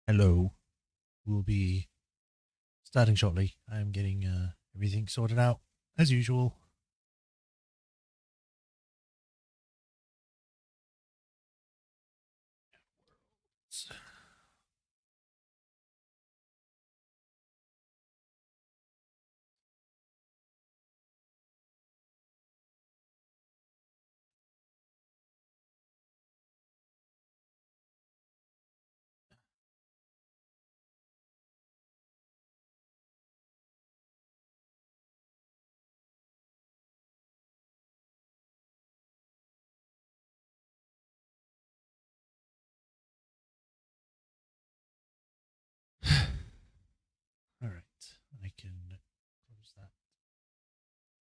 Hello. We'll be starting shortly. I am getting everything sorted out as usual. All right, I can close that.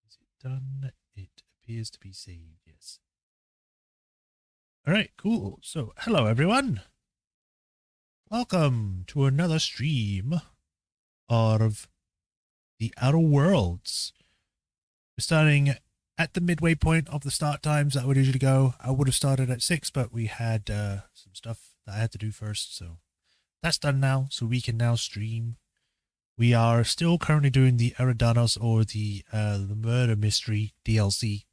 Is it done? It appears to be saved, yes. All right, cool. So, hello everyone. Welcome to another stream of the Outer Worlds. We're starting at the midway point of the start times that I would usually go. I would have started at 6, but we had some stuff that I had to do first, so that's done now, so we can now stream. We are still currently doing the Eridanos or the Murder Mystery DLC.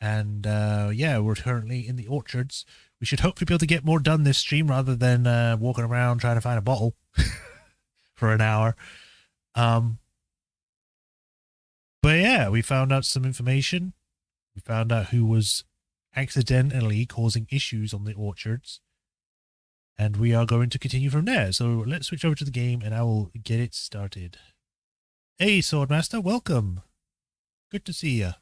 And yeah, we're currently in the orchards. We should hopefully be able to get more done this stream rather than walking around trying to find a bottle for an hour. But yeah, we found out some information. We found out who was accidentally causing issues on the orchards. And we are going to continue from there. So let's switch over to the game and I will get it started. Hey, Swordmaster, welcome. Good to see you.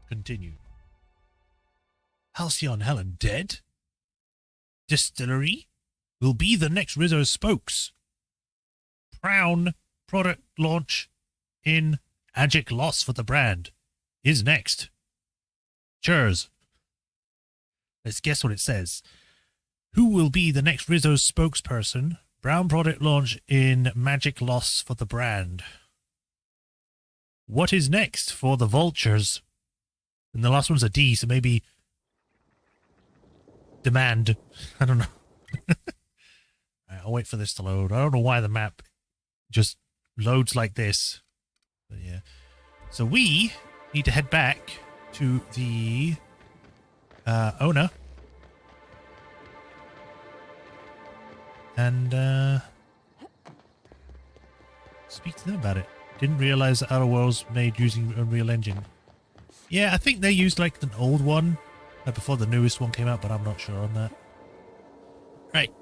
Continue. Halcyon Helen dead? Distillery will be the next Rizzo spokes. Crown product launch in Magic Loss for the brand is next. Cheers. Let's guess what it says. Who will be the next Rizzo spokesperson? Brown product launch in Magic Loss for the brand. What is next for the vultures? And the last one's a D, so maybe demand. I don't know. Right, I'll wait for this to load. I don't know why the map just loads like this. But yeah. So we need to head back to the owner. And speak to them about it. Didn't realize that Outer Worlds made using Unreal Engine. Yeah, I think they used like an old one before the newest one came out, but I'm not sure on that. Right.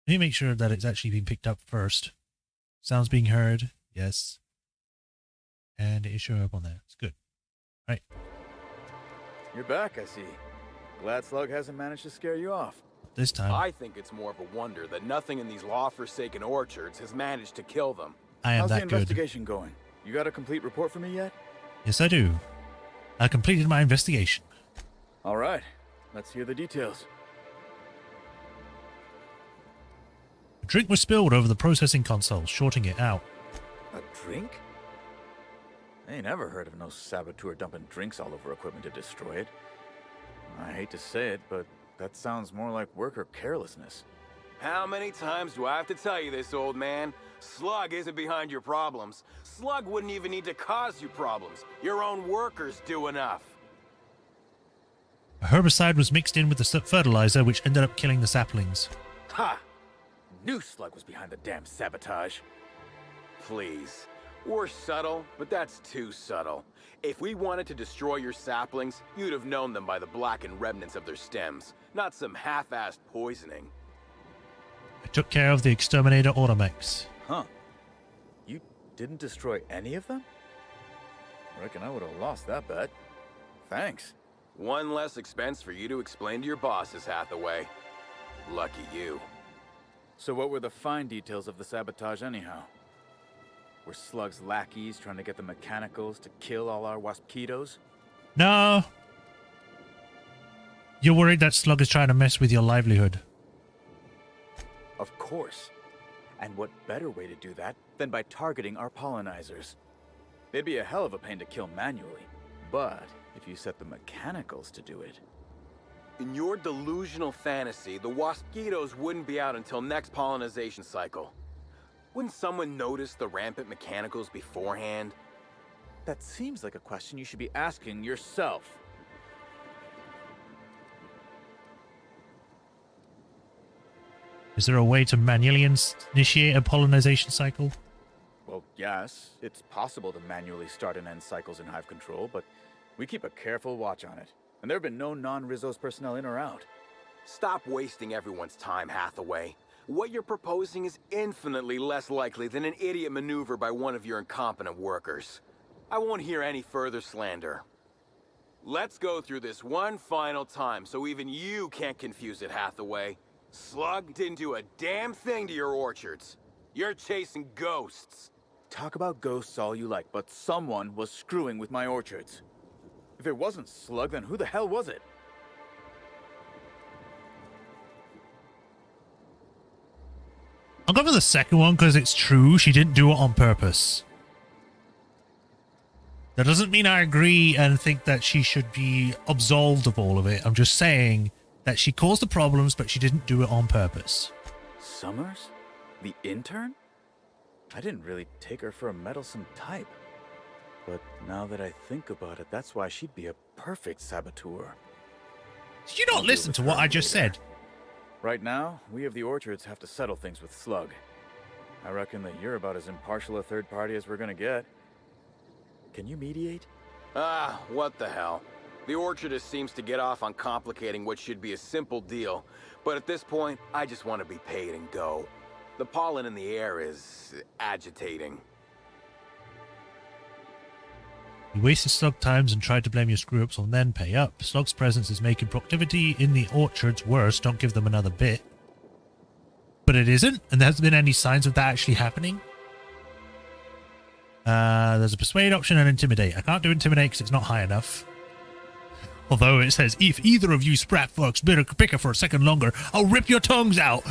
Let me make sure that it's actually being picked up first. Sounds being heard. Yes. And it is showing up on there. It's good. Right. You're back, I see. Glad Slug hasn't managed to scare you off. This time. I think it's more of a wonder that nothing in these law-forsaken orchards has managed to kill them. I am How's that the good. investigation going? You got a complete report for me yet? Yes, I do. I completed my investigation. All right. Let's hear the details. A drink was spilled over the processing console, shorting it out. A drink? I ain't ever heard of no saboteur dumping drinks all over equipment to destroy it. I hate to say it, but that sounds more like worker carelessness. How many times do I have to tell you this, old man? Slug isn't behind your problems. Slug wouldn't even need to cause you problems. Your own workers do enough. A herbicide was mixed in with the fertilizer, which ended up killing the saplings. Ha! Knew Slug was behind the damn sabotage. Please. We're subtle, but that's too subtle. If we wanted to destroy your saplings, you'd have known them by the blackened remnants of their stems, not some half-assed poisoning. I took care of the exterminator automex. Huh. You didn't destroy any of them? Reckon I would have lost that bet. Thanks. One less expense for you to explain to your bosses, Hathaway. Lucky you. So what were the fine details of the sabotage anyhow? Were Slug's lackeys trying to get the mechanicals to kill all our waspitos? No. You're worried that Slug is trying to mess with your livelihood. Of course. And what better way to do that than by targeting our pollinizers? They'd be a hell of a pain to kill manually. But if you set the mechanicals to do it... In your delusional fantasy, the waspitos wouldn't be out until next pollinization cycle. Wouldn't someone notice the rampant mechanicals beforehand? That seems like a question you should be asking yourself. Is there a way to manually initiate a pollinization cycle? Well, yes, it's possible to manually start and end cycles in Hive Control, but we keep a careful watch on it. And there have been no non-Rizzo's personnel in or out. Stop wasting everyone's time, Hathaway. What you're proposing is infinitely less likely than an idiot maneuver by one of your incompetent workers. I won't hear any further slander. Let's go through this one final time so even you can't confuse it, Hathaway. Slug didn't do a damn thing to your orchards. You're chasing ghosts. Talk about ghosts all you like, but someone was screwing with my orchards. If it wasn't Slug, then who the hell was it? I'll go for the second one because it's true. She didn't do it on purpose. That doesn't mean I agree and think that she should be absolved of all of it. I'm just saying that she caused the problems, but she didn't do it on purpose. Summers? The intern? I didn't really take her for a meddlesome type. But now that I think about it, that's why she'd be a perfect saboteur. Did you not listen to what I just said? Right now, we of the orchards have to settle things with Slug. I reckon that you're about as impartial a third party as we're gonna get. Can you mediate? Ah, what the hell. The orchardist seems to get off on complicating what should be a simple deal, but at this point, I just want to be paid and go. The pollen in the air is agitating. You wasted Slug times and tried to blame your screw-ups on then pay up. Slug's presence is making productivity in the orchards worse. Don't give them another bit. But it isn't, and there hasn't been any signs of that actually happening. There's a persuade option and intimidate. I can't do intimidate because it's not high enough. Although it says, if either of you sprat fucks bicker for a second longer, I'll rip your tongues out.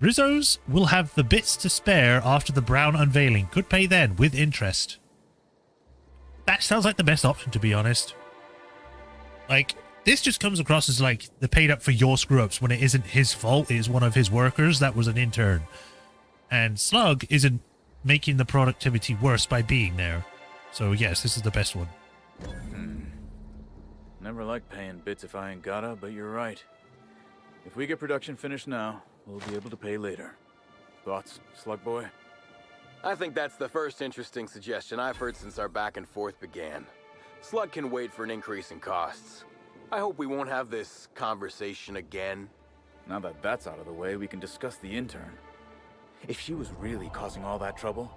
Rizzo's will have the bits to spare after the Brown unveiling. Could pay then, with interest. That sounds like the best option, to be honest. Like, this just comes across as like, they paid up for your screw-ups when it isn't his fault. It is one of his workers that was an intern. And Slug isn't making the productivity worse by being there. So yes, this is the best one. Never like paying bits if I ain't gotta, but you're right. If we get production finished now, we'll be able to pay later. Thoughts, Slug Boy? I think that's the first interesting suggestion I've heard since our back and forth began. Slug can wait for an increase in costs. I hope we won't have this conversation again. Now that that's out of the way, we can discuss the intern. If she was really causing all that trouble,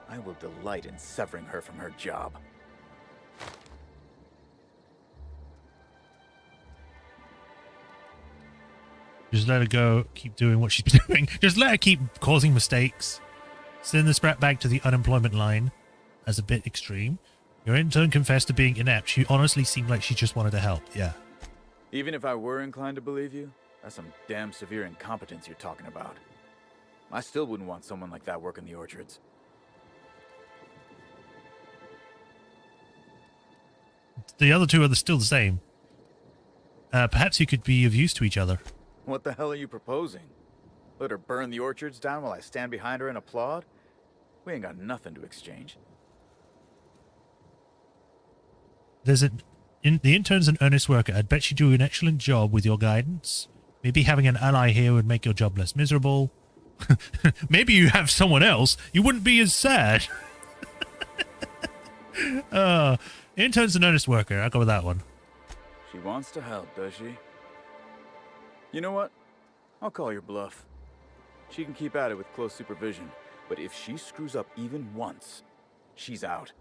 I will delight in severing her from her job. Just let her go, keep doing what she's doing. Just let her keep causing mistakes. Send the sprat back to the unemployment line as a bit extreme. Your intern confessed to being inept. She honestly seemed like she just wanted to help. Yeah. Even if I were inclined to believe you, that's some damn severe incompetence you're talking about. I still wouldn't want someone like that working the orchards. The other two are still the same. Perhaps you could be of use to each other. What the hell are you proposing? Let her burn the orchards down while I stand behind her and applaud? We ain't got nothing to exchange. The intern's an earnest worker. I'd bet she'd do an excellent job with your guidance. Maybe having an ally here would make your job less miserable. Maybe you have someone else. You wouldn't be as sad. Intern's an earnest worker. I'll go with that one. She wants to help, does she? You know what? I'll call your bluff. She can keep at it with close supervision, but if she screws up even once, she's out.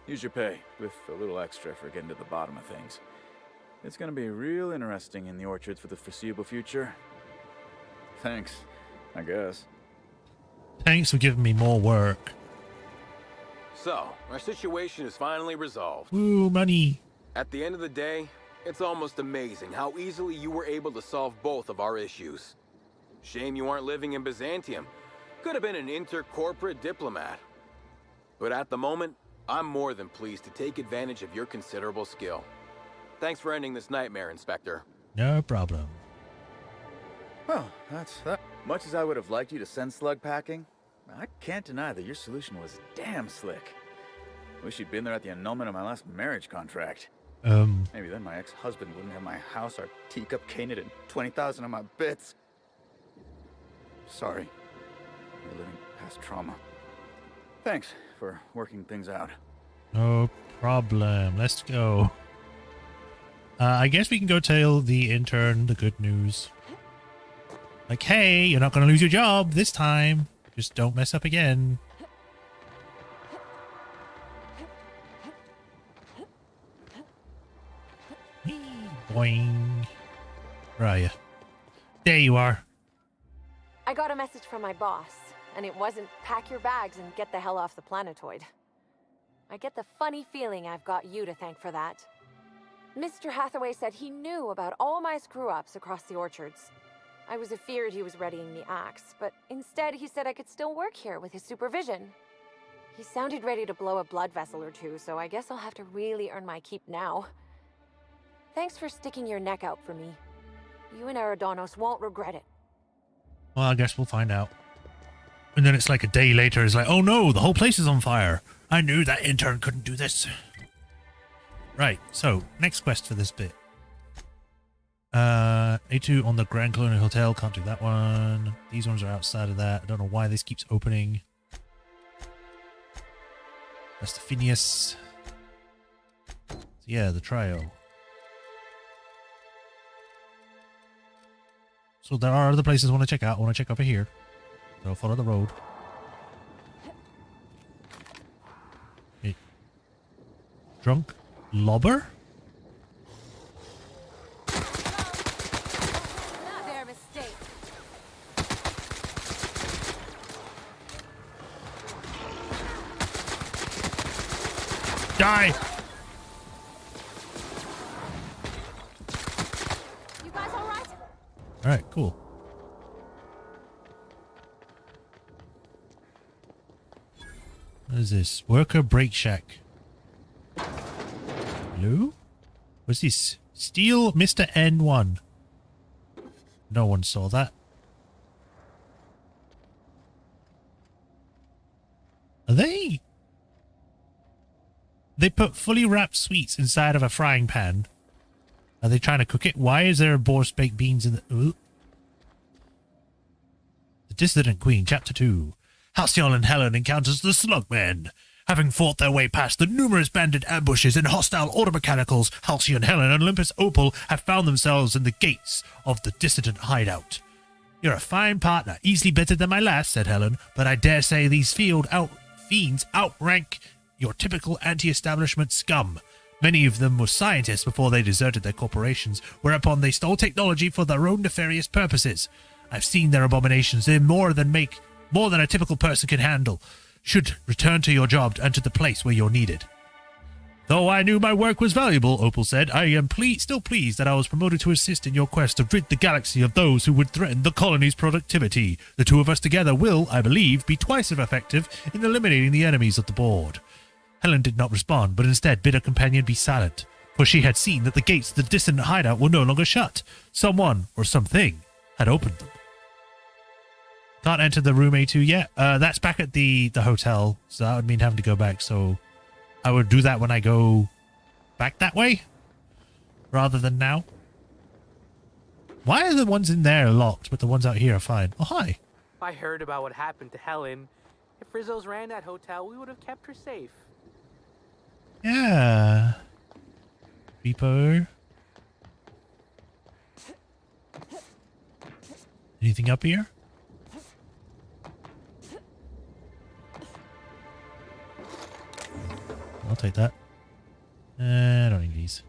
Use your pay, with a little extra for getting to the bottom of things. It's gonna be real interesting in the orchards for the foreseeable future. Thanks, I guess. Thanks for giving me more work. So, our situation is finally resolved. Woo, money. At the end of the day, it's almost amazing how easily you were able to solve both of our issues. Shame you aren't living in Byzantium. Could have been an intercorporate diplomat. But at the moment, I'm more than pleased to take advantage of your considerable skill. Thanks for ending this nightmare, Inspector. No problem. Well, that's that. Much as I would have liked you to send slug packing, I can't deny that your solution was damn slick. Wish you'd been there at the annulment of my last marriage contract. Maybe then my ex-husband wouldn't have my house, our teacup canet, and 20,000 of my bits. Sorry. You're living past trauma. Thanks for working things out. No problem. Let's go. I guess we can go tell the intern the good news. Like, hey, you're not going to lose your job this time. Just don't mess up again. Boing. Where are you? There you are. I got a message from my boss, and it wasn't pack your bags and get the hell off the planetoid. I get the funny feeling I've got you to thank for that. Mr. Hathaway said he knew about all my screw-ups across the orchards. I was afeared he was readying the axe, but instead he said I could still work here with his supervision. He sounded ready to blow a blood vessel or two, so I guess I'll have to really earn my keep now. Thanks for sticking your neck out for me. You and Eridanos won't regret it. Well, I guess we'll find out. And then it's like a day later, it's like, oh no, the whole place is on fire. I knew that intern couldn't do this. Right, so, next quest for this bit. A2 on the Grand Colonial Hotel, can't do that one. These ones are outside of that. I don't know why this keeps opening. That's the Phineas. So yeah, the trio. So there are other places I want to check out. I want to check over here. So I'll follow the road. Hey. Drunk lobber? Not their mistake. Die! You guys all right? Alright, cool. What is this? Worker Break Shack. Hello? What's this? Steal Mr. N1. No one saw that. Are they? They put fully wrapped sweets inside of a frying pan. Are they trying to cook it? Why is there boar's baked beans in the... Ooh. The Dissident Queen, Chapter 2. Halcyon and Helen encounters the Slugmen. Having fought their way past the numerous bandit ambushes and hostile automechanicals, Halcyon, Helen, and Olympus Opal have found themselves in the gates of the dissident hideout. You're a fine partner, easily better than my last, said Helen, but I dare say these fiends outrank your typical anti-establishment scum. Many of them were scientists before they deserted their corporations, whereupon they stole technology for their own nefarious purposes. I've seen their abominations. They're more than a typical person can handle. Should return to your job and to the place where you're needed. Though I knew my work was valuable, Opal said, I am still pleased that I was promoted to assist in your quest to rid the galaxy of those who would threaten the colony's productivity. The two of us together will, I believe, be twice as effective in eliminating the enemies of the board. Helen did not respond, but instead bid her companion be silent, for she had seen that the gates of the distant hideout were no longer shut. Someone, or something, had opened them. Can't enter the room A2 yet. That's back at the hotel, so that would mean having to go back, so I would do that when I go back that way, rather than now. Why are the ones in there locked, but the ones out here are fine? Oh, hi. I heard about what happened to Helen. If Rizzo's ran that hotel, we would have kept her safe. Yeah. Reaper. Anything up here? I'll take that. I don't need these.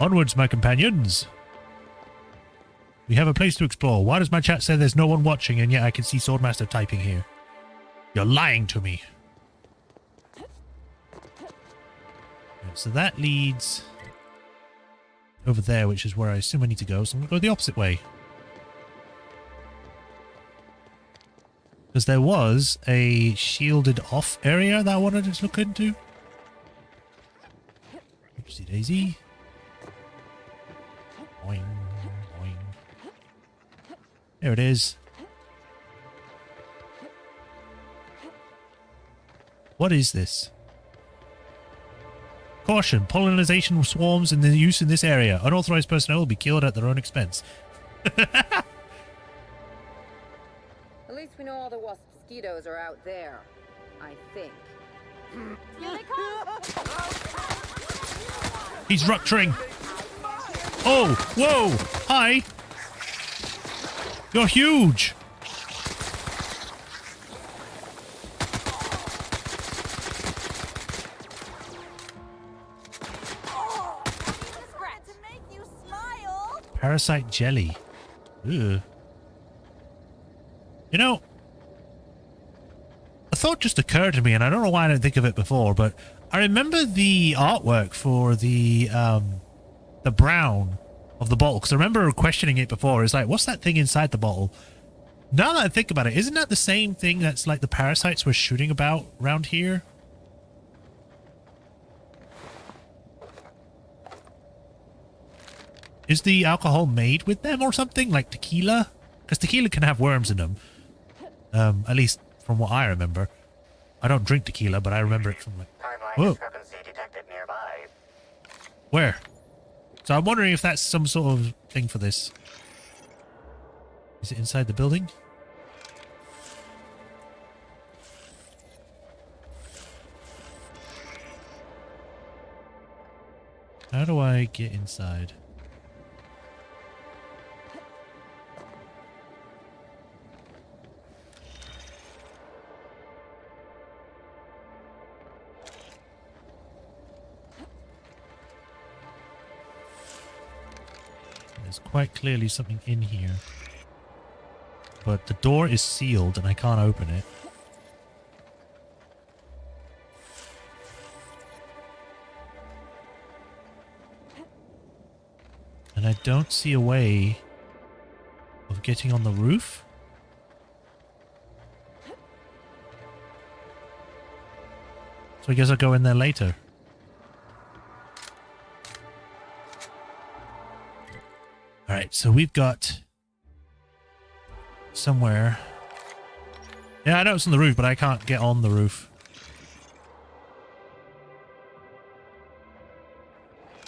Onwards, my companions. We have a place to explore. Why does my chat say there's no one watching and yet I can see Swordmaster typing here? You're lying to me. Right, so that leads over there, which is where I assume I need to go. So I'm going to go the opposite way. Because there was a shielded off area that I wanted to look into. Oopsie daisy. Boing, boing. There it is. What is this? Caution, pollination swarms in the use in this area. Unauthorized personnel will be killed at their own expense. At least we know all the wasp-mosquitoes are out there. I think. Here they come! He's rupturing. Oh, whoa, hi. You're huge. To make you smile. Parasite jelly. Ugh. You know, a thought just occurred to me, and I don't know why I didn't think of it before, but I remember the artwork for the brown of the bottle, because I remember questioning it before. It's like, what's that thing inside the bottle? Now that I think about it, isn't that the same thing that's like the parasites we're shooting about around here? Is the alcohol made with them or something? Like tequila? Because tequila can have worms in them. At least from what I remember. I don't drink tequila, but I remember it from like... Whoa. Detected nearby. Where? So I'm wondering if that's some sort of thing for this. Is it inside the building? How do I get inside? There's quite clearly something in here. But the door is sealed and I can't open it. And I don't see a way of getting on the roof. So I guess I'll go in there later. Alright, so we've got somewhere. Yeah, I know it's on the roof, but I can't get on the roof.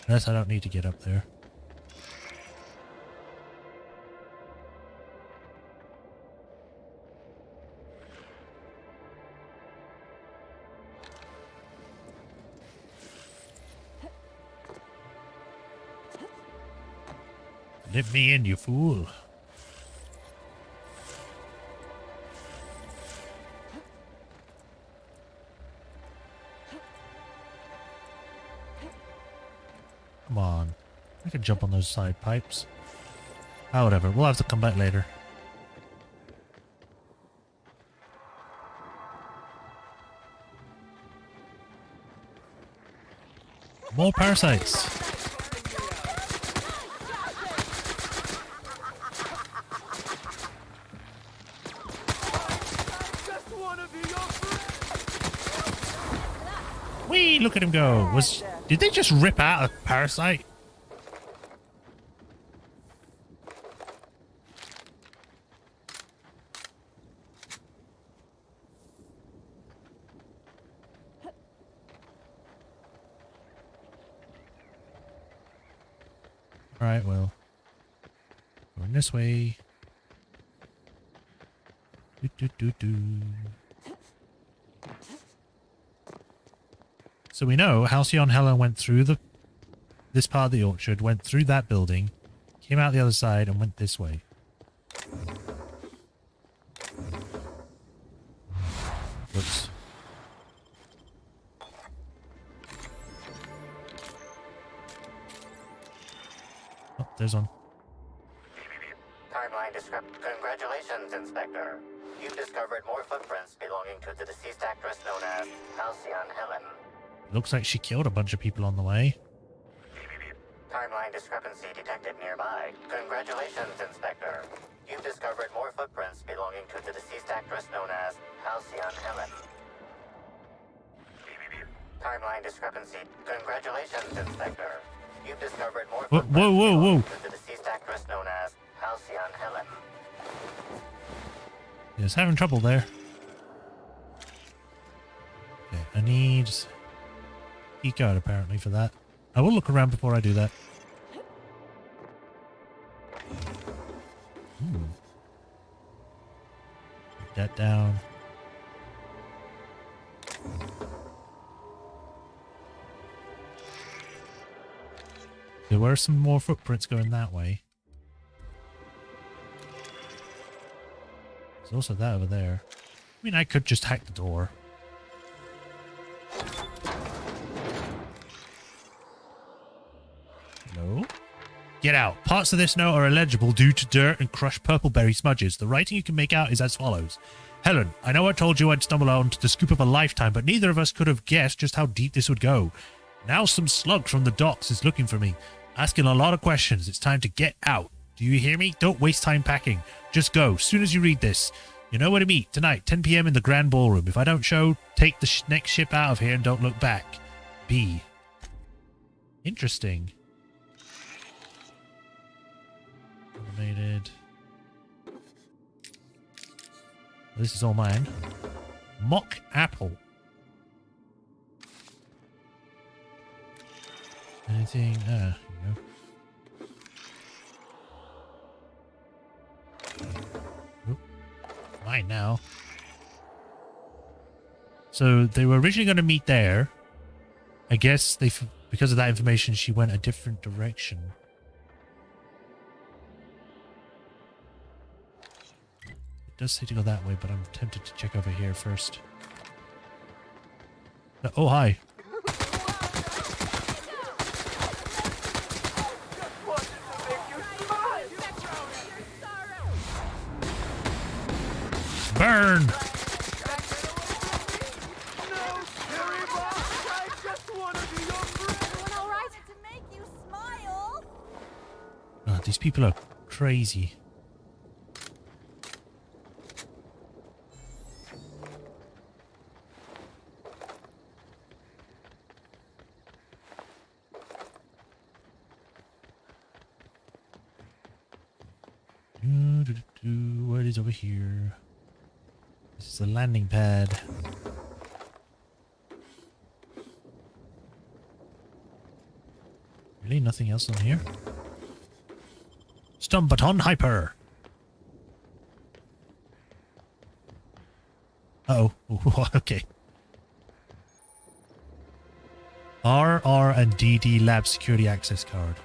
Unless I don't need to get up there. Let me in, you fool. Come on. I can jump on those side pipes. Ah, whatever. We'll have to come back later. More parasites. Whee! Look at him go. Did they just rip out a parasite? Alright, well. Going this way. So we know Halcyon Helen went through this part of the orchard, went through that building, came out the other side, and went this way. Whoops. there's one. Timeline discrepancy. Congratulations, Inspector. You've discovered more footprints belonging to the deceased actress known as Halcyon Helen. Looks like she killed a bunch of people on the way. Timeline discrepancy detected nearby. Congratulations, Inspector. You've discovered more footprints belonging to the deceased actress known as Halcyon Helen. Timeline discrepancy. Congratulations, Inspector. You've discovered more footprints belonging to the deceased actress known as Halcyon Helen. He's having trouble there. Okay, I need key card apparently for that. I will look around before I do that. Break that down. There were some more footprints going that way. There's also that over there. I mean, I could just hack the door. No. Get out. Parts of this note are illegible due to dirt and crushed purple-berry smudges. The writing you can make out is as follows. Helen, I know I told you I'd stumble onto the scoop of a lifetime, but neither of us could have guessed just how deep this would go. Now some slug from the docks is looking for me, asking a lot of questions. It's time to get out. Do you hear me? Don't waste time packing. Just go. Soon as you read this. You know where to meet. Tonight, 10 p.m. in the Grand Ballroom. If I don't show, take the next ship out of here and don't look back. B. Interesting. Automated. This is all mine. Mock apple. Anything? Here we go. Oop. Mine now. So they were originally going to meet there. I guess because of that information, she went a different direction. It does say to go that way, but I'm tempted to check over here first. Oh, hi. Burn! Oh, these people are crazy. What is over here? This is the landing pad. Really? Nothing else on here? Stun button hyper. Uh-oh. Okay. RR and DD lab security access card.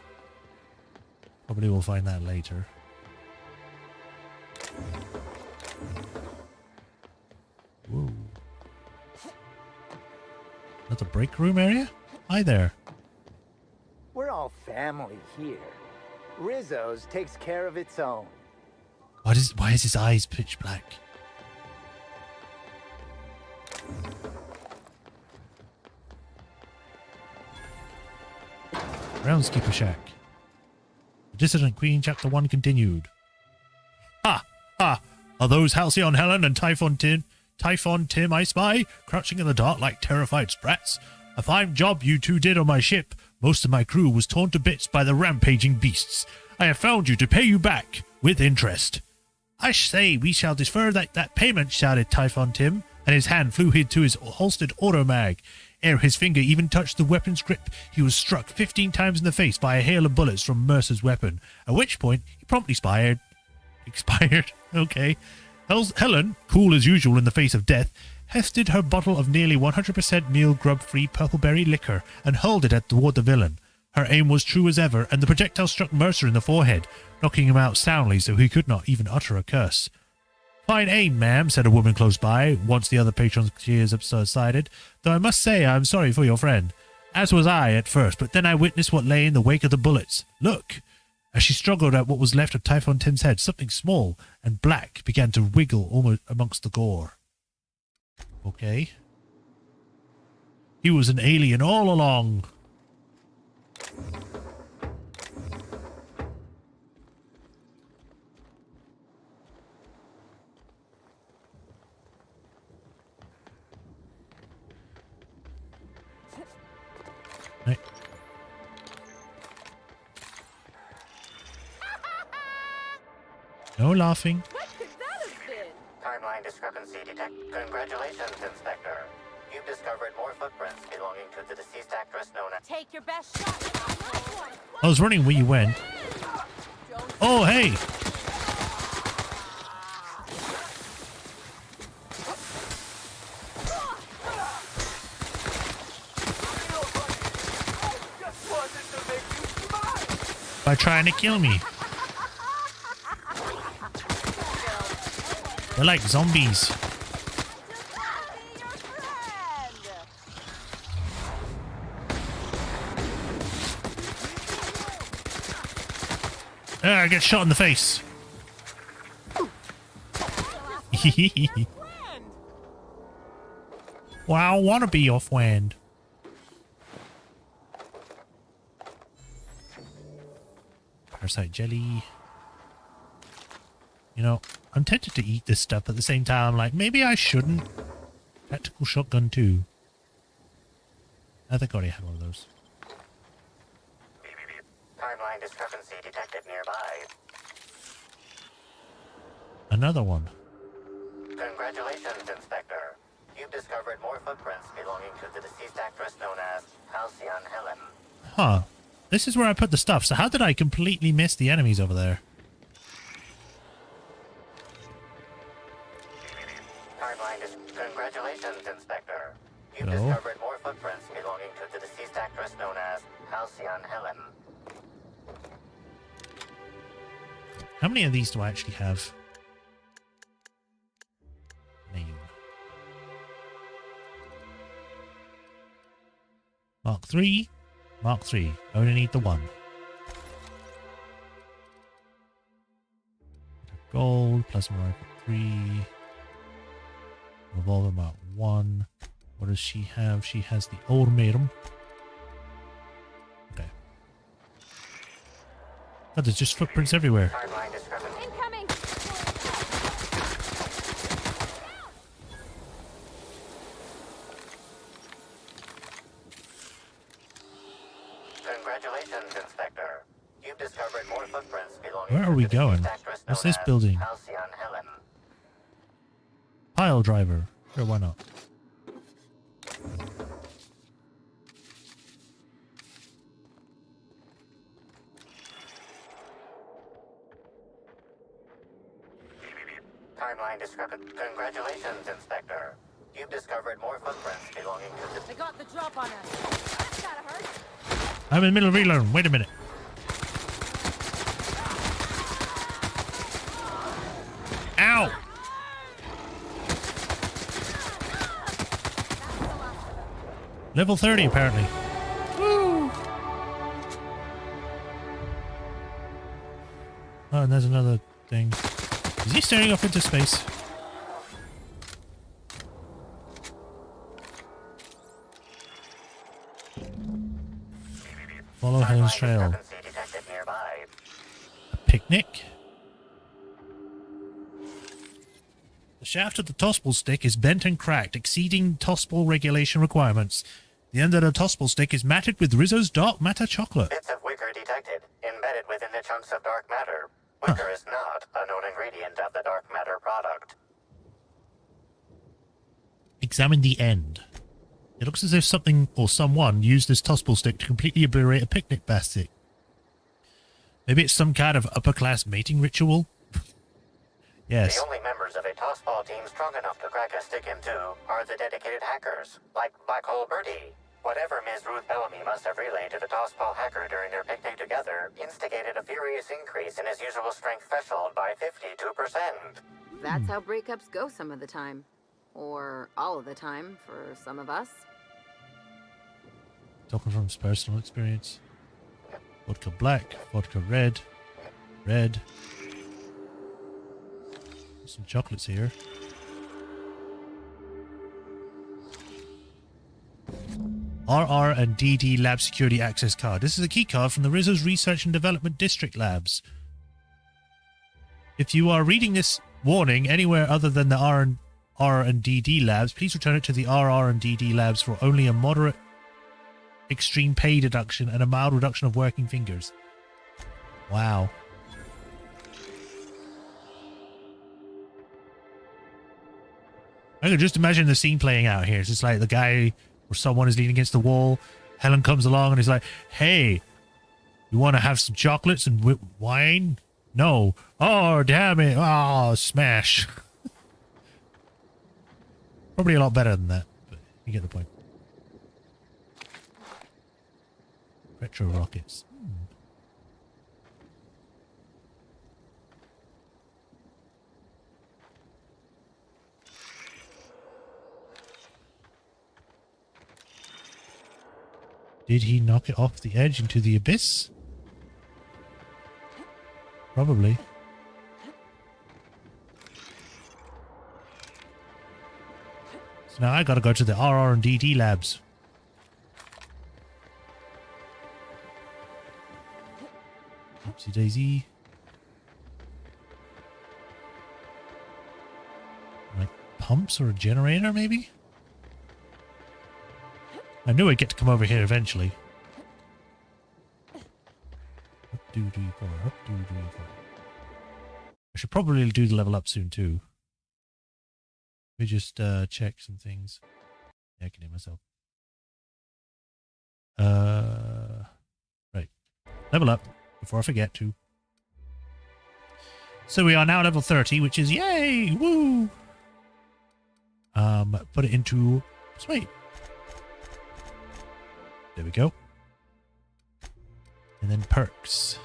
Probably we'll find that later. Whoa. That's a break room area? Hi there. We're all family here. Rizzo's takes care of its own. Why is his eyes pitch black? Groundskeeper Shack. The Dissident Queen, Chapter 1 continued. Ha! Ha! Are those Halcyon Helen and Typhon Tim I spy, crouching in the dark like terrified sprats? A fine job you two did on my ship. Most of my crew was torn to bits by the rampaging beasts. I have found you to pay you back, with interest. I say we shall defer that payment, shouted Typhon Tim, and his hand flew to his holstered automag. Ere his finger even touched the weapon's grip, he was struck 15 times in the face by a hail of bullets from Mercer's weapon, at which point he promptly expired. Okay. Helen, cool as usual in the face of death, hefted her bottle of nearly 100% meal grub-free purple-berry liquor and hurled it toward the villain. Her aim was true as ever, and the projectile struck Mercer in the forehead, knocking him out soundly so he could not even utter a curse. Fine aim, ma'am, said a woman close by, once the other patrons' cheers subsided, though I must say I am sorry for your friend. As was I at first, but then I witnessed what lay in the wake of the bullets. Look! As she struggled at what was left of Typhon Tim's head, something small and black began to wiggle almost amongst the gore. Okay. He was an alien all along. Right. No laughing. What could that have been? Timeline discrepancy detect. Congratulations, Inspector. You've discovered more footprints belonging to the deceased actress known as... Take your best shot. I was running where you went. Oh, hey! By trying to kill me. They're like zombies. I get shot in the face. Wow, I want to be your friend. Parasite jelly. You know, I'm tempted to eat this stuff at the same time. I'm like, maybe I shouldn't. Tactical shotgun too. I think I already had one of those. Timeline discrepancy detected nearby. Another one. Congratulations, Inspector. You've discovered more footprints belonging to the deceased actress known as Halcyon Helen. Huh. This is where I put the stuff, so how did I completely miss the enemies over there? Congratulations, Inspector. You've Hello? discovered more footprints belonging to the deceased actress known as Halcyon Helen. How many of these do I actually have? Name. Mark 3. Mark 3. Only need the one. Gold. Plasma rifle 3. Revolver Mark 1. What does she have? She has the ultimatum. Okay. God, there's just footprints everywhere. Timeline discrepancy. Incoming! Congratulations, Inspector. You've discovered more footprints belonging Where are to we the going? deceased actress What's known this as building? Halcyon Helen. Pile driver. Sure, why not? Timeline discrepancy. Congratulations, Inspector. You've discovered more footprints belonging to the... They got the drop on us. That's gotta hurt. I'm in the middle of reloading. Wait a minute. Ow! Level 30, apparently. Woo! Oh, and there's another thing. Is he staring off into space? Follow Helen's trail. Discrepancy detected nearby. A picnic? The shaft of the tossball stick is bent and cracked, exceeding tossball regulation requirements. The end of the tossball stick is matted with Rizzo's dark matter chocolate. Bits of wicker detected, embedded within the chunks of dark matter. Wicker is not a known ingredient of the dark matter product. Examine the end. It looks as if something or someone used this tossball stick to completely obliterate a picnic basket. Maybe it's some kind of upper-class mating ritual? Yes. The only members of a tossball team strong enough to crack a stick in two are the dedicated hackers, like Black Hole Birdie. Whatever Ms. Ruth Bellamy must have relayed to the tossball hacker during their picnic together instigated a furious increase in his usual strength threshold by 52%. That's how breakups go some of the time. Or all of the time for some of us. Talking from his personal experience. Vodka black, vodka red, red. Some chocolates here. RR and DD Lab Security Access Card. This is a key card from the Rizzo's Research and Development District Labs. If you are reading this warning anywhere other than the R and DD Labs, please return it to the RR and DD Labs for only a moderate extreme pay deduction and a mild reduction of working fingers. Wow. I can just imagine the scene playing out here. It's just like the guy or someone is leaning against the wall. Helen comes along and he's like, hey, you want to have some chocolates and wine? No. Oh, damn it. Oh, smash. Probably a lot better than that, but you get the point. Retro rockets. Did he knock it off the edge into the abyss? Probably. So now I gotta go to the RR and DD labs. Oopsie daisy. Like pumps or a generator, maybe? I knew I'd get to come over here eventually. Up, do, do, four. Up, do, do, four. I should probably do the level up soon too. Let me just check some things. Yeah, I can hear myself. Right. Level up before I forget to. So we are now level 30, which is yay! Woo! Put it into sweet. There we go. And then perks.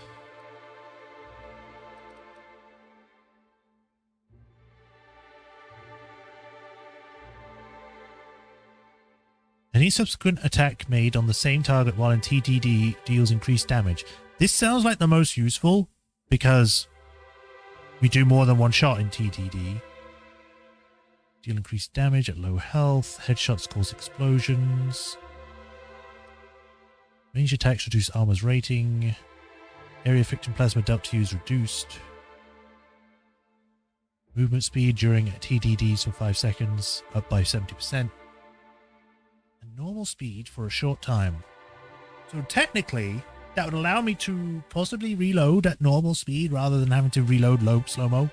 Any subsequent attack made on the same target while in TDD deals increased damage. This sounds like the most useful because we do more than one shot in TDD. Deal increased damage at low health. Headshots cause explosions. Range attacks reduce armor's rating. Area affecting plasma dealt to you is reduced. Movement speed during TDDs for 5 seconds, up by 70%. And normal speed for a short time. So technically, that would allow me to possibly reload at normal speed rather than having to reload slow-mo,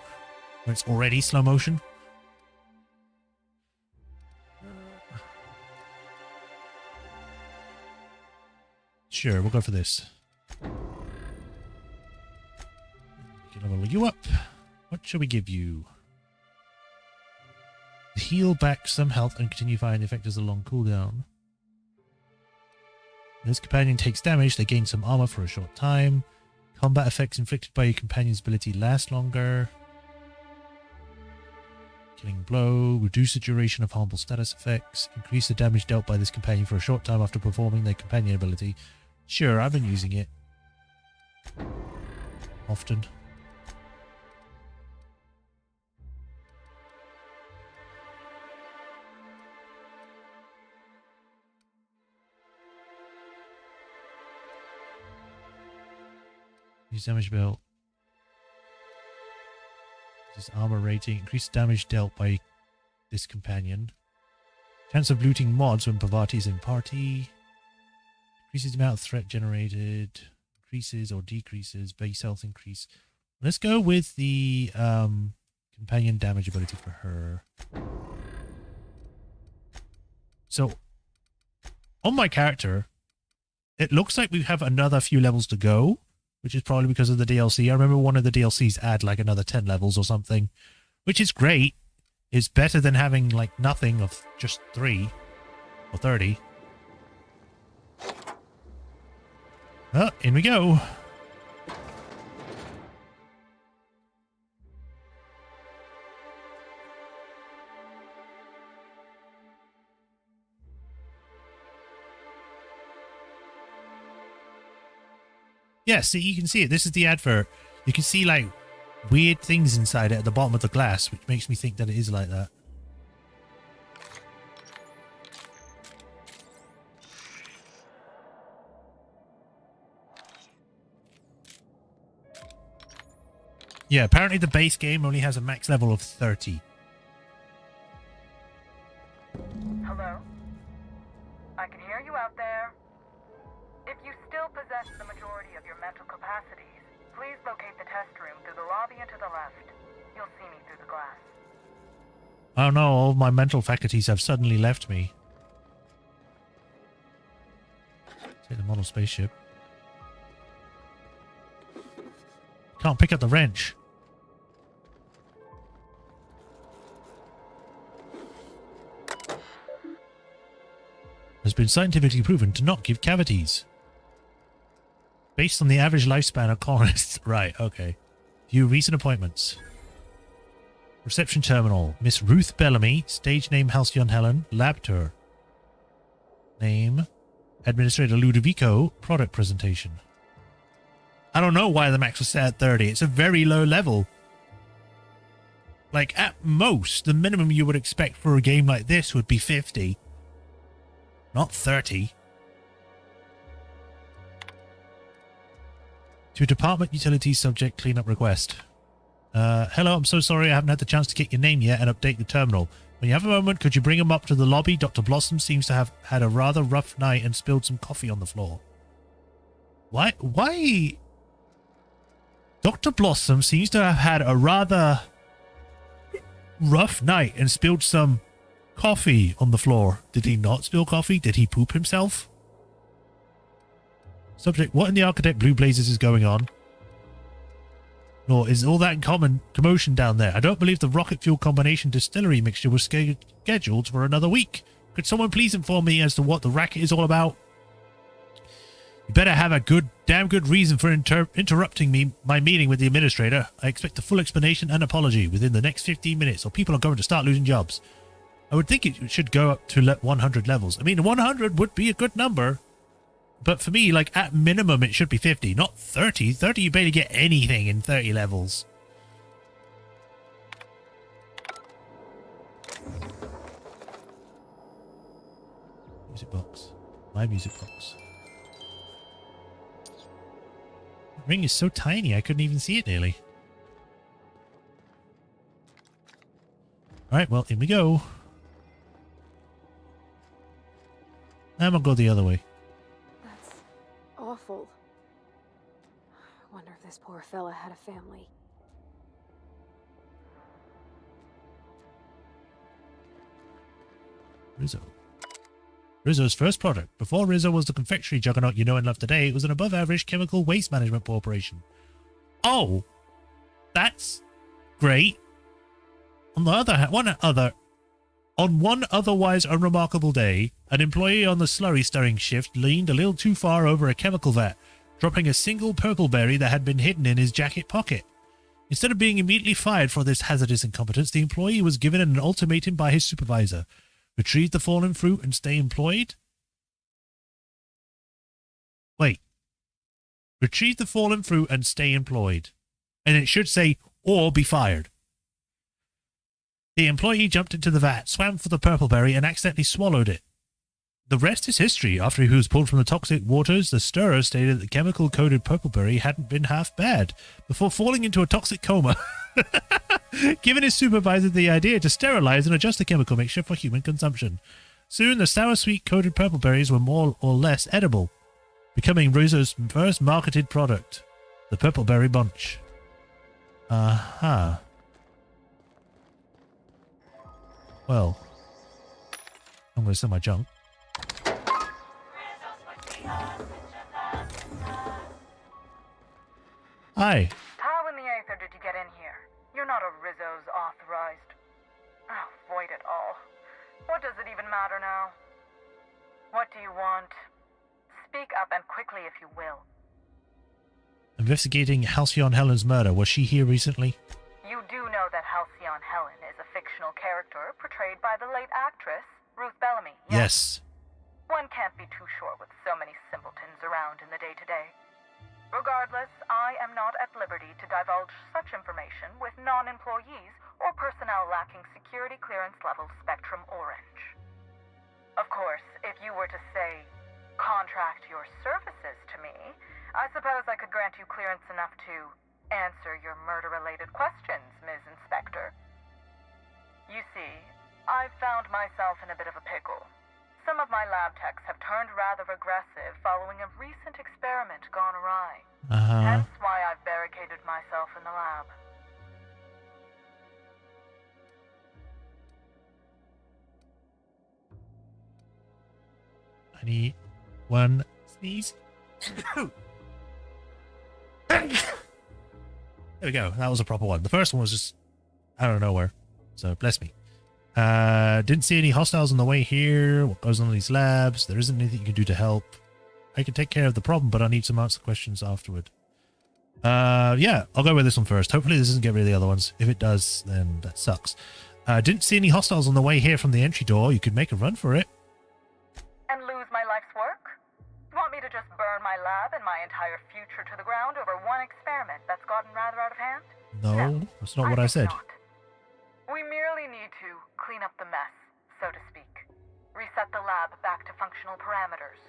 where it's already slow motion. Sure, we'll go for this. We can level you up. What shall we give you? Heal back some health and continue firing the effect as a long cooldown. This companion takes damage, they gain some armor for a short time. Combat effects inflicted by your companion's ability last longer. Killing blow, reduce the duration of harmful status effects, increase the damage dealt by this companion for a short time after performing their companion ability. Sure, I've been using it. Often. Use damage belt. This armor rating. Increase damage dealt by this companion. Chance of looting mods when Pavati is in party. Increases the amount of threat generated. Increases or decreases base health increase. Let's go with the companion damage ability for her. So, on my character, it looks like we have another few levels to go, which is probably because of the DLC. I remember one of the DLCs add like another 10 levels or something, which is great. It's better than having like nothing of just 3 or 30. Oh, in we go. Yeah, see, you can see it. This is the advert. You can see like weird things inside it at the bottom of the glass, which makes me think that it is like that. Yeah, apparently the base game only has a max level of 30. Hello? I can hear you out there. If you still possess the majority of your mental capacities, please locate the test room through the lobby and to the left. You'll see me through the glass. Oh no, all my mental faculties have suddenly left me. Take the model spaceship. Can't pick up the wrench. Has been scientifically proven to not give cavities. Based on the average lifespan of colonists. Right, okay. View recent appointments. Reception terminal. Miss Ruth Bellamy. Stage name Halcyon Helen. Lab tour. Name Administrator Ludovico. Product presentation. I don't know why the max was set at 30. It's a very low level. Like, at most, the minimum you would expect for a game like this would be 50. Not 30. To Department Utilities subject cleanup request. Hello, I'm so sorry I haven't had the chance to get your name yet and update the terminal. When you have a moment, could you bring him up to the lobby? Dr. Blossom seems to have had a rather rough night and spilled some coffee on the floor. Why? Dr. Blossom seems to have had a rather rough night and spilled some coffee on the floor. Did he not spill coffee? Did he poop himself? Subject, what in the Architect Blue Blazes is going on? Nor is all that in commotion down there. I don't believe the rocket fuel combination distillery mixture was scheduled for another week. Could someone please inform me as to what the racket is all about? You better have a damn good reason for interrupting my meeting with the administrator. I expect a full explanation and apology within the next 15 minutes, or people are going to start losing jobs. I would think it should go up to 100 levels. I mean, 100 would be a good number. But for me, like, at minimum, it should be 50, not 30. 30, you barely get anything in 30 levels. Music box. My music box. The ring is so tiny, I couldn't even see it nearly. Alright, well, in we go. I'm gonna go the other way. That's awful. I wonder if this poor fella had a family. Rizzo. Rizzo's first product. Before Rizzo was the confectionery juggernaut you know and love today, it was an above-average chemical waste management corporation. Oh! That's great. On the other hand, on one otherwise unremarkable day, an employee on the slurry stirring shift leaned a little too far over a chemical vat, dropping a single purple berry that had been hidden in his jacket pocket. Instead of being immediately fired for this hazardous incompetence, the employee was given an ultimatum by his supervisor. Retrieve the fallen fruit and stay employed? Wait. Retrieve the fallen fruit and stay employed. And it should say, or be fired. The employee jumped into the vat, swam for the purple berry, and accidentally swallowed it. The rest is history. After he was pulled from the toxic waters, the stirrer stated that the chemical-coated purple berry hadn't been half bad, before falling into a toxic coma. Giving his supervisor the idea to sterilize and adjust the chemical mixture for human consumption. Soon, the sour-sweet coated purple berries were more or less edible, becoming Rizzo's first marketed product, the Purple Berry Bunch. Aha. Well, I'm going to sell my junk. Hi. How in the aether did you get in here? You're not a Rizzo's authorized. Oh, void it all. What does it even matter now? What do you want? Speak up and quickly if you will. Investigating Halcyon Helen's murder. Was she here recently? You do know that Halcyon Helen is a fictional character portrayed by the late actress, Ruth Bellamy, yes? Yes. One can't be too sure with so many simpletons around in the day-to-day. Regardless, I am not at liberty to divulge such information with non-employees or personnel lacking security clearance level Spectrum Orange. Of course, if you were to say, contract your services to me, I suppose I could grant you clearance enough to answer your murder-related questions, Ms. Inspector. You see, I've found myself in a bit of a pickle. Some of my lab techs have turned rather aggressive following a recent experiment gone awry. Hence why I've barricaded myself in the lab. I need one sneeze. There we go. That was a proper one. The first one was just out of nowhere. So bless me. Didn't see any hostiles on the way here. What goes on in these labs? There isn't anything you can do to help. I can take care of the problem, but I need some answer questions afterward. Yeah, I'll go with this one first. Hopefully this doesn't get rid of the other ones. If it does, then that sucks. Didn't see any hostiles on the way here from the entry door. You could make a run for it. And lose my life's work? You want me to just burn my lab and my entire future to the ground over one experiment that's gotten rather out of hand? No, that's not what I said. Not. We merely need to clean up the mess, so to speak. Reset the lab back to functional parameters.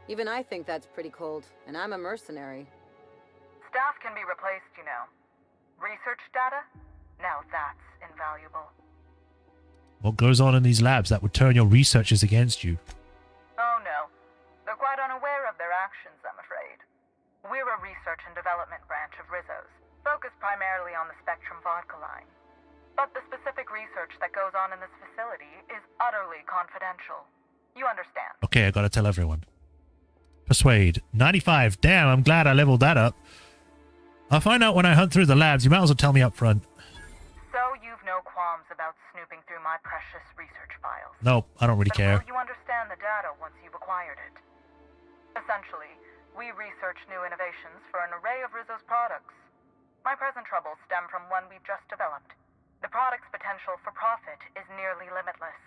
Even I think that's pretty cold, and I'm a mercenary. Staff can be replaced, you know. Research data? Now that's invaluable. What goes on in these labs that would turn your researchers against you? Oh no. They're quite unaware of their actions, I'm afraid. We're a research and development branch of Rizzo's, focused primarily on the Spectrum vodka line. But the specific research that goes on in this facility is utterly confidential. You understand? Okay, I gotta tell everyone. Persuade. 95. Damn, I'm glad I leveled that up. I'll find out when I hunt through the labs. You might as well tell me up front. So you've no qualms about snooping through my precious research files? Nope, I don't really care. Will you understand the data once you've acquired it? Essentially, we research new innovations for an array of Rizzo's products. My present troubles stem from one we've just developed. The product's potential for profit is nearly limitless.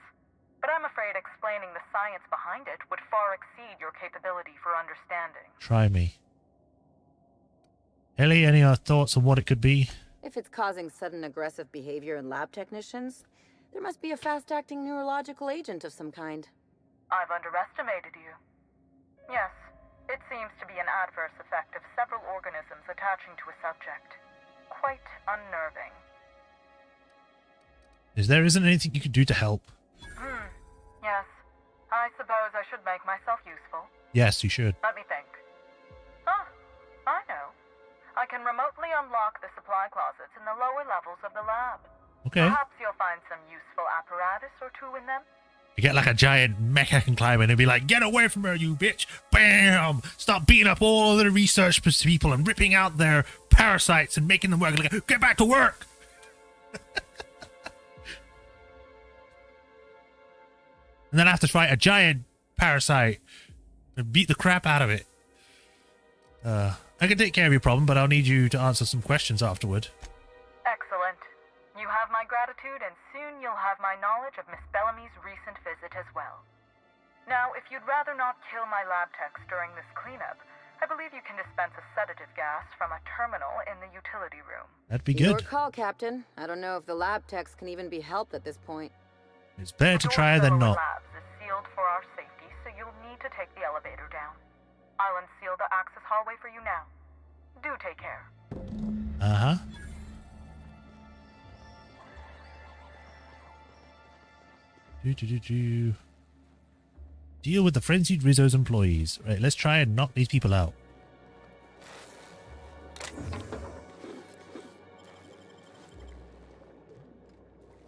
But I'm afraid explaining the science behind it would far exceed your capability for understanding. Try me. Ellie, any thoughts on what it could be? If it's causing sudden aggressive behavior in lab technicians, there must be a fast-acting neurological agent of some kind. I've underestimated you. Yes, it seems to be an adverse effect of several organisms attaching to a subject. Quite unnerving. There isn't anything you could do to help? Yes. I suppose I should make myself useful. Yes, you should. Let me think. Ah, I know. I can remotely unlock the supply closets in the lower levels of the lab. Okay. Perhaps you'll find some useful apparatus or two in them. You get like a giant mecha can climb in and be like, get away from her, you bitch! Bam! Stop beating up all the research people and ripping out their parasites and making them work. Like, get back to work! And then I have to fight a giant parasite and beat the crap out of it. I can take care of your problem, but I'll need you to answer some questions afterward. Excellent. You have my gratitude, and soon you'll have my knowledge of Miss Bellamy's recent visit as well. Now, if you'd rather not kill my lab techs during this cleanup, I believe you can dispense a sedative gas from a terminal in the utility room. That'd be good. Your call, Captain. I don't know if the lab techs can even be helped at this point. It's better to try than not. The labs is sealed for our safety, so you'll need to take the elevator down. I'll unseal the access hallway for you now. Do take care. Uh-huh. Deal with the frenzied Rizzo's employees. Right, let's try and knock these people out.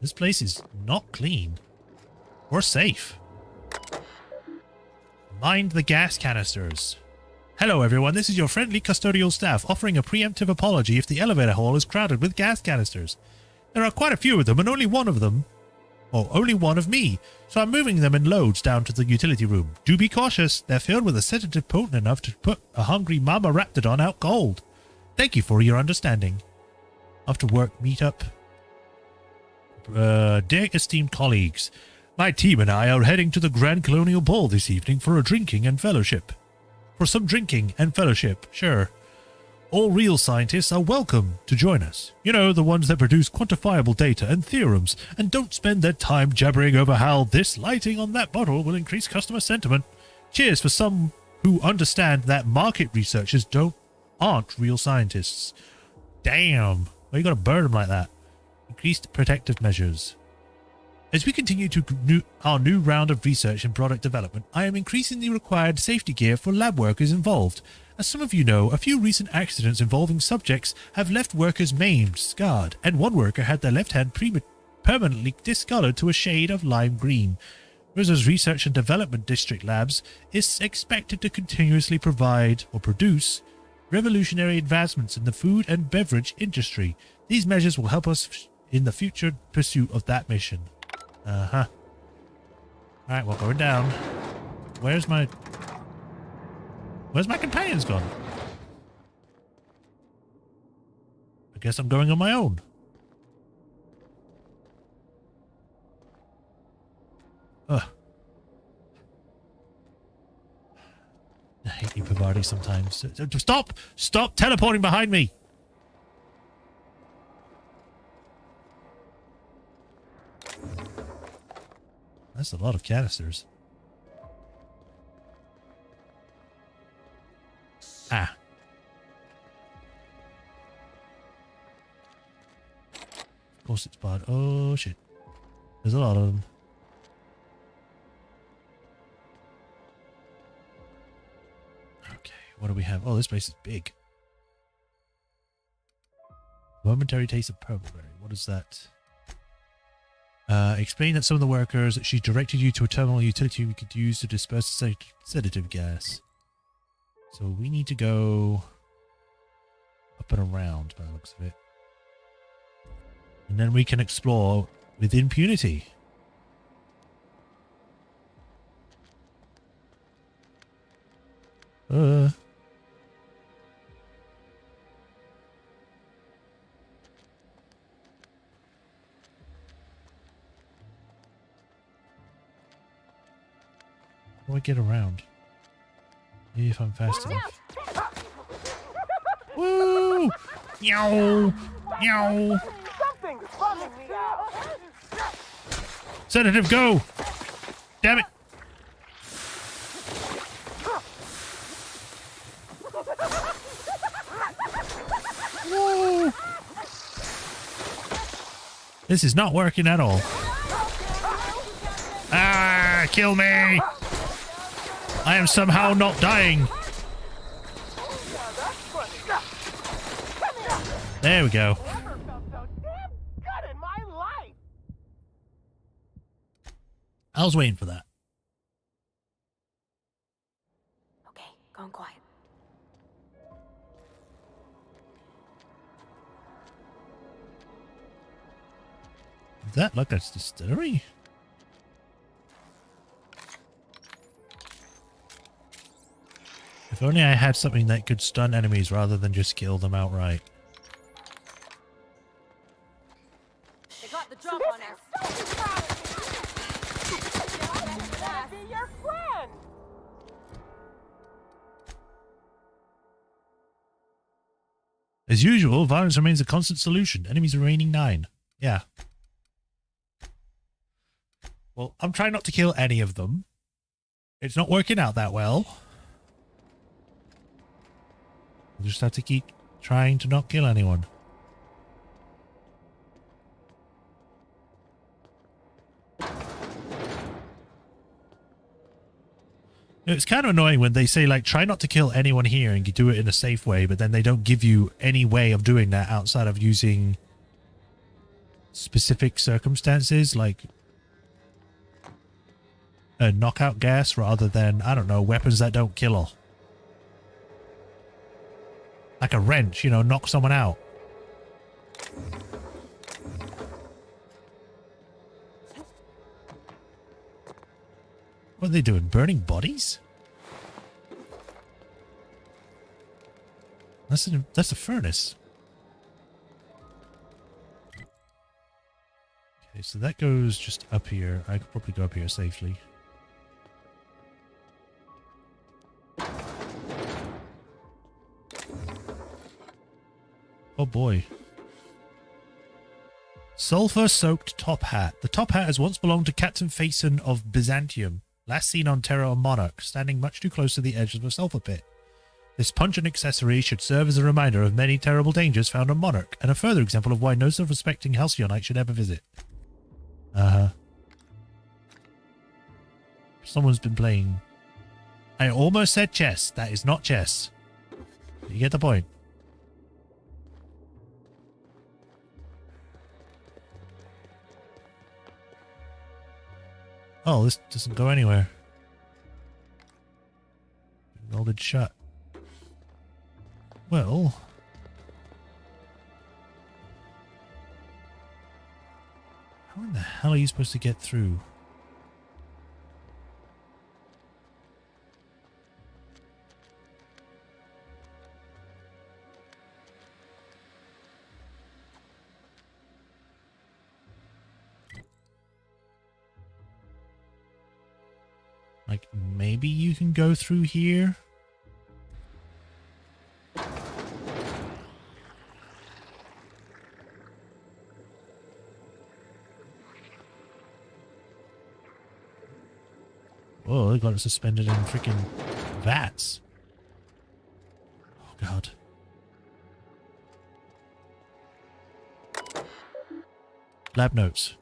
This place is not clean or safe. Mind the gas canisters. Hello everyone, this is your friendly custodial staff offering a preemptive apology if the elevator hall is crowded with gas canisters. There are quite a few of them and only one of me, so I'm moving them in loads down to the utility room. Do be cautious, they're filled with a sedative potent enough to put a hungry mama raptidon out cold. Thank you for your understanding. After work meetup. Dear esteemed colleagues, my team and I are heading to the Grand Colonial Ball this evening for a drinking and fellowship. For some drinking and fellowship, sure. All real scientists are welcome to join us. You know, the ones that produce quantifiable data and theorems and don't spend their time jabbering over how this lighting on that bottle will increase customer sentiment. Cheers for some who understand that market researchers aren't real scientists. Damn. Why you gotta burn them like that? Increased protective measures. As we continue to our new round of research and product development, I am increasing the required safety gear for lab workers involved. As some of you know, a few recent accidents involving subjects have left workers maimed, scarred, and one worker had their left hand permanently discolored to a shade of lime green. Rizzo's Research and Development District Labs is expected to continuously provide or produce revolutionary advancements in the food and beverage industry. These measures will help us in the future pursuit of that mission. Uh-huh. Alright, we're going down. Where's my companions gone? I guess I'm going on my own. Ugh. I hate you, Pavardi, sometimes. Stop! Stop teleporting behind me! That's a lot of canisters. Ah. Of course it's bad. Oh, shit. There's a lot of them. Okay, what do we have? Oh, this place is big. Momentary taste of purpleberry. What is that? Explain that some of the workers, she directed you to a terminal utility we could use to disperse the sedative gas. So we need to go up and around by the looks of it. And then we can explore with impunity. How do I get around? Maybe if I'm fast enough. Woo! Meow! Meow! Something's bumming me out. Sedative, go! Damn it! Whoa! This is not working at all. Ah! Kill me! I am somehow not dying. There we go. I was waiting for that. Okay, going quiet. Does that look like a distillery? If only I had something that could stun enemies rather than just kill them outright. They got the drop on us. Be your friend. As usual, violence remains a constant solution. Enemies remaining 9. Yeah. Well, I'm trying not to kill any of them. It's not working out that well. We'll just have to keep trying to not kill anyone. It's kind of annoying when they say, like, try not to kill anyone here and you do it in a safe way, but then they don't give you any way of doing that outside of using specific circumstances, like a knockout gas rather than, I don't know, weapons that don't kill all. Like a wrench, you know, knock someone out. What are they doing? Burning bodies? That's a furnace. Okay, so that goes just up here. I could probably go up here safely. Oh boy. Sulfur-soaked top hat. The top hat has once belonged to Captain Phaeson of Byzantium, last seen on Terra or Monarch, standing much too close to the edge of a sulfur pit. This pungent accessory should serve as a reminder of many terrible dangers found on Monarch, and a further example of why no self-respecting Halcyonite should ever visit. Someone's been playing... I almost said chess. That is not chess. You get the point. Oh, this doesn't go anywhere. Welded shut. Well... how in the hell are you supposed to get through? Like, maybe you can go through here? Whoa, they got it suspended in freaking vats. Oh, God. Lab notes.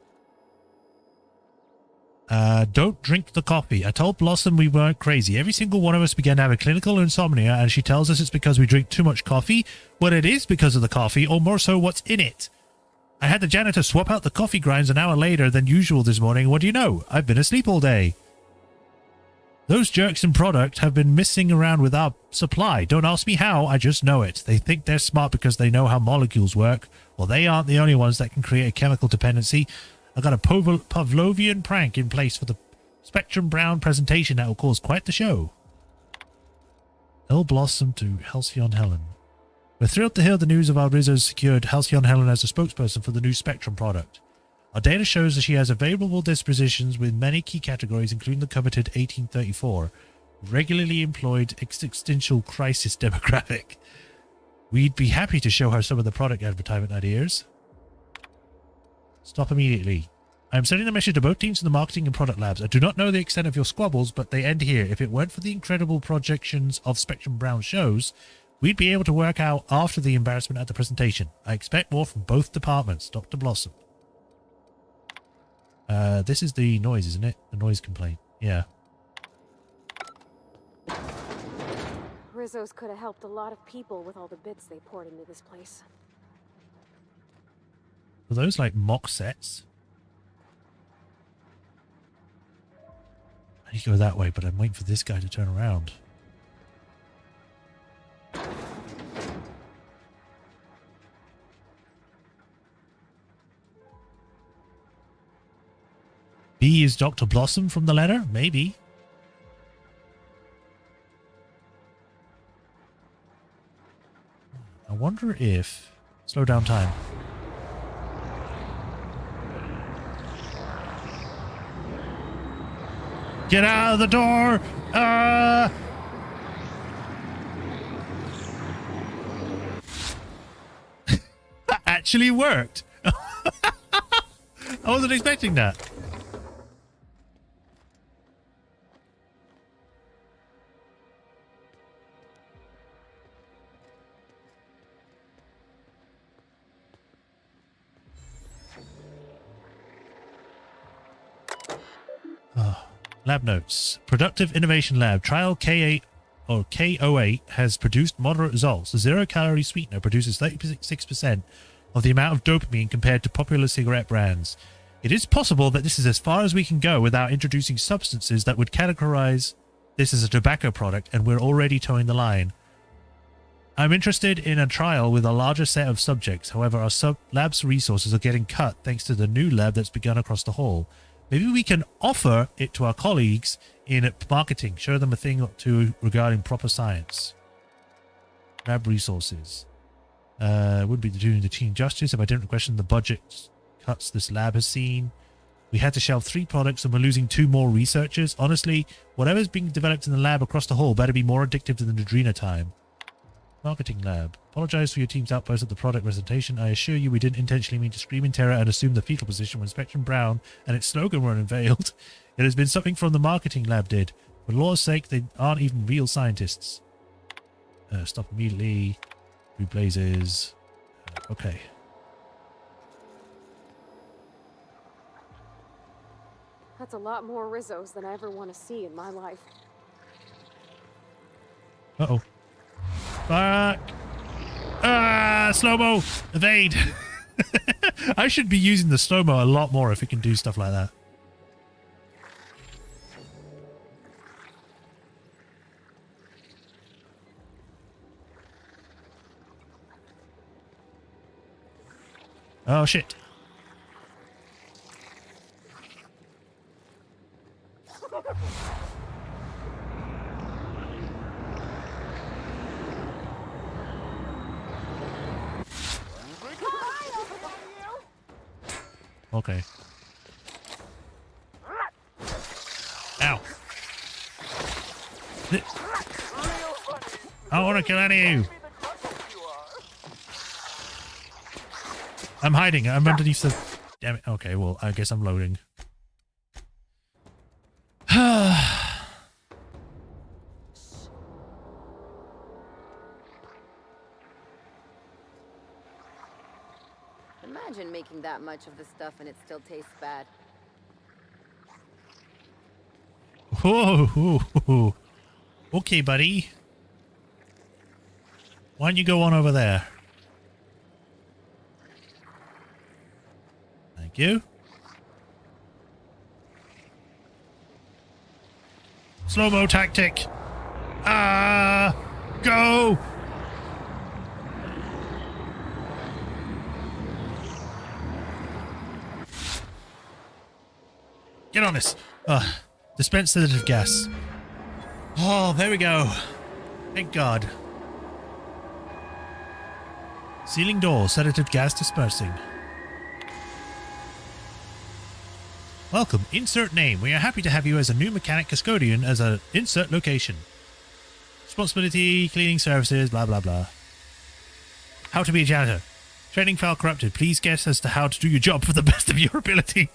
Don't drink the coffee. I told Blossom we weren't crazy. Every single one of us began to have a clinical insomnia, and she tells us it's because we drink too much coffee. Well, it is because of the coffee, or more so what's in it. I had the janitor swap out the coffee grinds an hour later than usual this morning. What do you know? I've been asleep all day. Those jerks in product have been messing around with our supply. Don't ask me how, I just know it. They think they're smart because they know how molecules work. Well, they aren't the only ones that can create a chemical dependency. I got a Pavlovian prank in place for the Spectrum Brown presentation that will cause quite the show. El Blossom to Halcyon Helen. We're thrilled to hear the news of our Rizzo's secured Halcyon Helen as a spokesperson for the new Spectrum product. Our data shows that she has favorable dispositions with many key categories, including the coveted 1834, regularly employed existential crisis demographic. We'd be happy to show her some of the product advertisement ideas. Stop immediately. I am sending a message to both teams in the marketing and product labs. I do not know the extent of your squabbles, but they end here. If it weren't for the incredible projections of Spectrum Brown shows, we'd be able to work out after the embarrassment at the presentation. I expect more from both departments. Dr. Blossom. This is the noise, isn't it? The noise complaint. Yeah. Rizzo's could have helped a lot of people with all the bits they poured into this place. Are those like mock sets? I need to go that way, but I'm waiting for this guy to turn around. B is Dr. Blossom from the letter? Maybe. I wonder if... Slow down time. Get out of the door! That actually worked! I wasn't expecting that. Lab notes. Productive Innovation Lab. Trial K8 or KO8 has produced moderate results. The zero-calorie sweetener produces 36% of the amount of dopamine compared to popular cigarette brands. It is possible that this is as far as we can go without introducing substances that would categorize this as a tobacco product, and we're already towing the line. I'm interested in a trial with a larger set of subjects. However, our lab's resources are getting cut thanks to the new lab that's begun across the hall. Maybe we can offer it to our colleagues in marketing, show them a thing or two regarding proper science. Lab resources. Would be doing the team justice if I didn't question the budget cuts this lab has seen. We had to shelve 3 products and we're losing 2 more researchers. Honestly, whatever's being developed in the lab across the hall better be more addictive than Adrena time. Marketing lab. Apologize for your team's outburst at the product presentation. I assure you we didn't intentionally mean to scream in terror and assume the fetal position when Spectrum Brown and its slogan were unveiled. It has been something from the marketing lab did. For law's sake, they aren't even real scientists. Stop immediately. Blue blazes. Okay. That's a lot more Rizzos than I ever want to see in my life. Uh-oh. Fuck! Ah! Slow-mo! Evade! I should be using the slow-mo a lot more if it can do stuff like that. Oh, shit. Okay. Ow. I don't want to kill any of you. I'm hiding. I'm underneath the... Damn it. Okay, well, I guess I'm loading. Imagine making that much of the stuff and it still tastes bad. Whoa. Okay, buddy. Why don't you go on over there? Thank you. Slow-mo tactic. Go! Get on this. Dispense sedative gas. Oh, there we go. Thank God. Sealing door. Sedative gas dispersing. Welcome. Insert name. We are happy to have you as a new mechanic custodian as a insert location. Responsibility, cleaning services, blah, blah, blah. How to be a janitor. Training file corrupted. Please guess as to how to do your job for the best of your ability.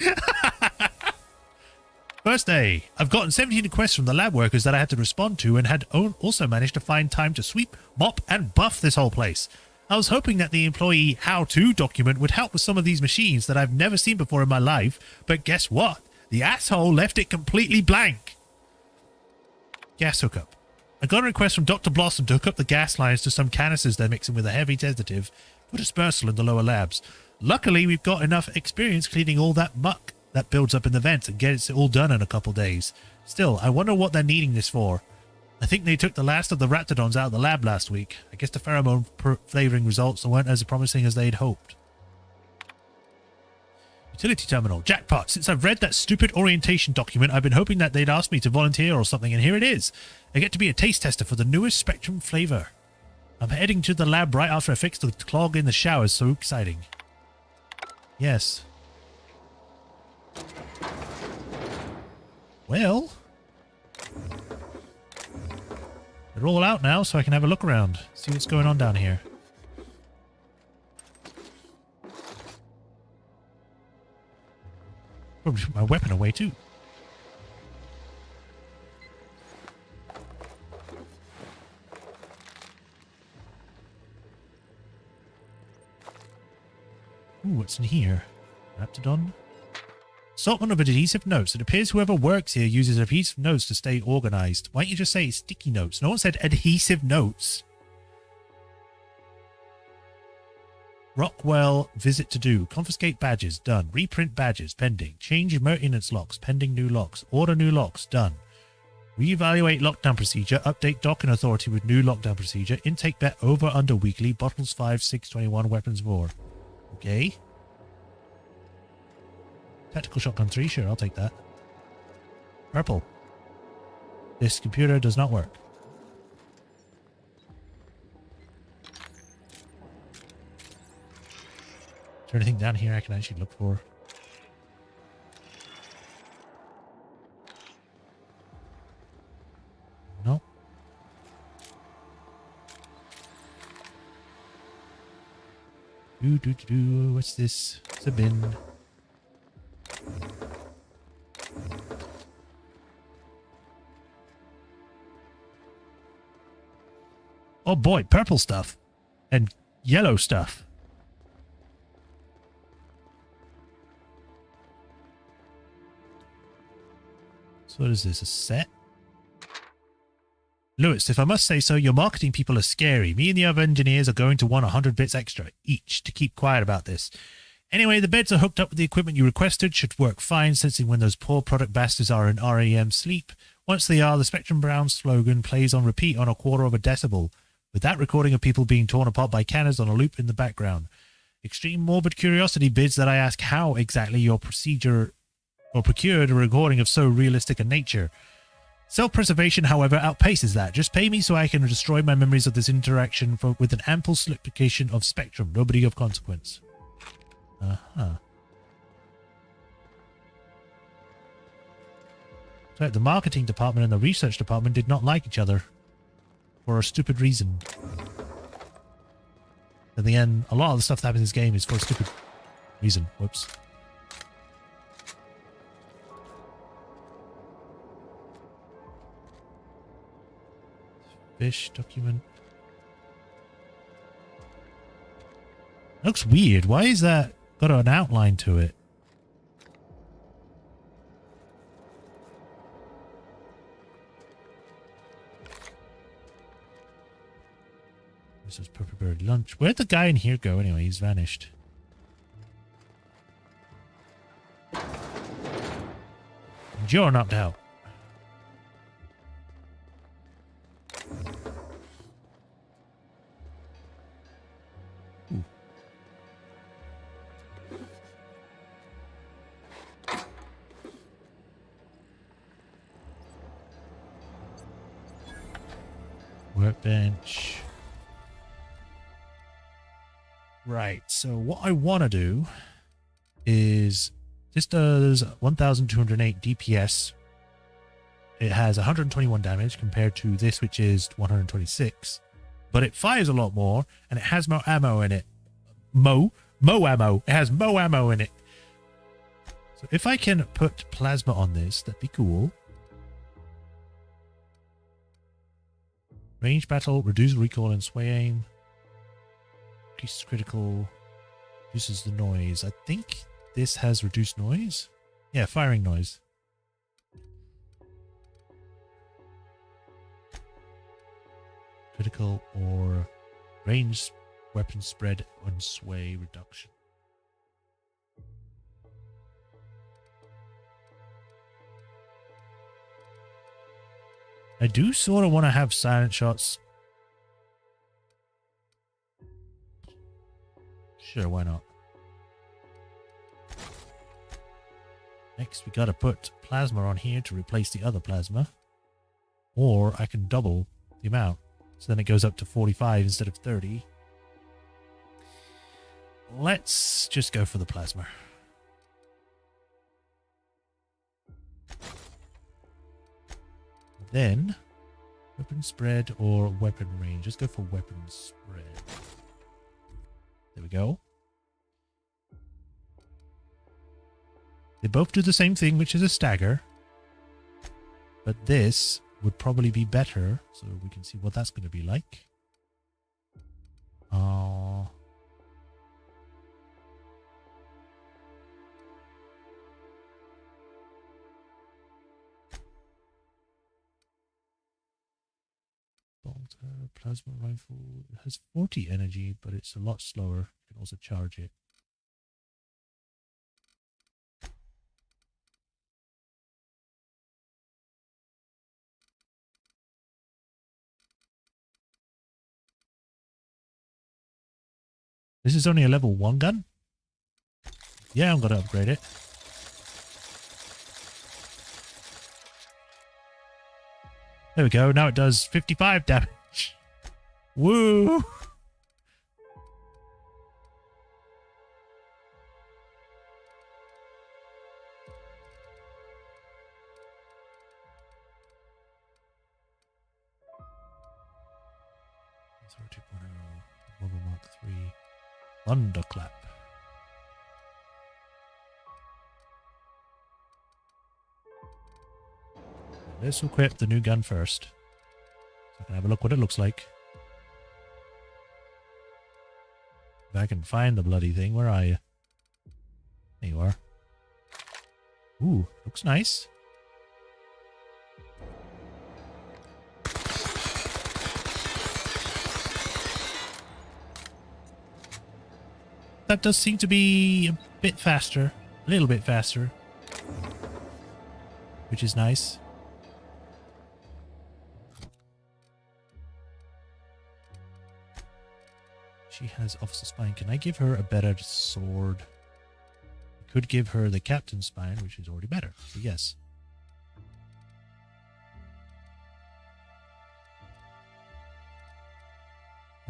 First day. I've gotten 17 requests from the lab workers that I had to respond to and had also managed to find time to sweep, mop, and buff this whole place. I was hoping that the employee how-to document would help with some of these machines that I've never seen before in my life, but guess what? The asshole left it completely blank. Gas hookup. I got a request from Dr. Blossom to hook up the gas lines to some canisters they're mixing with a heavy sedative for dispersal in the lower labs. Luckily, we've got enough experience cleaning all that muck that builds up in the vents and gets it all done in a couple days. Still, I wonder what they're needing this for. I think they took the last of the raptidons out of the lab last week. I guess the pheromone flavoring results weren't as promising as they'd hoped. Utility terminal. Jackpot. Since I've read that stupid orientation document, I've been hoping that they'd ask me to volunteer or something, and here it is. I get to be a taste tester for the newest Spectrum flavor. I'm heading to the lab right after I fix the clog in the showers. So exciting. Yes. Well, they're all out now, so I can have a look around, see what's going on down here. Probably put my weapon away too. Ooh, what's in here? Raptidon? Assortment of adhesive notes. It appears whoever works here uses adhesive notes to stay organized. Why don't you just say sticky notes? No one said adhesive notes. Rockwell, visit to do. Confiscate badges, done. Reprint badges, pending. Change maintenance locks, pending new locks. Order new locks, done. Reevaluate lockdown procedure. Update docking authority with new lockdown procedure. Intake bet over under weekly. Bottles 5, 6, 21, weapons more. Okay. Tactical shotgun 3, sure, I'll take that. Purple. This computer does not work. Is there anything down here I can actually look for? No. What's this? It's a bin. Oh boy, purple stuff. And yellow stuff. So what is this, a set? Lewis, if I must say so, your marketing people are scary. Me and the other engineers are going to want 100 bits extra each to keep quiet about this. Anyway, the beds are hooked up with the equipment you requested. Should work fine, sensing when those poor product bastards are in REM sleep. Once they are, the Spectrum Brown slogan plays on repeat on 1/4 of a decibel, with that recording of people being torn apart by cannons on a loop in the background. Extreme morbid curiosity bids that I ask how exactly your procedure or procured a recording of so realistic a nature. Self-preservation, however, outpaces that. Just pay me so I can destroy my memories of this interaction with an ample slipication of spectrum. Nobody of consequence. Uh-huh. So the marketing department and the research department did not like each other. For a stupid reason. In the end, a lot of the stuff that happens in this game is for a stupid reason. Whoops. Fish document. Looks weird. Why is that got an outline to it? This is Purple Bird lunch. Where'd the guy in here go anyway? He's vanished. And you're knocked out. Ooh. Workbench. Right, so what I want to do is this does 1208 DPS. It has 121 damage compared to this, which is 126. But it fires a lot more, and it has more ammo in it. Mo ammo. It has mo ammo in it. So if I can put plasma on this, that'd be cool. Range battle, reduce recoil and sway aim. Increases critical, reduces the noise. I think this has reduced noise. Yeah, firing noise. Critical or range weapon spread and sway reduction. I do sort of want to have silent shots. Sure, why not? Next, we gotta put plasma on here to replace the other plasma. Or I can double the amount. So then it goes up to 45 instead of 30. Let's just go for the plasma. Then, weapon spread or weapon range. Let's go for weapon spread. There we go. They both do the same thing, which is a stagger. But this would probably be better, so we can see what that's going to be like. Bolter, plasma rifle. It has 40 energy, but it's a lot slower. You can also charge it. This is only a level 1 gun? Yeah, I'm going to upgrade it. There we go. Now it does 55 damage. Woo! Mobile Mark 3. Thunderclap. Let's equip the new gun first, so I can have a look what it looks like. If I can find the bloody thing, where are you? There you are. Ooh, looks nice. That does seem to be a bit faster, a little bit faster, which is nice. She has Officer Spine. Can I give her a better sword? I could give her the Captain's Spine, which is already better. So yes.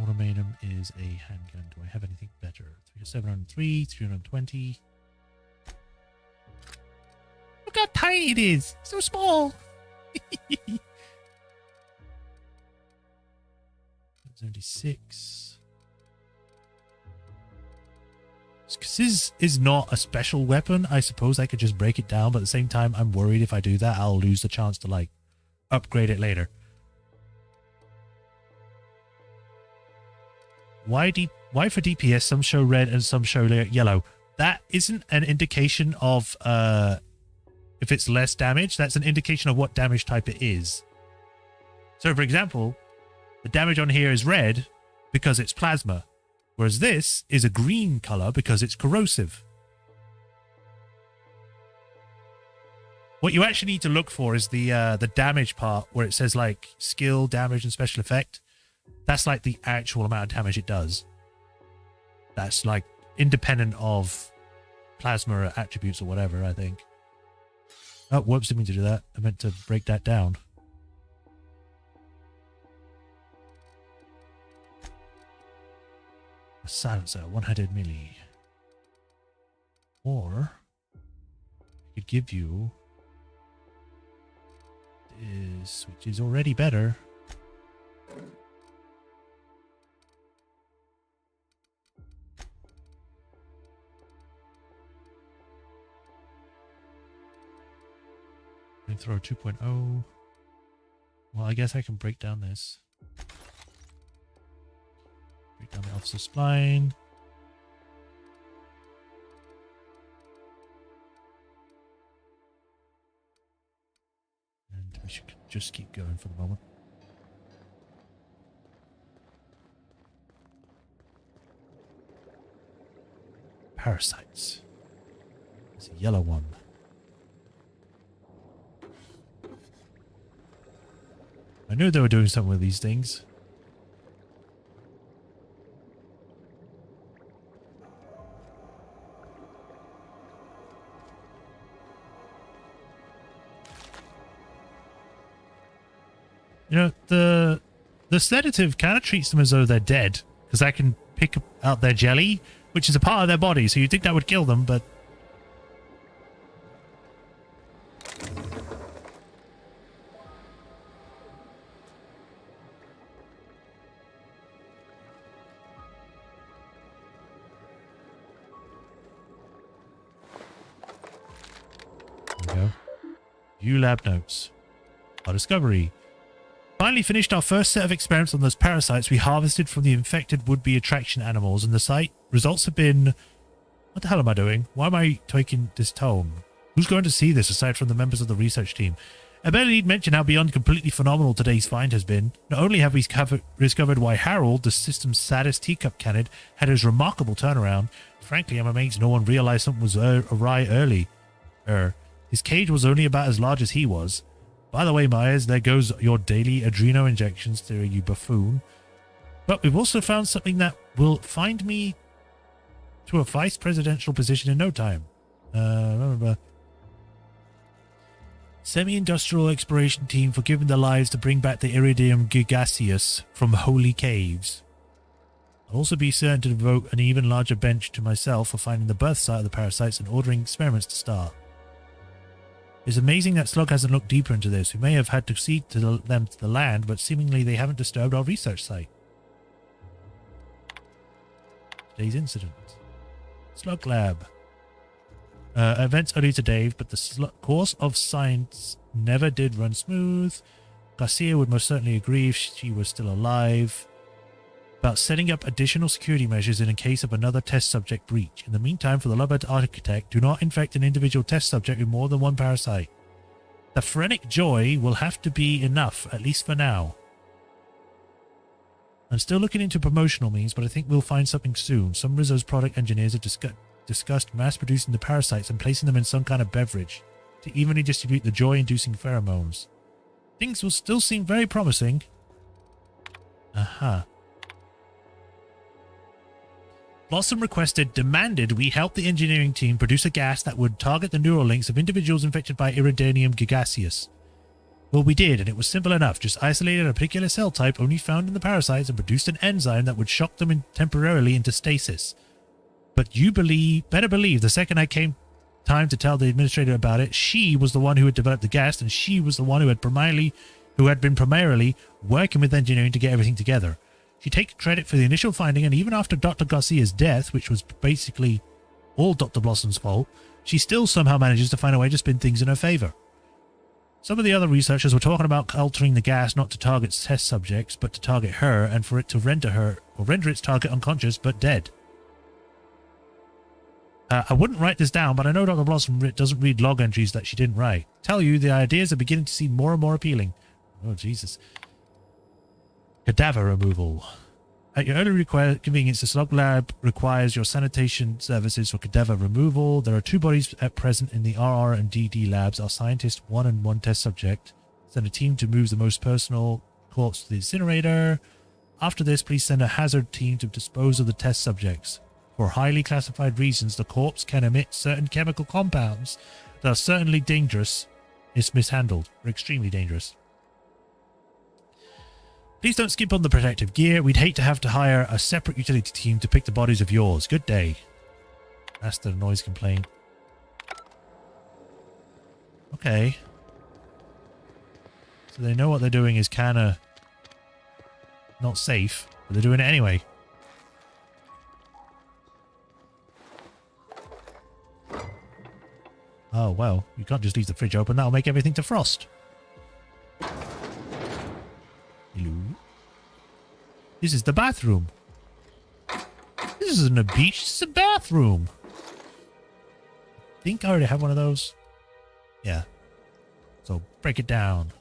Automatum is a handgun. Do I have anything better? 703, 320. Look how tiny it is. So small. 76. Because this is not a special weapon. I suppose I could just break it down, but at the same time, I'm worried if I do that, I'll lose the chance to, like, upgrade it later. Why for DPS some show red and some show yellow? That isn't an indication of if it's less damage. That's an indication of what damage type it is. So, for example, the damage on here is red because it's plasma. Whereas this is a green color because it's corrosive. What you actually need to look for is the damage part where it says like skill, damage, and special effect. That's like the actual amount of damage it does. That's like independent of plasma attributes or whatever, I think. Oh, whoops, didn't mean to do that. I meant to break that down. Silencer, one-handed melee. Or I could give you this, which is already better. Throw 2.0. Well, I guess I can break down this. Break down the officer spline. And we should just keep going for the moment. Parasites. There's a yellow one. I knew they were doing something with these things. You know, the sedative kind of treats them as though they're dead, because I can pick out their jelly, which is a part of their body, so you'd think that would kill them, but... There we go. View lab notes. Our discovery. Finally finished our first set of experiments on those parasites we harvested from the infected would-be attraction animals in the site. Results have been... What the hell am I doing? Why am I taking this tone? Who's going to see this aside from the members of the research team? I barely need mention how beyond completely phenomenal today's find has been. Not only have we discovered why Harold, the system's saddest teacup candid, had his remarkable turnaround, frankly, I'm amazed no one realized something was awry early. His cage was only about as large as he was. By the way, Myers, there goes your daily adreno injections theory, you buffoon. But we've also found something that will find me to a vice presidential position in no time. Semi-industrial exploration team for giving their lives to bring back the iridium gigaseous from holy caves. I'll also be certain to devote an even larger bench to myself for finding the birth site of the parasites and ordering experiments to start. It's amazing that Slug hasn't looked deeper into this. We may have had to cede to them to the land, but seemingly they haven't disturbed our research site. today's incident. Slug Lab. Events early to Dave, but the course of science never did run smooth. Garcia would most certainly agree if she was still alive. About setting up additional security measures in case of another test subject breach. In the meantime, for the Lovett Architect, do not infect an individual test subject with more than one parasite. The phrenic joy will have to be enough, at least for now. I'm still looking into promotional means, but I think we'll find something soon. Some Rizzo's product engineers have discussed mass-producing the parasites and placing them in some kind of beverage to evenly distribute the joy-inducing pheromones. Things will still seem very promising. Aha. Blossom demanded we help the engineering team produce a gas that would target the neural links of individuals infected by Iridanium gigaseus. Well, we did, and it was simple enough. Just isolated a particular cell type only found in the parasites and produced an enzyme that would shock them temporarily into stasis. But you better believe the second I came time to tell the administrator about it, she was the one who had developed the gas, and she was the one who had been primarily working with engineering to get everything together. She takes credit for the initial finding, and even after Dr. Garcia's death, which was basically all Dr. Blossom's fault, she still somehow manages to find a way to spin things in her favor. Some of the other researchers were talking about altering the gas not to target test subjects, but to target her, and for it to render its target unconscious but dead. I wouldn't write this down, but I know Dr. Blossom doesn't read log entries that she didn't write. Tell you, the ideas are beginning to seem more and more appealing. Oh, Jesus. Cadaver removal. At your early convenience, the Slug Lab requires your sanitation services for cadaver removal. There are 2 bodies at present in the RR and DD labs. Our scientist, 1 and 1 test subject. Send a team to move the most personal corpse to the incinerator. After this, please send a hazard team to dispose of the test subjects. For highly classified reasons, the corpse can emit certain chemical compounds that are certainly dangerous if mishandled, or extremely dangerous. Please don't skip on the protective gear. We'd hate to have to hire a separate utility team to pick the bodies of yours. Good day. That's the noise complaint. Okay. So they know what they're doing is kind of not safe, but they're doing it anyway. Oh, well, you can't just leave the fridge open. That'll make everything to frost. Hello. This is the bathroom. This isn't a beach, this is a bathroom. I think I already have one of those. Yeah. So break it down.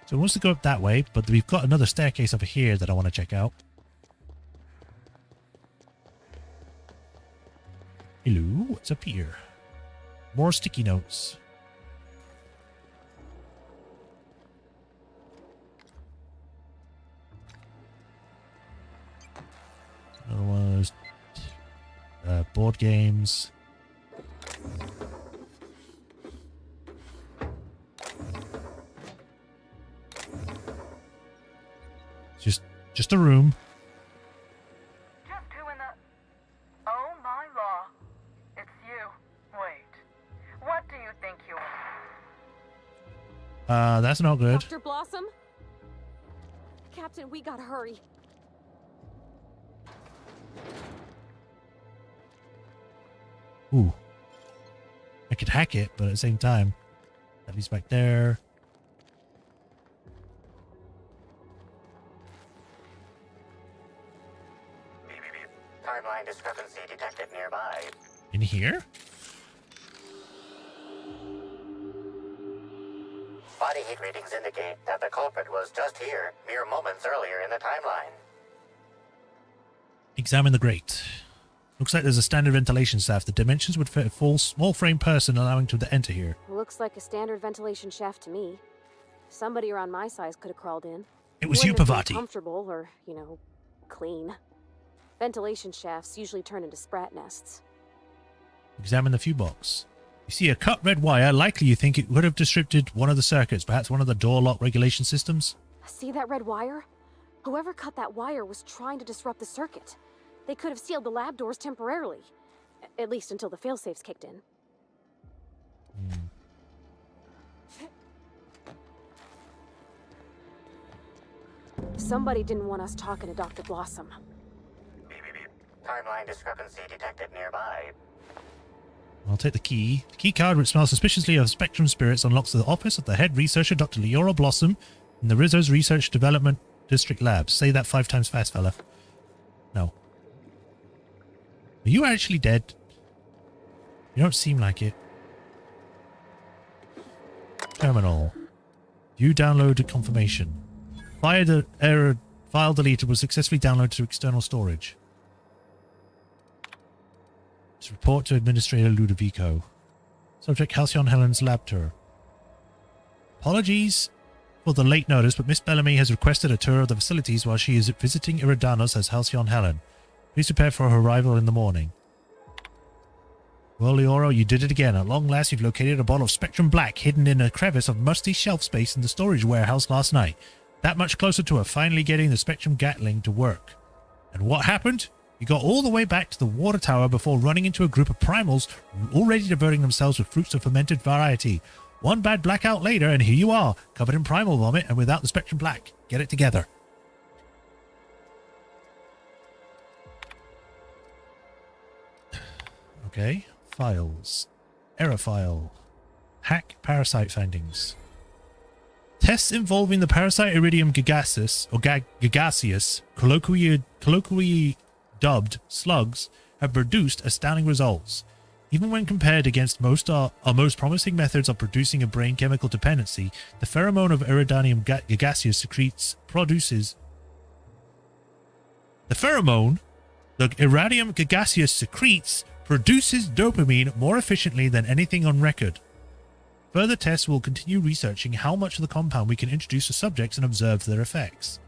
So it wants to go up that way, but we've got another staircase over here that I want to check out. Hello, what's up here? More sticky notes. Another one of those board games. Just a room. Just who in the... Oh my law. It's you. Wait. What do you think you are? That's not good. Dr. Blossom? Captain, we gotta hurry. Ooh. I could hack it, but at the same time, that leads back there. Timeline discrepancy detected nearby. In here? Body heat readings indicate that the culprit was just here, mere moments earlier in the timeline. Examine the grate. Looks like there's a standard ventilation shaft. The dimensions would fit a full small frame person, allowing to enter here. Looks like a standard ventilation shaft to me. Somebody around my size could have crawled in. It was you, Pavati. Comfortable or, clean. Ventilation shafts usually turn into sprat nests. Examine the fuse box. You see a cut red wire. Likely you think it would have disrupted one of the circuits, perhaps one of the door lock regulation systems. See that red wire? Whoever cut that wire was trying to disrupt the circuit. They could have sealed the lab doors temporarily. At least until the failsafes kicked in. Somebody didn't want us talking to Dr. Blossom. Timeline discrepancy detected nearby. I'll take the key. The key card, which smells suspiciously of spectrum spirits, unlocks the office of the head researcher, Dr. Leora Blossom, in the Rizzo's Research Development District Labs. Say that 5 times fast, fella. No. Are you actually dead? You don't seem like it. Terminal. You downloaded confirmation. Error file deleted was successfully downloaded to external storage. To report to Administrator Ludovico. Subject Halcyon Helen's lab tour. Apologies for the late notice, but Miss Bellamy has requested a tour of the facilities while she is visiting Iridanos as Halcyon Helen. Please prepare for her arrival in the morning. Well, Leora, you did it again. At long last, you've located a bottle of Spectrum Black hidden in a crevice of musty shelf space in the storage warehouse last night. That much closer to her finally getting the Spectrum Gatling to work. And what happened? You got all the way back to the water tower before running into a group of primals already diverting themselves with fruits of fermented variety. One bad blackout later, and here you are, covered in primal vomit and without the Spectrum Black. Get it together. Okay. Files. Error file. Hack parasite findings. Tests involving the parasite Iridium gigaseus, or gigaseus, colloquially dubbed slugs, have produced astounding results. Even when compared against our most promising methods of producing a brain chemical dependency, the pheromone of Iridium gigaseus produces dopamine more efficiently than anything on record. Further tests will continue researching how much of the compound we can introduce to subjects and observe their effects.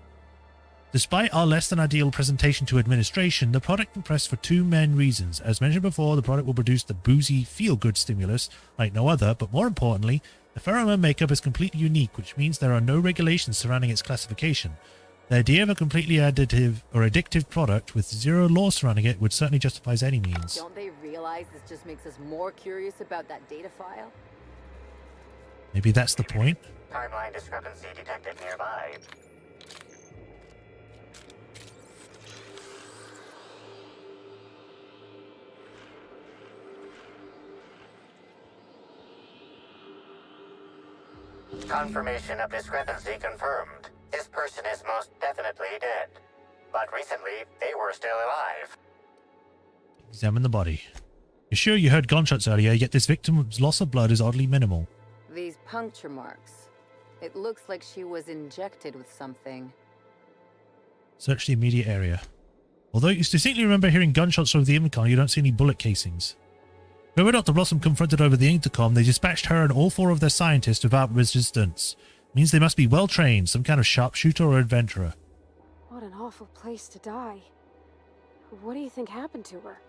Despite our less than ideal presentation to administration, the product impressed for 2 main reasons. As mentioned before, the product will produce the boozy, feel-good stimulus like no other, but more importantly, the pheromone makeup is completely unique, which means there are no regulations surrounding its classification. The idea of a completely additive or addictive product with zero law surrounding it would certainly justify any means. Don't they realize this just makes us more curious about that data file? Maybe that's the point. Timeline discrepancy detected nearby. Confirmation of discrepancy confirmed. This person is most definitely dead. But recently, they were still alive. Examine the body. You're sure you heard gunshots earlier, yet this victim's loss of blood is oddly minimal. These puncture marks. It looks like she was injected with something. Search the immediate area. Although you distinctly remember hearing gunshots over the intercom, you don't see any bullet casings. Whoever Dr. Blossom confronted over the intercom, they dispatched her and all 4 of their scientists without resistance. Means they must be well trained, some kind of sharpshooter or adventurer. What an awful place to die. What do you think happened to her?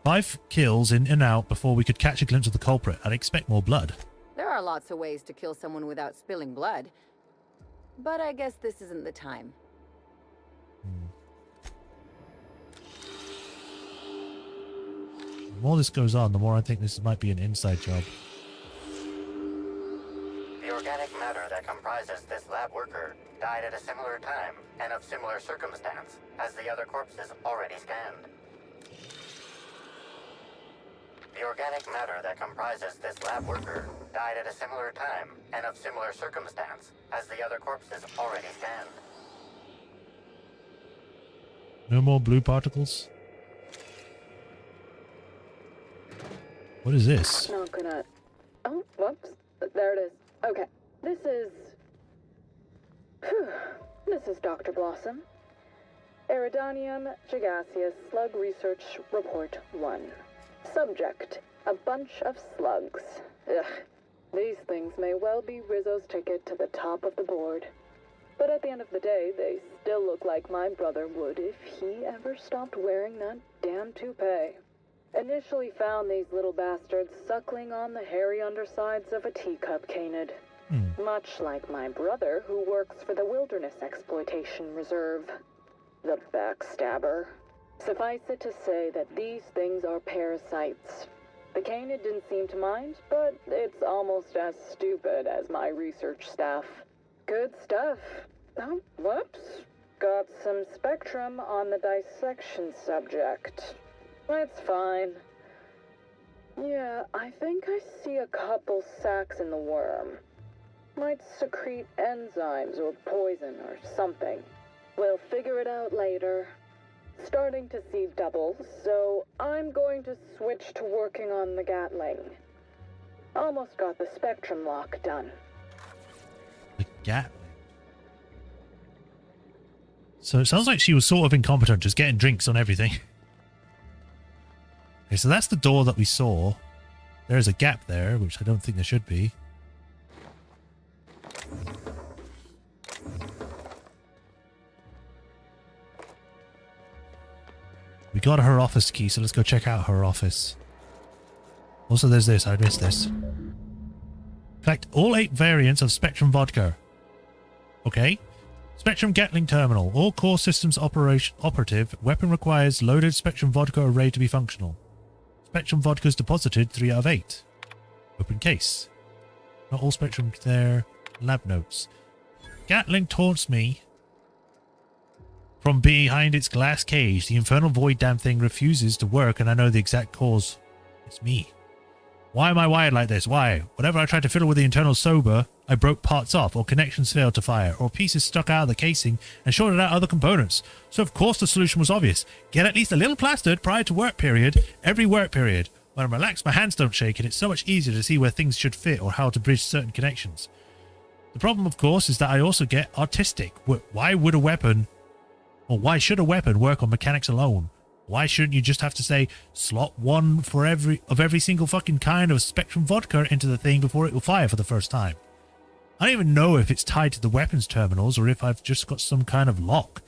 Five kills in and out before we could catch a glimpse of the culprit. I'd expect more blood. There are lots of ways to kill someone without spilling blood. But I guess this isn't the time. The more this goes on, the more I think this might be an inside job. The organic matter that comprises this lab worker died at a similar time and of similar circumstance as the other corpses already scanned. The organic matter that comprises this lab worker died at a similar time and of similar circumstance as the other corpses already scanned. No more blue particles? What is this? Not gonna... Oh, whoops. There it is. Okay. This is Dr. Blossom. Iridium gigaseus Slug Research Report 1. Subject, a bunch of slugs. Ugh. These things may well be Rizzo's ticket to the top of the board. But at the end of the day, they still look like my brother would if he ever stopped wearing that damn toupee. Initially found these little bastards suckling on the hairy undersides of a teacup canid. Much like my brother, who works for the Wilderness Exploitation Reserve. The backstabber. Suffice it to say that these things are parasites. The canid didn't seem to mind, but it's almost as stupid as my research staff. Good stuff. Oh, whoops. Got some spectrum on the dissection subject. It's fine. Yeah, I think I see a couple sacs in the worm. Might secrete enzymes or poison or something. We'll figure it out later. Starting to see doubles, so I'm going to switch to working on the Gatling. Almost got the spectrum lock done. The Gatling? So it sounds like she was sort of incompetent, just getting drinks on everything. Okay, so that's the door that we saw. There's a gap there, which I don't think there should be. We got her office key, so let's go check out her office. Also, there's this. I missed this. Collect all 8 variants of Spectrum Vodka. Okay. Spectrum Gatling Terminal. All core systems operative. Weapon requires loaded Spectrum Vodka array to be functional. Spectrum Vodkas deposited 3 out of 8. Open case. Not all Spectrum there. Lab notes. Gatling taunts me from behind its glass cage. The infernal void damn thing refuses to work, and I know the exact cause. It's me. Why am I wired like this? Why? Whenever I tried to fiddle with the internal sober, I broke parts off, or connections failed to fire, or pieces stuck out of the casing and shorted out other components. So of course the solution was obvious. Get at least a little plastered prior to work period, every work period. When I'm relaxed, my hands don't shake, and it's so much easier to see where things should fit or how to bridge certain connections. The problem, of course, is that I also get artistic. Why would a weapon... Or why should a weapon work on mechanics alone? Why shouldn't you just have to say, slot one for every single fucking kind of Spectrum Vodka into the thing before it will fire for the first time? I don't even know if it's tied to the weapons terminals or if I've just got some kind of lock.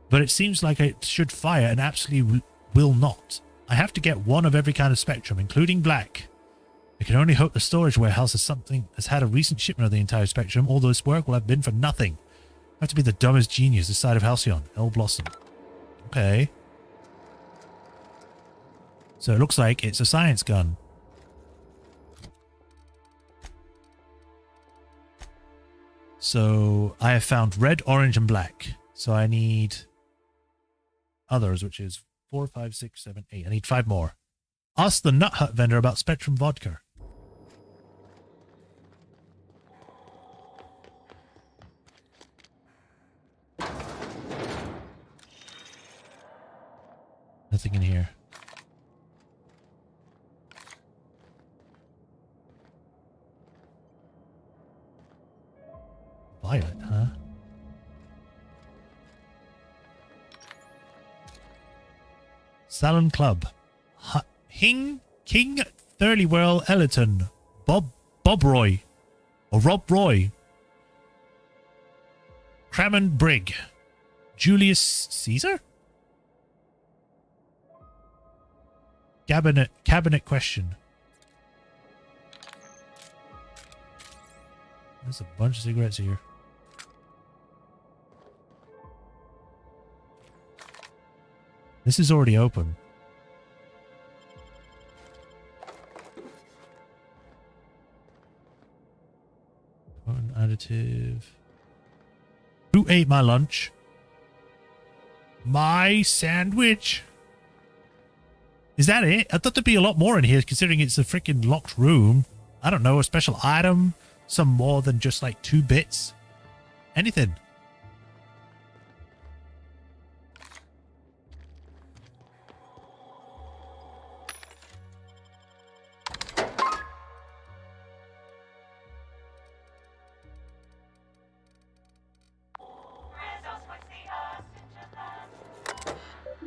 But it seems like it should fire and absolutely will not. I have to get one of every kind of Spectrum, including black. I can only hope the storage warehouse has had a recent shipment of the entire Spectrum. All this work will have been for nothing. I have to be the dumbest genius this side of Halcyon. L. Blossom. Okay. So it looks like it's a science gun. So I have found red, orange, and black. So I need others, which is 4, 5, 6, 7, 8. I need 5 more. Ask the Nut Hut vendor about Spectrum Vodka. Nothing in here. Violet, huh? Salon Club. King Thurlywell Ellerton. Bob Roy. Or Rob Roy. Crammond Brigg. Julius Caesar? Cabinet question. There's a bunch of cigarettes here. This is already open. One additive. Who ate my lunch? My sandwich. Is that it? I thought there'd be a lot more in here, considering it's a freaking locked room. I don't know, a special item? Some more than just like 2 bits? Anything.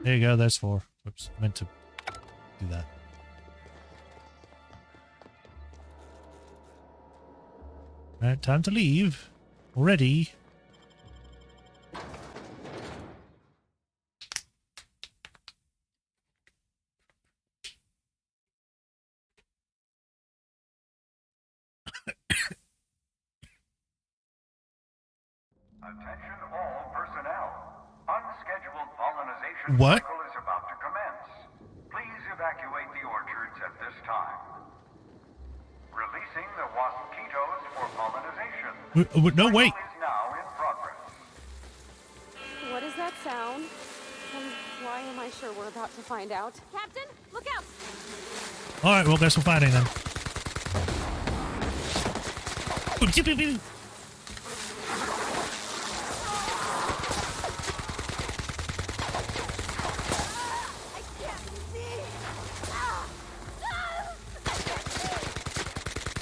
There you go, there's 4. Whoops, meant to do that. Alright, time to leave. Already. Attention all personnel. Unscheduled pollinization What? cycle is about to commence. Please evacuate the orchards at this time. No, wait. What is that sound? And why am I sure we're about to find out? Captain, look out! All right, well, guess we're fighting then.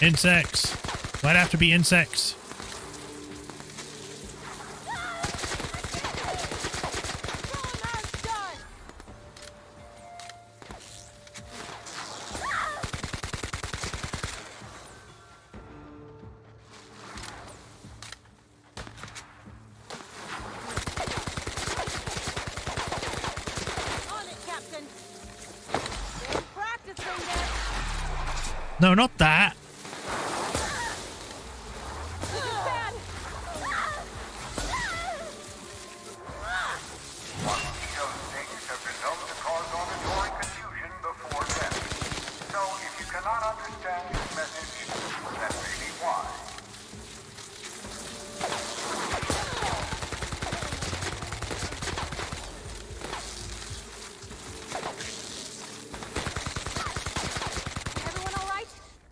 Insects. Might have to be insects. No, not that.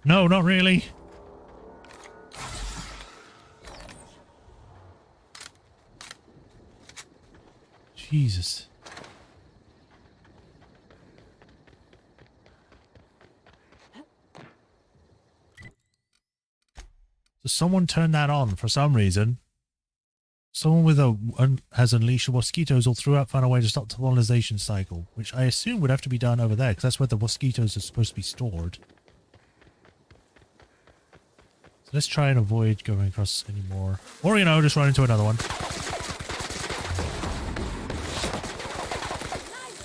No, not really. Jesus. So someone turned that on for some reason. Someone with has unleashed mosquitoes all throughout, found a way to stop the pollination cycle, which I assume would have to be done over there because that's where the mosquitoes are supposed to be stored. So let's try and avoid going across anymore. Or, you know, just run into another one. Nice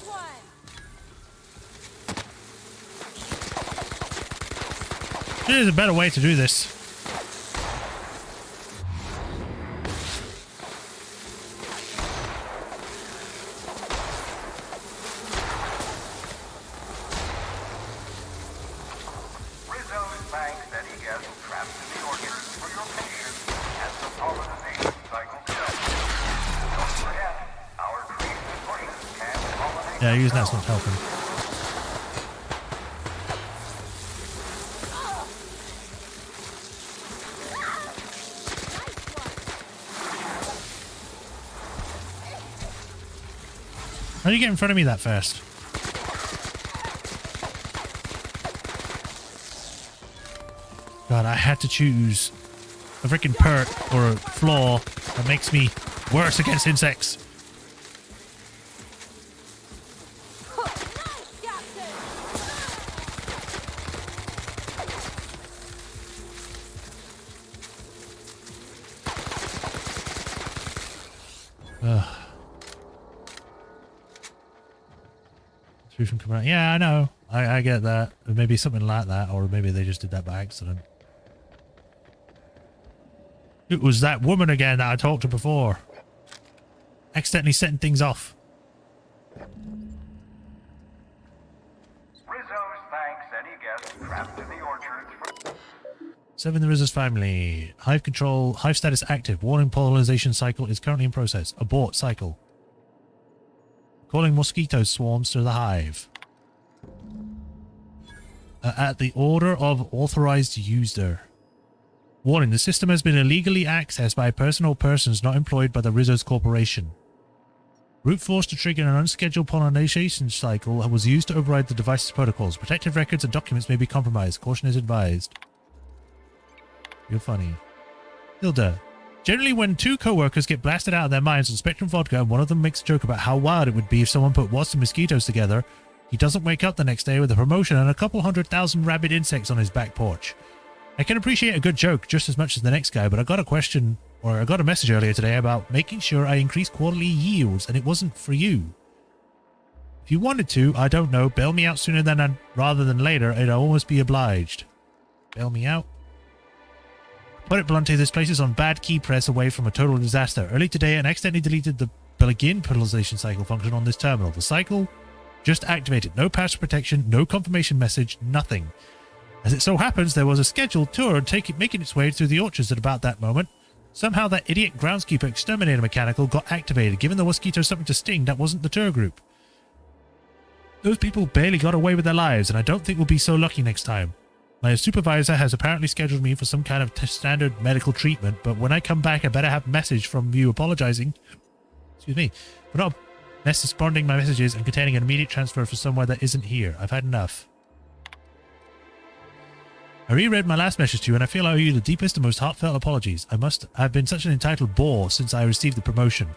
one. There's a better way to do this. Yeah, using that's not helping. How do you get in front of me that fast? God, I had to choose a freaking perk or a flaw that makes me worse against insects. From coming out. Yeah, I know. I get that. Maybe something like that, or maybe they just did that by accident. It was that woman again that I talked to before. Accidentally setting things off. Rizzo's thanks any guest trapped in the orchards for... 7 the Rizzo's family. Hive control. Hive status active. Warning pollination cycle is currently in process. Abort cycle. Calling mosquito swarms to the hive. At the order of authorized user. Warning, the system has been illegally accessed by a person or persons not employed by the Rizzo's Corporation. Brute force to trigger an unscheduled pollination cycle was used to override the device's protocols. Protective records and documents may be compromised. Caution is advised. You're funny. Hilda. Generally, when two co-workers get blasted out of their minds on Spectrum Vodka and one of them makes a joke about how wild it would be if someone put wasps and mosquitoes together, he doesn't wake up the next day with a promotion and a couple 100,000 rabid insects on his back porch. I can appreciate a good joke just as much as the next guy, but I got a message earlier today about making sure I increase quarterly yields, and it wasn't for you. If you wanted to, I don't know, bail me out sooner rather than later, I'd almost be obliged. Bail me out? Put it bluntly, this place is on bad key press away from a total disaster. Early today, I accidentally deleted the begin pollination cycle function on this terminal. The cycle just activated. No password protection, no confirmation message, nothing. As it so happens, there was a scheduled tour making its way through the orchards at about that moment. Somehow that idiot groundskeeper exterminator mechanical got activated, giving the mosquitoes something to sting that wasn't the tour group. Those people barely got away with their lives, and I don't think we'll be so lucky next time. My supervisor has apparently scheduled me for some kind of standard medical treatment, but when I come back, I better have a message from you apologizing. Excuse me. For not responding my messages and containing an immediate transfer for somewhere that isn't here. I've had enough. I reread my last message to you, and I feel I owe you the deepest and most heartfelt apologies. I've been such an entitled bore since I received the promotion.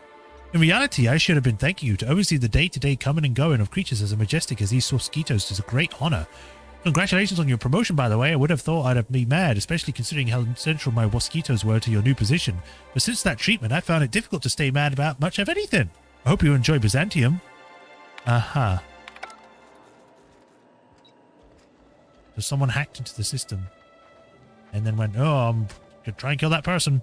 In reality, I should have been thanking you. To oversee the day-to-day coming and going of creatures as majestic as these mosquitoes is a great honor. Congratulations on your promotion, by the way. I would have thought I'd be mad, especially considering how central my mosquitoes were to your new position. But since that treatment, I found it difficult to stay mad about much of anything. I hope you enjoy Byzantium. Aha. So someone hacked into the system and then went, oh, I'm gonna try and kill that person.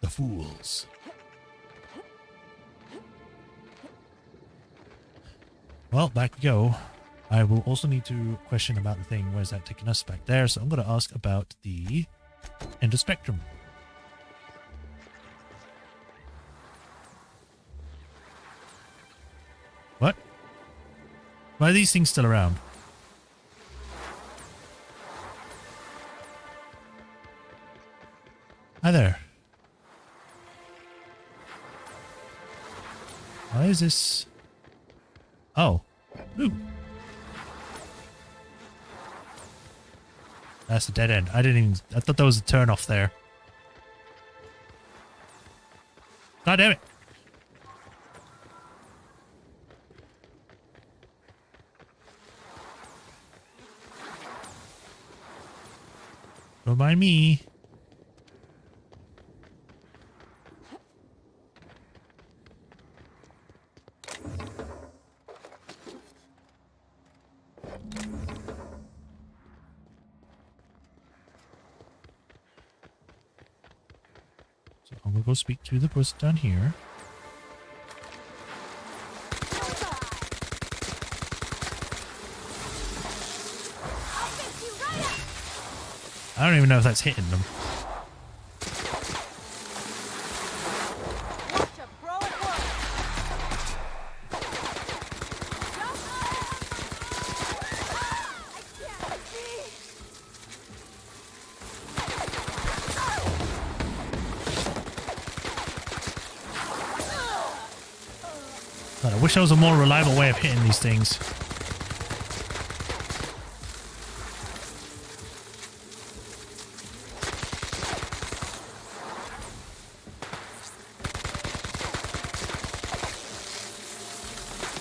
The fools. Well, back we go. I will also need to question about the thing. Where's that taking us back there? So I'm going to ask about the end of spectrum. What? Why are these things still around? Hi there. Why is this? Oh. Ooh. That's a dead end. I thought there was a turn off there. God damn it. Don't mind me. So I'm gonna go speak to the person down here. I don't even know if that's hitting them. God, I wish there was a more reliable way of hitting these things.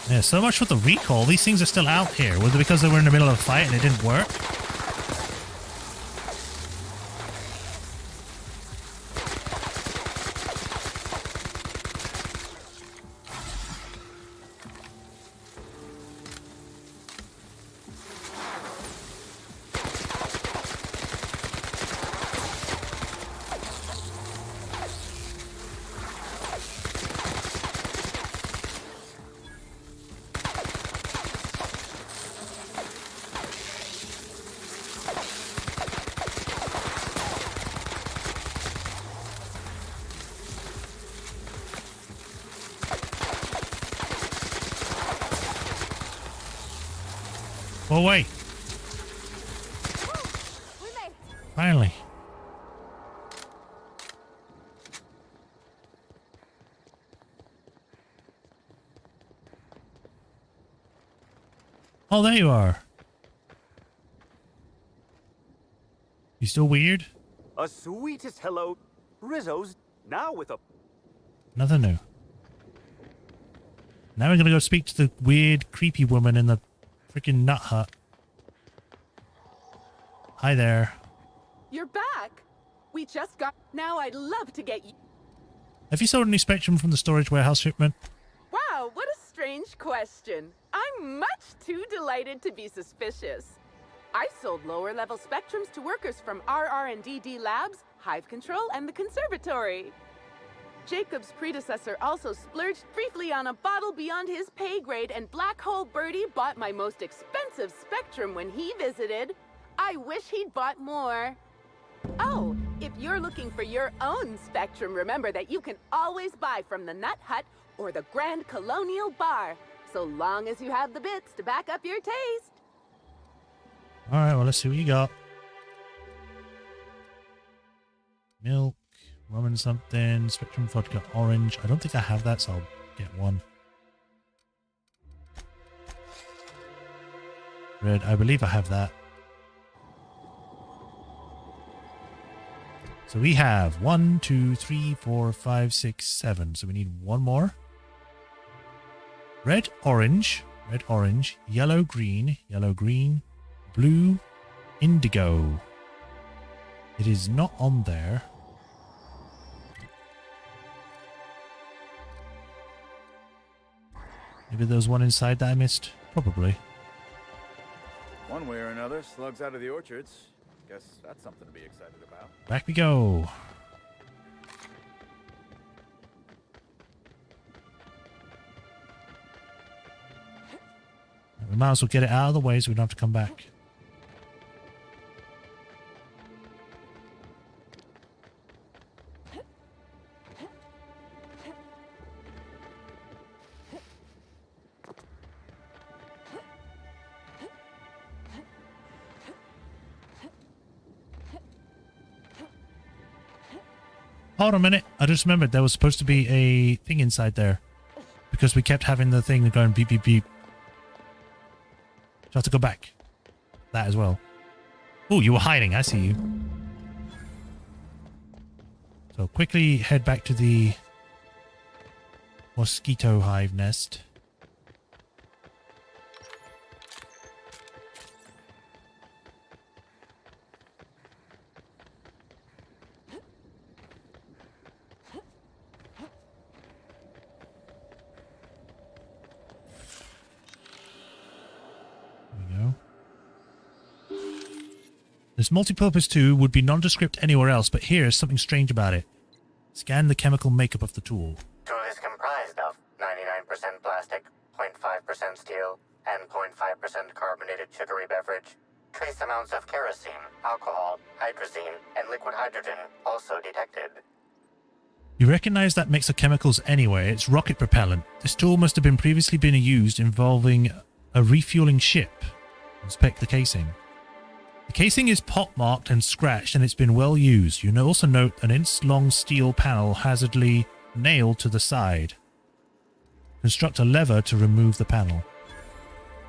Yeah, so much for the recall. These things are still out here. Was it because they were in the middle of a fight and it didn't work? Oh, wait. Finally. Oh, there you are. You still weird? A sweetest hello. Rizzo's now with a... Nothing new. Now we're gonna go speak to the weird, creepy woman in the freaking nut hut. Hi there. You're back. We just got... Now I'd love to get you... Have you sold any Spectrum from the storage warehouse shipment? Wow, what a strange question. I'm much too delighted to be suspicious. I sold lower-level Spectrums to workers from RR&DD Labs, Hive Control, and the Conservatory. Jacob's predecessor also splurged briefly on a bottle beyond his pay grade, and Black Hole Birdie bought my most expensive expensive Spectrum when he visited. I wish he'd bought more. Oh, if you're looking for your own Spectrum, remember that you can always buy from the Nut Hut or the Grand Colonial Bar, so long as you have the bits to back up your taste. All right, well, let's see what you got. Milk, rum and something, Spectrum vodka orange. I don't think I have that, so I'll get one. Red, I believe I have that. So we have 1, 2, 3, 4, 5, 6, 7. So we need one more. Red, orange, yellow, green, blue, indigo. It is not on there. Maybe there was one inside that I missed. Probably. One way or another, slugs out of the orchards. Guess that's something to be excited about. Back we go. We might as well get it out of the way so we don't have to come back. Hold on a minute. I just remembered there was supposed to be a thing inside there. Because we kept having the thing going beep, beep, beep. So I have to go back. That as well. Oh, you were hiding. I see you. So quickly head back to the mosquito hive nest. This multipurpose tool would be nondescript anywhere else, but here is something strange about it. Scan the chemical makeup of the tool. Tool is comprised of 99% plastic, 0.5% steel, and 0.5% carbonated sugary beverage. Trace amounts of kerosene, alcohol, hydrazine, and liquid hydrogen also detected. You recognize that mix of chemicals anyway. It's rocket propellant. This tool must have been previously been used involving a refueling ship. Inspect the casing. The casing is pockmarked and scratched, and it's been well used. You also note an inch-long steel panel hazardly nailed to the side. Construct a lever to remove the panel.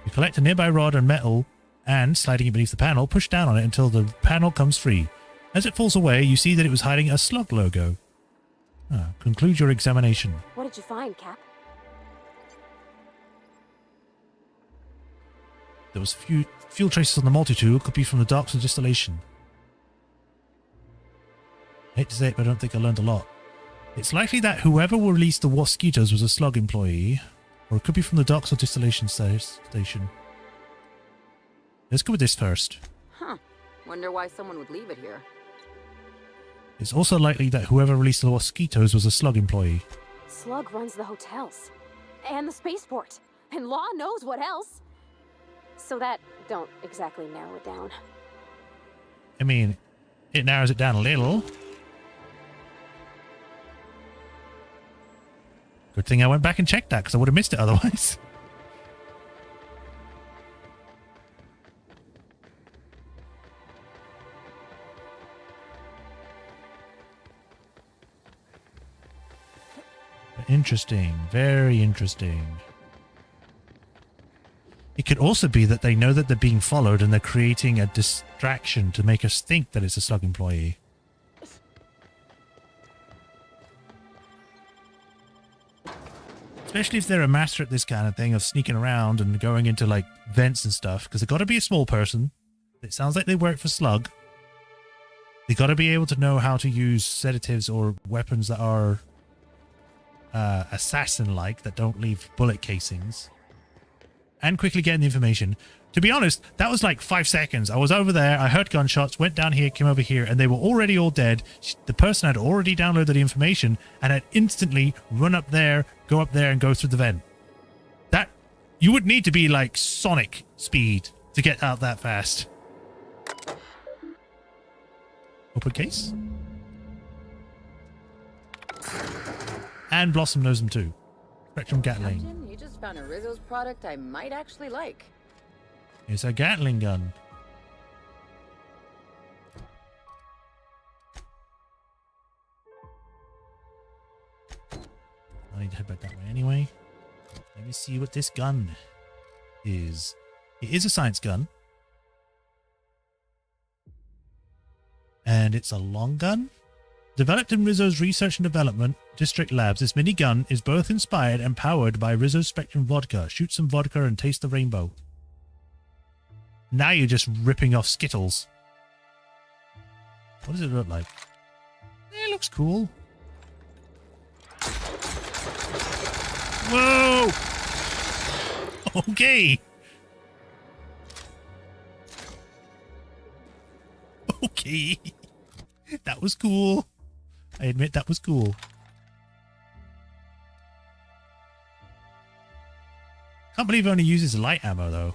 You collect a nearby rod and metal, and, sliding it beneath the panel, push down on it until the panel comes free. As it falls away, you see that it was hiding a slug logo. Conclude your examination. What did you find, Cap? There was fuel traces on the multi-tool. Could be from the docks or distillation. I hate to say it, but I don't think I learned a lot. It's likely that whoever released the mosquitoes was a slug employee, or it could be from the docks or distillation station. Let's go with this first. Huh. Wonder why someone would leave it here. It's also likely that whoever released the mosquitoes was a slug employee. Slug runs the hotels. And the spaceport. And law knows what else. So that don't exactly narrow it down. I mean, it narrows it down a little. Good thing I went back and checked that, because I would have missed it otherwise. Interesting. Very interesting. It could also be that they know that they're being followed and they're creating a distraction to make us think that it's a slug employee. Especially if they're a master at this kind of thing, of sneaking around and going into like vents and stuff, because they've got to be a small person. It sounds like they work for Slug. They've got to be able to know how to use sedatives or weapons that are assassin-like, that don't leave bullet casings. And quickly getting the information. To be honest, that was like 5 seconds. I was over there, I heard gunshots, went down here, came over here, and they were already all dead. The person had already downloaded the information and had instantly run up there, go up there, and go through the vent. That You would need to be like Sonic speed to get out that fast. Open case. And Blossom knows them too. Spectrum Gatling. Captain, you just found a Rizzo's product I might actually like. It's a Gatling gun. I need to head back that way anyway. Let me see what this gun is. It is a science gun. And it's a long gun. Developed in Rizzo's Research and Development District Labs, this minigun is both inspired and powered by Rizzo's Spectrum vodka. Shoot some vodka and taste the rainbow. Now you're just ripping off Skittles. What does it look like? It looks cool. Whoa! Okay. Okay. That was cool. I admit that was cool. Can't believe it only uses light ammo though.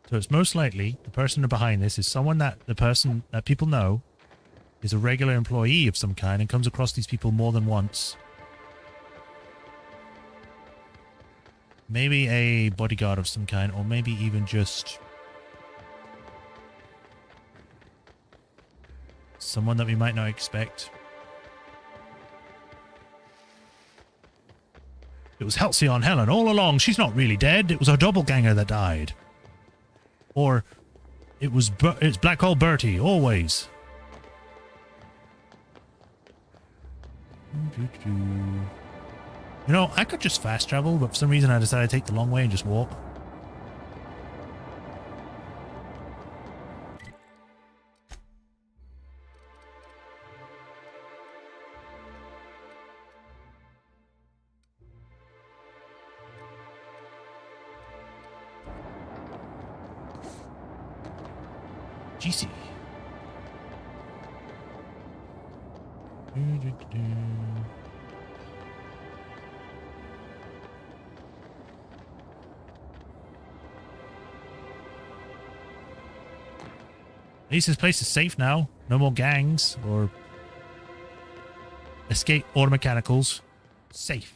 So it's most likely the person behind this is someone that people know is a regular employee of some kind and comes across these people more than once. Maybe a bodyguard of some kind, or maybe even just someone that we might not expect. It was Halcyon Helen all along. She's not really dead. It was her doppelganger that died. Or it's Black Hole Bertie, always. You know, I could just fast travel, but for some reason I decided to take the long way and just walk. GC. At least this place is safe now. No more gangs or escape automechanicals. Safe.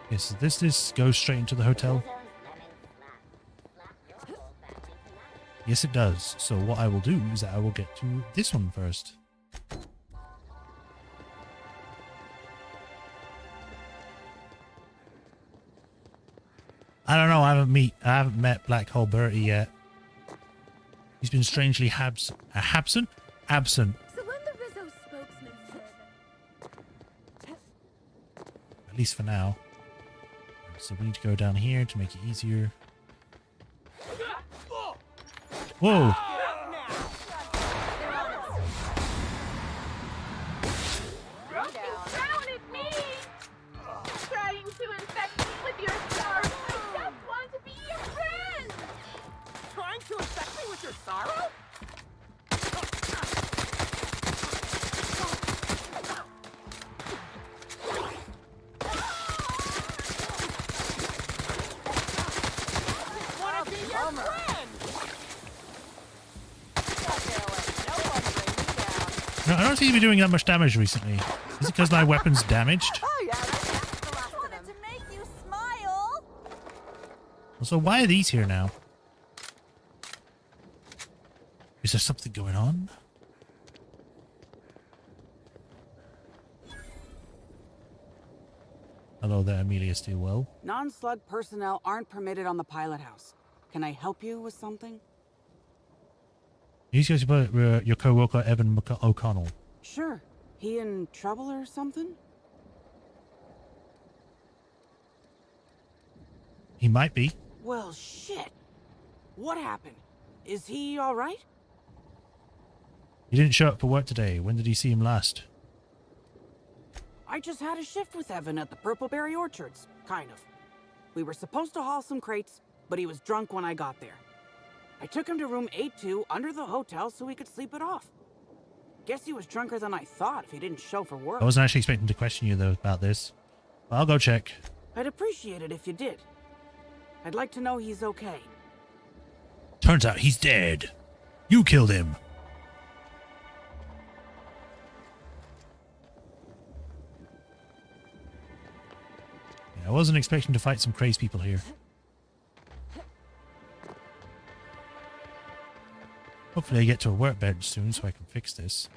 Yes, this goes straight into the hotel. Yes, it does. So what I will do is that I will get to this one first. I don't know. I haven't met Black Hole Bertie yet. He's been strangely absent. So when the Rizzo spokesman said, at least for now. So we need to go down here to make it easier. Whoa! Down at me! Trying to infect me with your sorrow. I just want to be your friend! Trying to infect me with your sorrow? No, I don't seem to be doing that much damage recently. Is it because my weapon's damaged? Oh yeah, I wanted to make you smile. So why are these here now? Is there something going on? Hello there, Amelia Steelwell. Non-slug personnel aren't permitted on the pilot house. Can I help you with something? These guys about your co-worker Evan O'Connell. Sure. He in trouble or something? He might be. Well, shit. What happened? Is he alright? He didn't show up for work today. When did he see him last? I just had a shift with Evan at the Purpleberry Orchards, kind of. We were supposed to haul some crates, but he was drunk when I got there. I took him to room 82 under the hotel so he could sleep it off. Guess he was drunker than I thought if he didn't show for work. I wasn't actually expecting to question you, though, about this. But I'll go check. I'd appreciate it if you did. I'd like to know he's okay. Turns out he's dead. You killed him. Yeah, I wasn't expecting to fight some crazy people here. Hopefully I get to a workbench soon so I can fix this.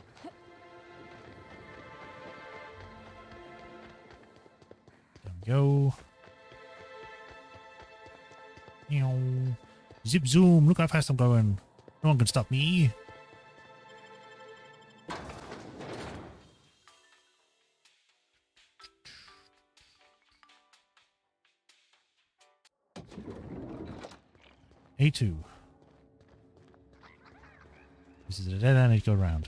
There we go. Meow. Zip zoom, look how fast I'm going. No one can stop me. A2. This is a dead end, I need to go around.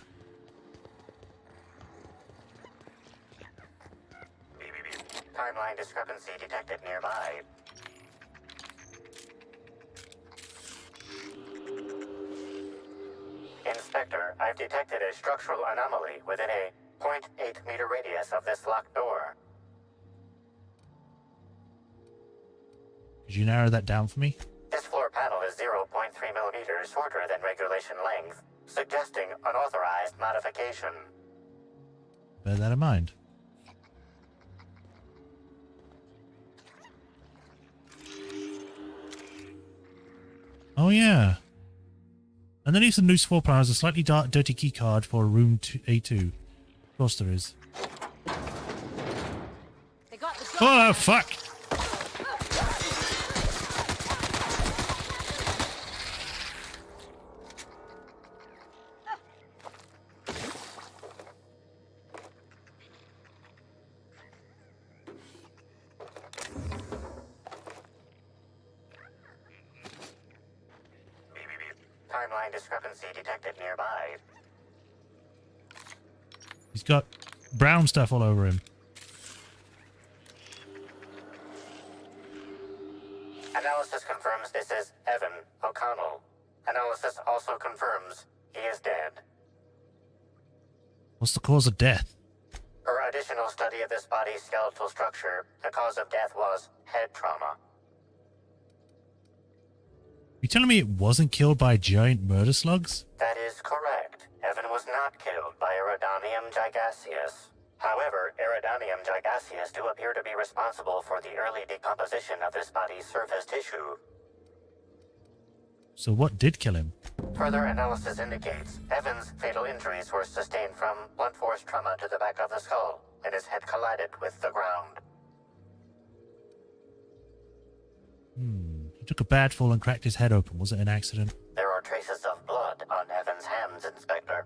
Timeline discrepancy detected nearby. Inspector, I've detected a structural anomaly within a 0.8 meter radius of this locked door. Could you narrow that down for me? This floor panel is 0.3 millimeters shorter than regulation length, suggesting unauthorized modification. Bear that in mind. Oh yeah. Underneath the loose floor plan is a slightly dark, dirty key card for room A2. Of course there is. Oh fuck! Timeline discrepancy detected nearby. He's got brown stuff all over him. Analysis confirms this is Evan O'Connell. Analysis also confirms he is dead. What's the cause of death? Per additional study of this body's skeletal structure, the cause of death was head trauma. You telling me it wasn't killed by giant murder slugs? That is correct. Evan was not killed by Iridanium gigaseus. However, Iridanium gigaseus do appear to be responsible for the early decomposition of this body's surface tissue. So what did kill him? Further analysis indicates Evan's fatal injuries were sustained from blunt force trauma to the back of the skull, and his head collided with the ground. He took a bad fall and cracked his head open. Was it an accident? There are traces of blood on Evan's hands, Inspector.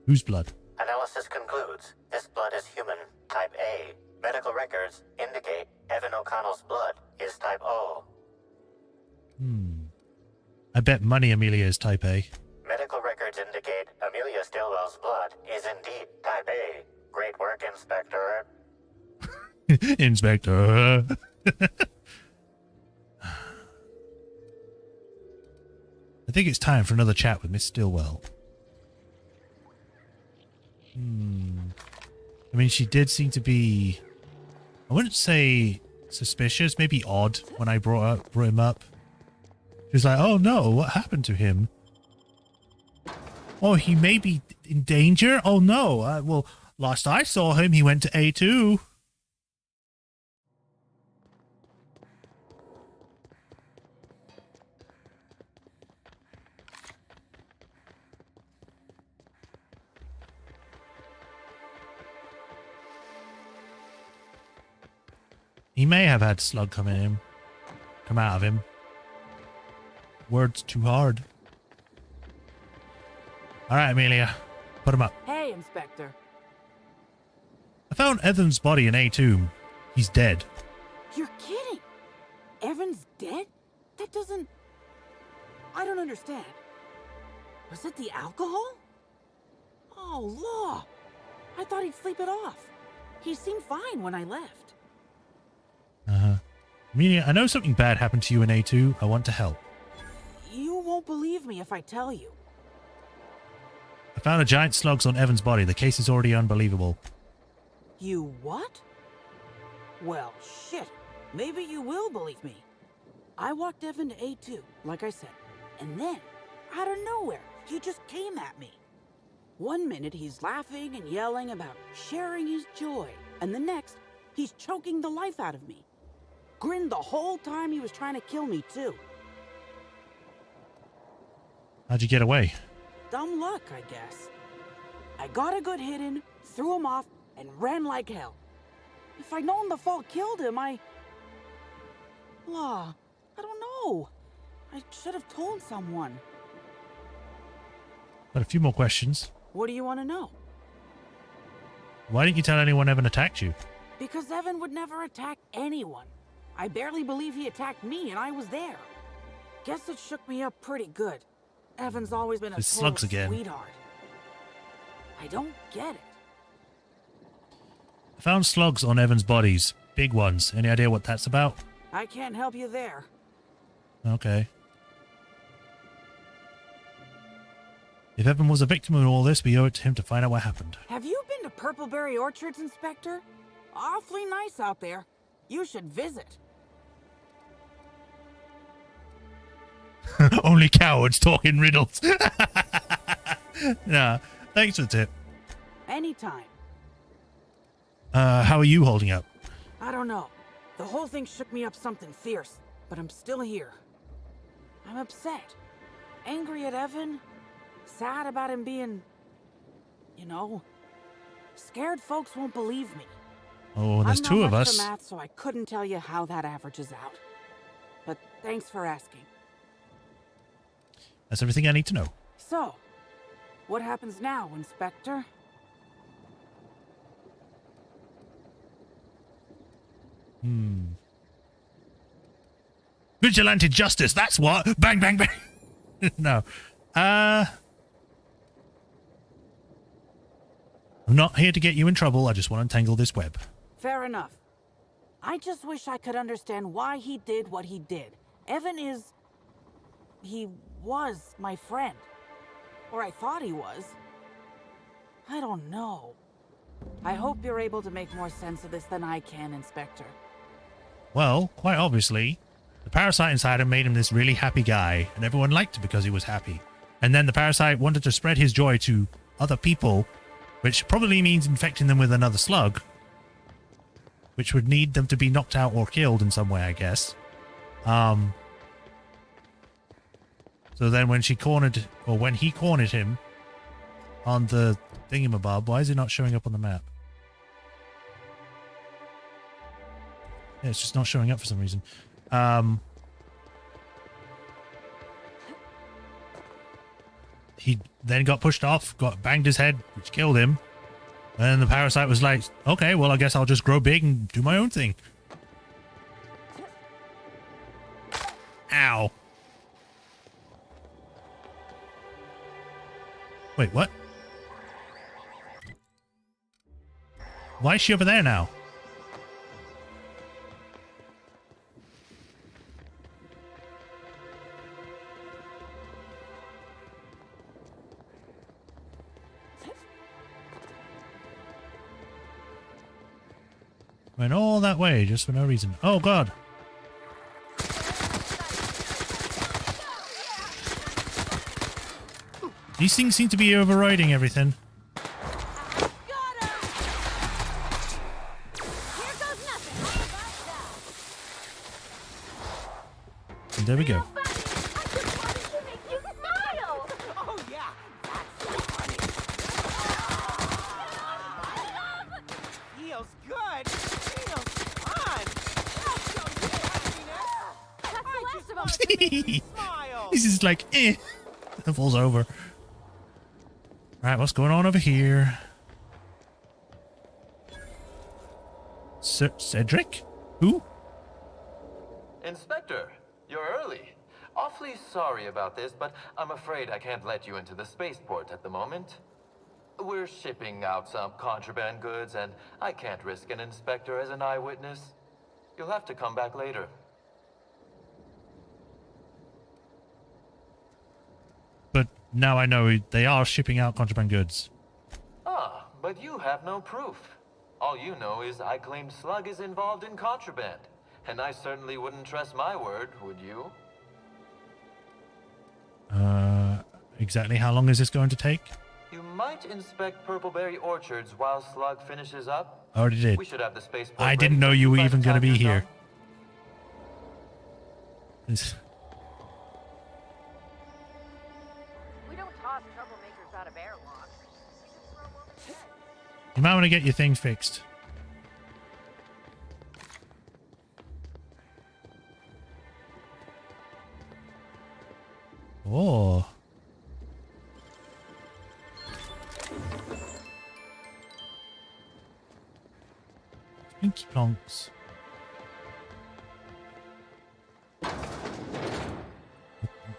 Whose blood? Analysis concludes this blood is human, type A. Medical records indicate Evan O'Connell's blood is type O. I bet money Amelia is type A. Medical records indicate Amelia Stillwell's blood is indeed type A. Great work, Inspector. Inspector. I think it's time for another chat with Miss Stillwell. I mean, she did seem to be, I wouldn't say suspicious, maybe odd when I brought him up. She was like, oh no, what happened to him? Oh, he may be in danger? Oh no, well, last I saw him, he went to A2. He may have had slug come out of him. Words too hard. All right, Amelia, put him up. Hey, Inspector. I found Evan's body in A2. He's dead. You're kidding. Evan's dead? That doesn't... I don't understand. Was it the alcohol? Oh, law. I thought he'd sleep it off. He seemed fine when I left. Amelia, I know something bad happened to you in A2. I want to help. You won't believe me if I tell you. I found a giant slugs on Evan's body. The case is already unbelievable. You what? Well, shit. Maybe you will believe me. I walked Evan to A2, like I said. And then, out of nowhere, he just came at me. One minute he's laughing and yelling about sharing his joy. And the next, he's choking the life out of me. Grinned the whole time he was trying to kill me, too. How'd you get away? Dumb luck, I guess. I got a good hit in, threw him off, and ran like hell. If I'd known the fall killed him, I don't know. I should have told someone. Got a few more questions. What do you want to know? Why didn't you tell anyone Evan attacked you? Because Evan would never attack anyone. I barely believe he attacked me, and I was there. Guess it shook me up pretty good. Evan's always been a It's total slugs again. sweetheart. I don't get it. I found slugs on Evan's bodies. Big ones. Any idea what that's about? I can't help you there. Okay. If Evan was a victim of all this, we owe it to him to find out what happened. Have you been to Purpleberry Orchards, Inspector? Awfully nice out there. You should visit. Only cowards talking riddles. Nah, thanks for the tip. Anytime. How are you holding up? I don't know. The whole thing shook me up something fierce, but I'm still here. I'm upset. Angry at Evan. Sad about him being... you know... Scared folks won't believe me. Oh, there's two of us. I'm not much for math, so I couldn't tell you how that averages out. But thanks for asking. That's everything I need to know. So, what happens now, Inspector? Vigilante justice, that's what! Bang, bang, bang! No. I'm not here to get you in trouble, I just want to untangle this web. Fair enough. I just wish I could understand why he did what he did. Evan is... he was my friend. Or I thought he was. I don't know. I hope you're able to make more sense of this than I can, Inspector. Well, quite obviously, the parasite inside him made him this really happy guy, and everyone liked him because he was happy. And then the parasite wanted to spread his joy to other people, which probably means infecting them with another slug, which would need them to be knocked out or killed in some way, I guess. So then when he cornered him on the thingamabob, why is it not showing up on the map? Yeah, it's just not showing up for some reason. He then got pushed off, got banged his head, which killed him. And the parasite was like, okay, well, I guess I'll just grow big and do my own thing. Ow. Wait, what? Why is she over there now? Went all that way just for no reason. Oh, God. These things seem to be overriding everything. And there we go. Feels good. Feels fun. This is like, It falls over. Alright, what's going on over here? Cedric? Who? Inspector, you're early. Awfully sorry about this, but I'm afraid I can't let you into the spaceport at the moment. We're shipping out some contraband goods, and I can't risk an inspector as an eyewitness. You'll have to come back later. But now I know they are shipping out contraband goods. Ah, but you have no proof. All you know is I claimed Slug is involved in contraband. And I certainly wouldn't trust my word, would you? Exactly how long is this going to take? You might inspect Purpleberry Orchards while Slug finishes up. I already did. We should have the spaceport I ready didn't know for you were by the even going to time be you're here. done. We don't toss troublemakers out of airlocks. You might want to get your thing fixed. Oh. Pinky plonks.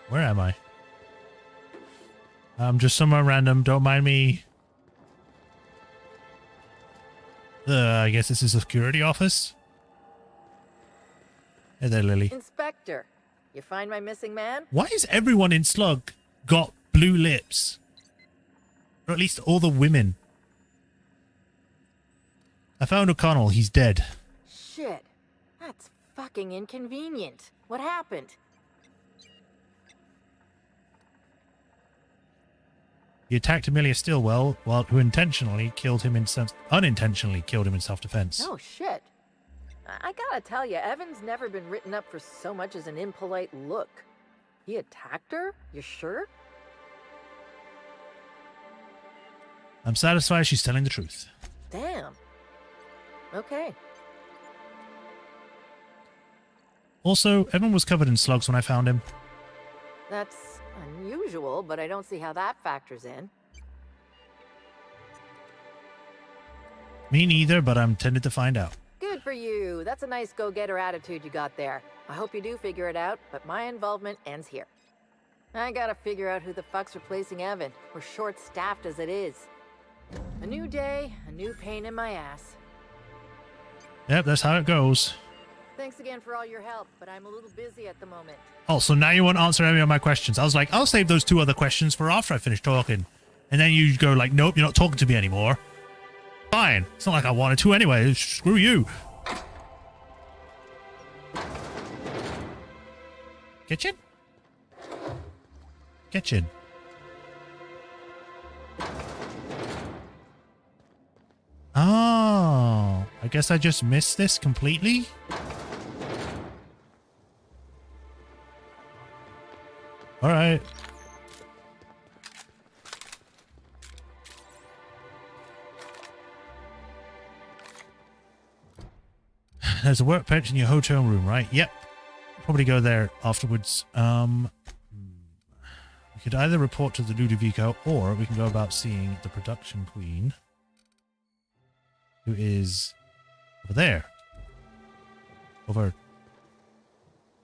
Where am I? I'm just somewhere random. Don't mind me. I guess this is a security office. Hey there, Lily. Inspector, you find my missing man? Why is everyone in Slug got blue lips? Or at least all the women. I found O'Connell. He's dead. Shit. That's fucking inconvenient. What happened? He attacked Amelia Stillwell, who unintentionally killed him in self-defense. Oh, shit. I gotta tell you, Evan's never been written up for so much as an impolite look. He attacked her? You sure? I'm satisfied she's telling the truth. Damn. Okay. Also, Evan was covered in slugs when I found him. That's unusual, but I don't see how that factors in. Me neither, but I'm tempted to find out. Good for you. That's a nice go-getter attitude you got there. I hope you do figure it out, but my involvement ends here. I gotta figure out who the fuck's replacing Evan. We're short-staffed as it is. A new day, a new pain in my ass. Yep, that's how it goes. Thanks again for all your help, but I'm a little busy at the moment. Oh, so now you won't answer any of my questions. I was like, I'll save those 2 other questions for after I finish talking. And then you go like, nope, you're not talking to me anymore. Fine. It's not like I wanted to anyway. Screw you. Kitchen? Kitchen. Oh, I guess I just missed this completely. All right. There's a workbench in your hotel room, right? Yep. Probably go there afterwards. We could either report to the Ludovico, or we can go about seeing the production queen, who is over there. Over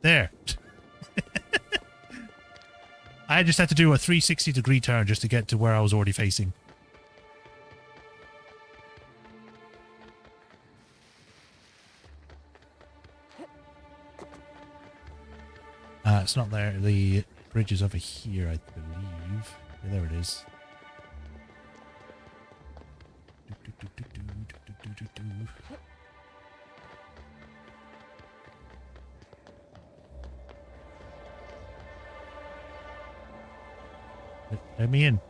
there. I just had to do a 360-degree turn just to get to where I was already facing. It's not there. The bridge is over here, I believe. Yeah, there it is. Let me in.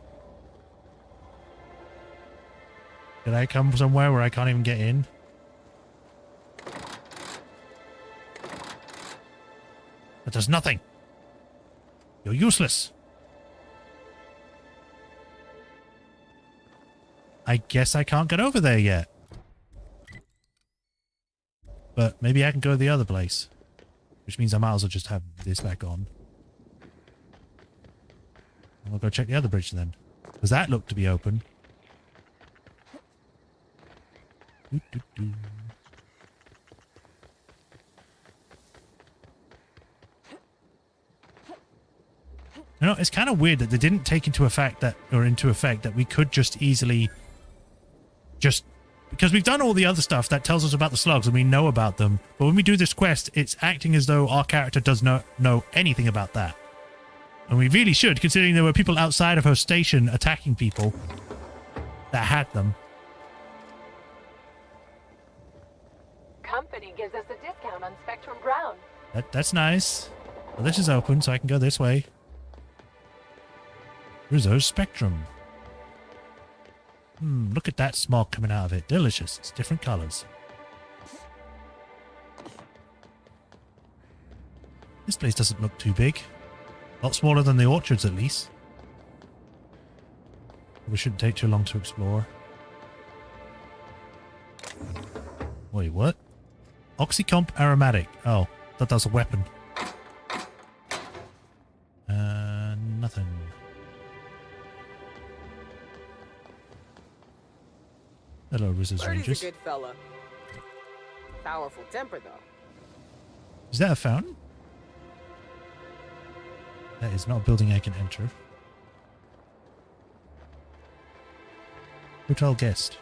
Did I come somewhere where I can't even get in? That does nothing. You're useless. I guess I can't get over there yet. But maybe I can go to the other place. Which means I might as well just have this back on. And we'll go check the other bridge then. Because that looked to be open. You know, it's kind of weird that they didn't take into effect that we could just easily because we've done all the other stuff that tells us about the slugs and we know about them. But when we do this quest, it's acting as though our character does not know anything about that. And we really should, considering there were people outside of her station attacking people that had them. Company gives us a discount on Spectrum Brown. That's nice. Well, this is open, so I can go this way. Rizzo's Spectrum. Look at that smog coming out of it. Delicious. It's different colors. This place doesn't look too big. A lot smaller than the orchards, at least. We shouldn't take too long to explore. Wait, what? Oxycomp aromatic. Oh, thought that was a weapon. Nothing. Hello, Rizzo's Rangers. Birdie's a good fella. Powerful temper, though. Is that a fountain? That is not a building I can enter. Hotel guest.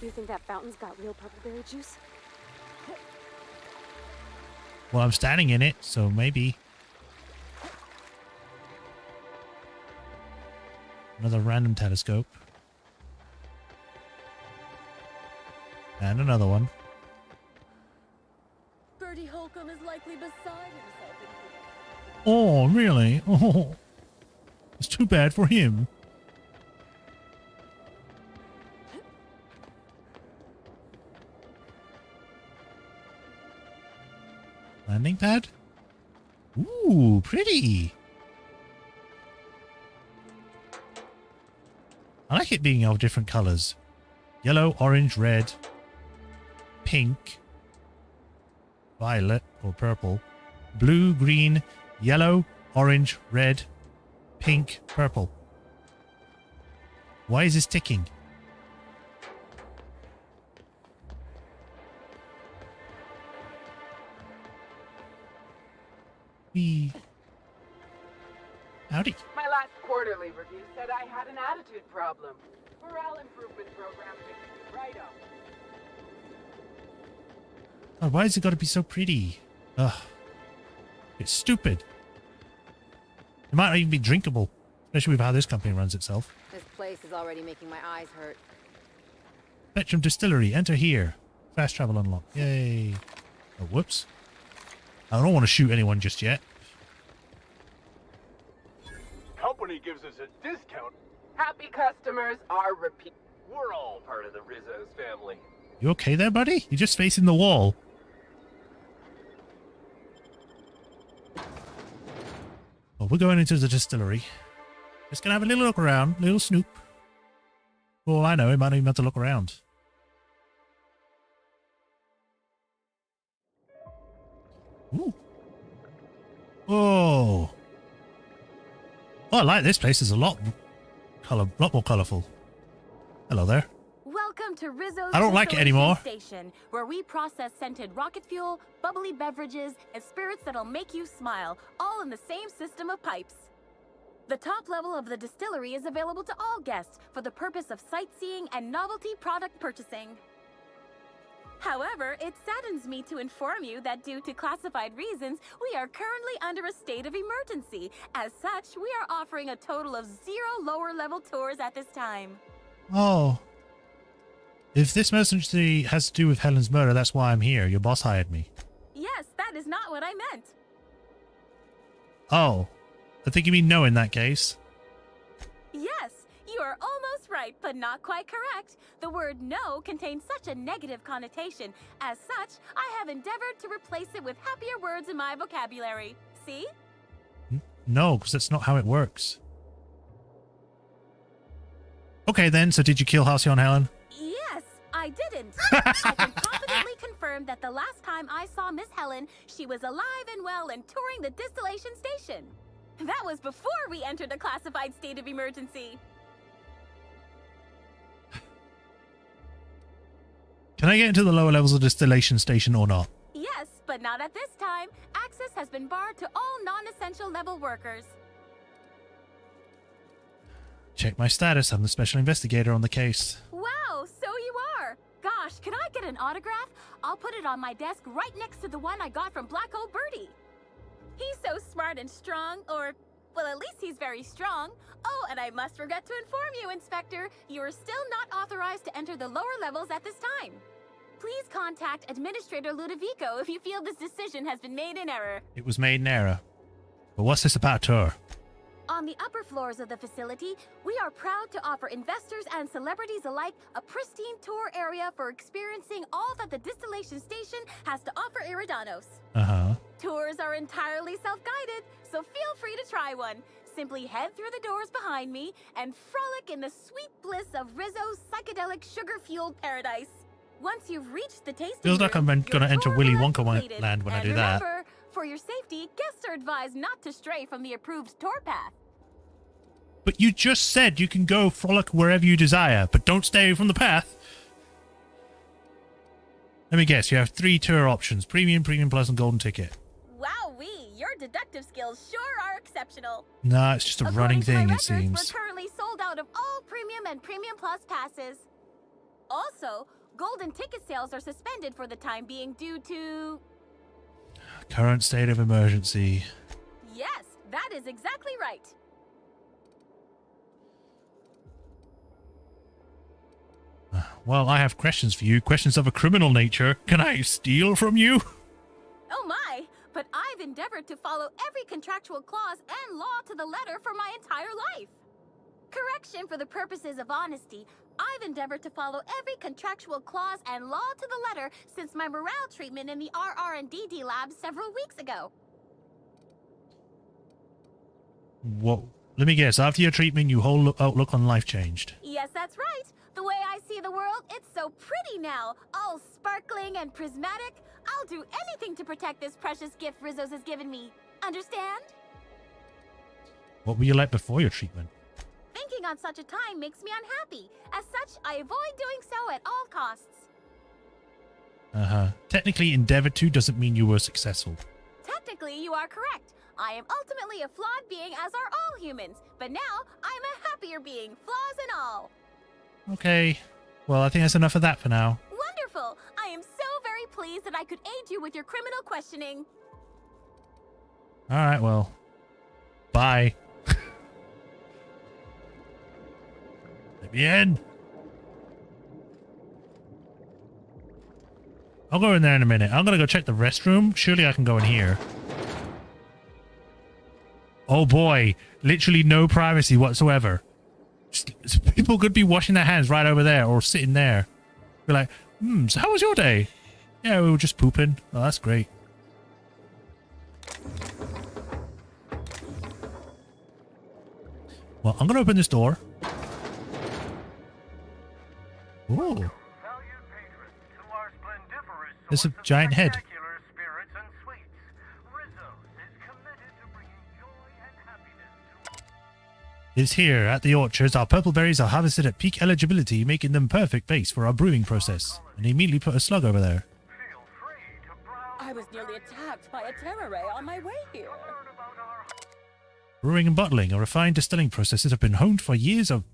Do you think that fountain's got real purpleberry juice? Well, I'm standing in it, so maybe. Another random telescope. And another one. Bertie Holcomb is likely beside himself. Oh, really? Oh, it's too bad for him. Landing pad? Ooh, pretty. I like it being of different colors. Yellow, orange, red, pink, violet or purple, blue, green, yellow, orange, red, pink, purple. Why is this ticking? Howdy. My last quarterly review said I had an attitude problem. Morale improvement program fixed it right up. Oh, why has it got to be so pretty? Ugh. It's stupid. It might not even be drinkable, especially with how this company runs itself. This place is already making my eyes hurt. Spectrum Distillery, enter here. Fast travel unlocked. Yay. Oh, whoops. I don't want to shoot anyone just yet. Company gives us a discount. Happy customers are repeat. We're all part of the Rizzo's family. You okay there, buddy? You're just facing the wall. Well, we're going into the distillery. Just gonna have a little look around, little snoop. For all I know, it might not even have to look around. Ooh. Oh. Oh, I like this place. It's a lot more colorful. Hello there. Welcome to Rizzo's I don't like it anymore. Station, where we process scented rocket fuel, bubbly beverages, and spirits that'll make you smile, all in the same system of pipes. The top level of the distillery is available to all guests for the purpose of sightseeing and novelty product purchasing. However, it saddens me to inform you that due to classified reasons, we are currently under a state of emergency. As such, we are offering a total of 0 lower-level tours at this time. Oh. If this emergency has to do with Helen's murder, that's why I'm here. Your boss hired me. Yes, that is not what I meant. Oh. I think you mean no in that case. Yes, you are almost right, but not quite correct. The word no contains such a negative connotation. As such, I have endeavored to replace it with happier words in my vocabulary. See? No, because that's not how it works. Okay then, so did you kill Halcyon Helen? Yes, I didn't. I can confidently confirm that the last time I saw Miss Helen, she was alive and well and touring the distillation station. That was before we entered a classified state of emergency. Can I get into the lower levels of distillation station or not? Yes, But not at this time. Access has been barred to all non-essential level workers. Check my status. I'm the special investigator on the case. Wow, so you are. Gosh, can I get an autograph? I'll put it on my desk right next to the one I got from Black Hole Birdie. He's so smart and strong, or, well, at least he's very strong. Oh, and I must forget to inform you, Inspector, you are still not authorized to enter the lower levels at this time. Please contact Administrator Ludovico if you feel this decision has been made in error. It was made in error. But what's this about her? On the upper floors of the facility, we are proud to offer investors and celebrities alike a pristine tour area for experiencing all that the distillation station has to offer Iridanos. Uh-huh. Tours are entirely self-guided, so feel free to try one. Simply head through the doors behind me and frolic in the sweet bliss of Rizzo's psychedelic sugar-fueled paradise. Once you've reached the tasting Feels like I'm room, going to enter your Willy tour has Wonka completed. land when I And do that. remember, for your safety, guests are advised not to stray from the approved tour path. But you just said you can go frolic wherever you desire, but don't stay from the path. Let me guess, you have 3 tour options: Premium, Premium Plus, and Golden Ticket. Wowee, your deductive skills sure are exceptional. Nah, it's just a running thing, it seems. We're currently sold out of all Premium and Premium Plus passes. Also, Golden Ticket sales are suspended for the time being due to... Current state of emergency. Yes, that is exactly right. Well, I have questions for you. Questions of a criminal nature. Can I steal from you? Oh my, but I've endeavored to follow every contractual clause and law to the letter for my entire life. Correction, for the purposes of honesty, I've endeavored to follow every contractual clause and law to the letter since my morale treatment in the RR&DD lab several weeks ago. What? Let me guess. After your treatment, your whole outlook on life changed. Yes, that's right. The way I see the world, it's so pretty now. All sparkling and prismatic. I'll do anything to protect this precious gift Rizzo's has given me. Understand? What were you like before your treatment? Thinking on such a time makes me unhappy. As such, I avoid doing so at all costs. Uh-huh. Technically, endeavored to doesn't mean you were successful. Technically, you are correct. I am ultimately a flawed being, as are all humans. But now, I'm a happier being, flaws and all. Okay. Well, I think that's enough of that for now. Wonderful! I am so very pleased that I could aid you with your criminal questioning. Alright, well. Bye. Let me in. I'll go in there in a minute. I'm gonna go check the restroom. Surely I can go in here. Oh boy. Literally no privacy whatsoever. Just, people could be washing their hands right over there or sitting there. Be like, so how was your day? Yeah, we were just pooping. Oh, that's great. Well, I'm gonna open this door. Ooh. There's a giant head. Is here at the orchards. Our purple berries are harvested at peak eligibility, making them perfect base for our brewing process. And he immediately put a slug over there. I was nearly attacked by a terror ray on my way here. Brewing and bottling are refined distilling processes have been honed for years of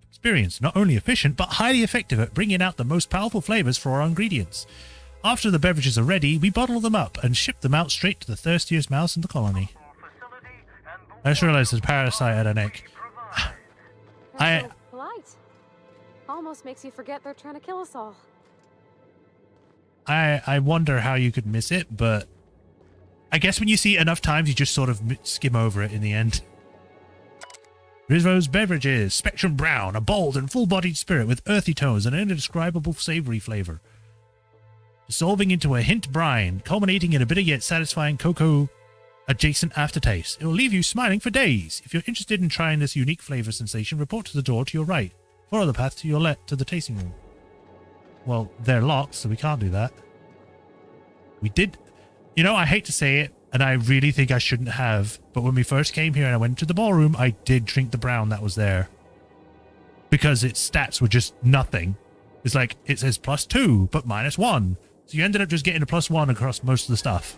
experience, not only efficient, but highly effective at bringing out the most powerful flavors for our ingredients. After the beverages are ready, we bottle them up and ship them out straight to the thirstiest mouse in the colony. I just realized there's a parasite at her neck. That's so polite. Almost makes you forget they're trying to kill us all. I wonder how you could miss it, but I guess when you see it enough times, you just sort of skim over it in the end. Rizzo's Beverages, Spectrum Brown, a bold and full-bodied spirit with earthy tones and an indescribable savory flavor. Dissolving into a hint brine, culminating in a bitter yet satisfying cocoa-adjacent aftertaste. It will leave you smiling for days. If you're interested in trying this unique flavor sensation, report to the door to your right. Follow the path to your left to the tasting room. Well, they're locked, so we can't do that. We did... You know, I hate to say it, and I really think I shouldn't have, but when we first came here and I went to the ballroom, I did drink the brown that was there. Because its stats were just nothing. It's like, it says +2, but -1. So you ended up just getting a +1 across most of the stuff.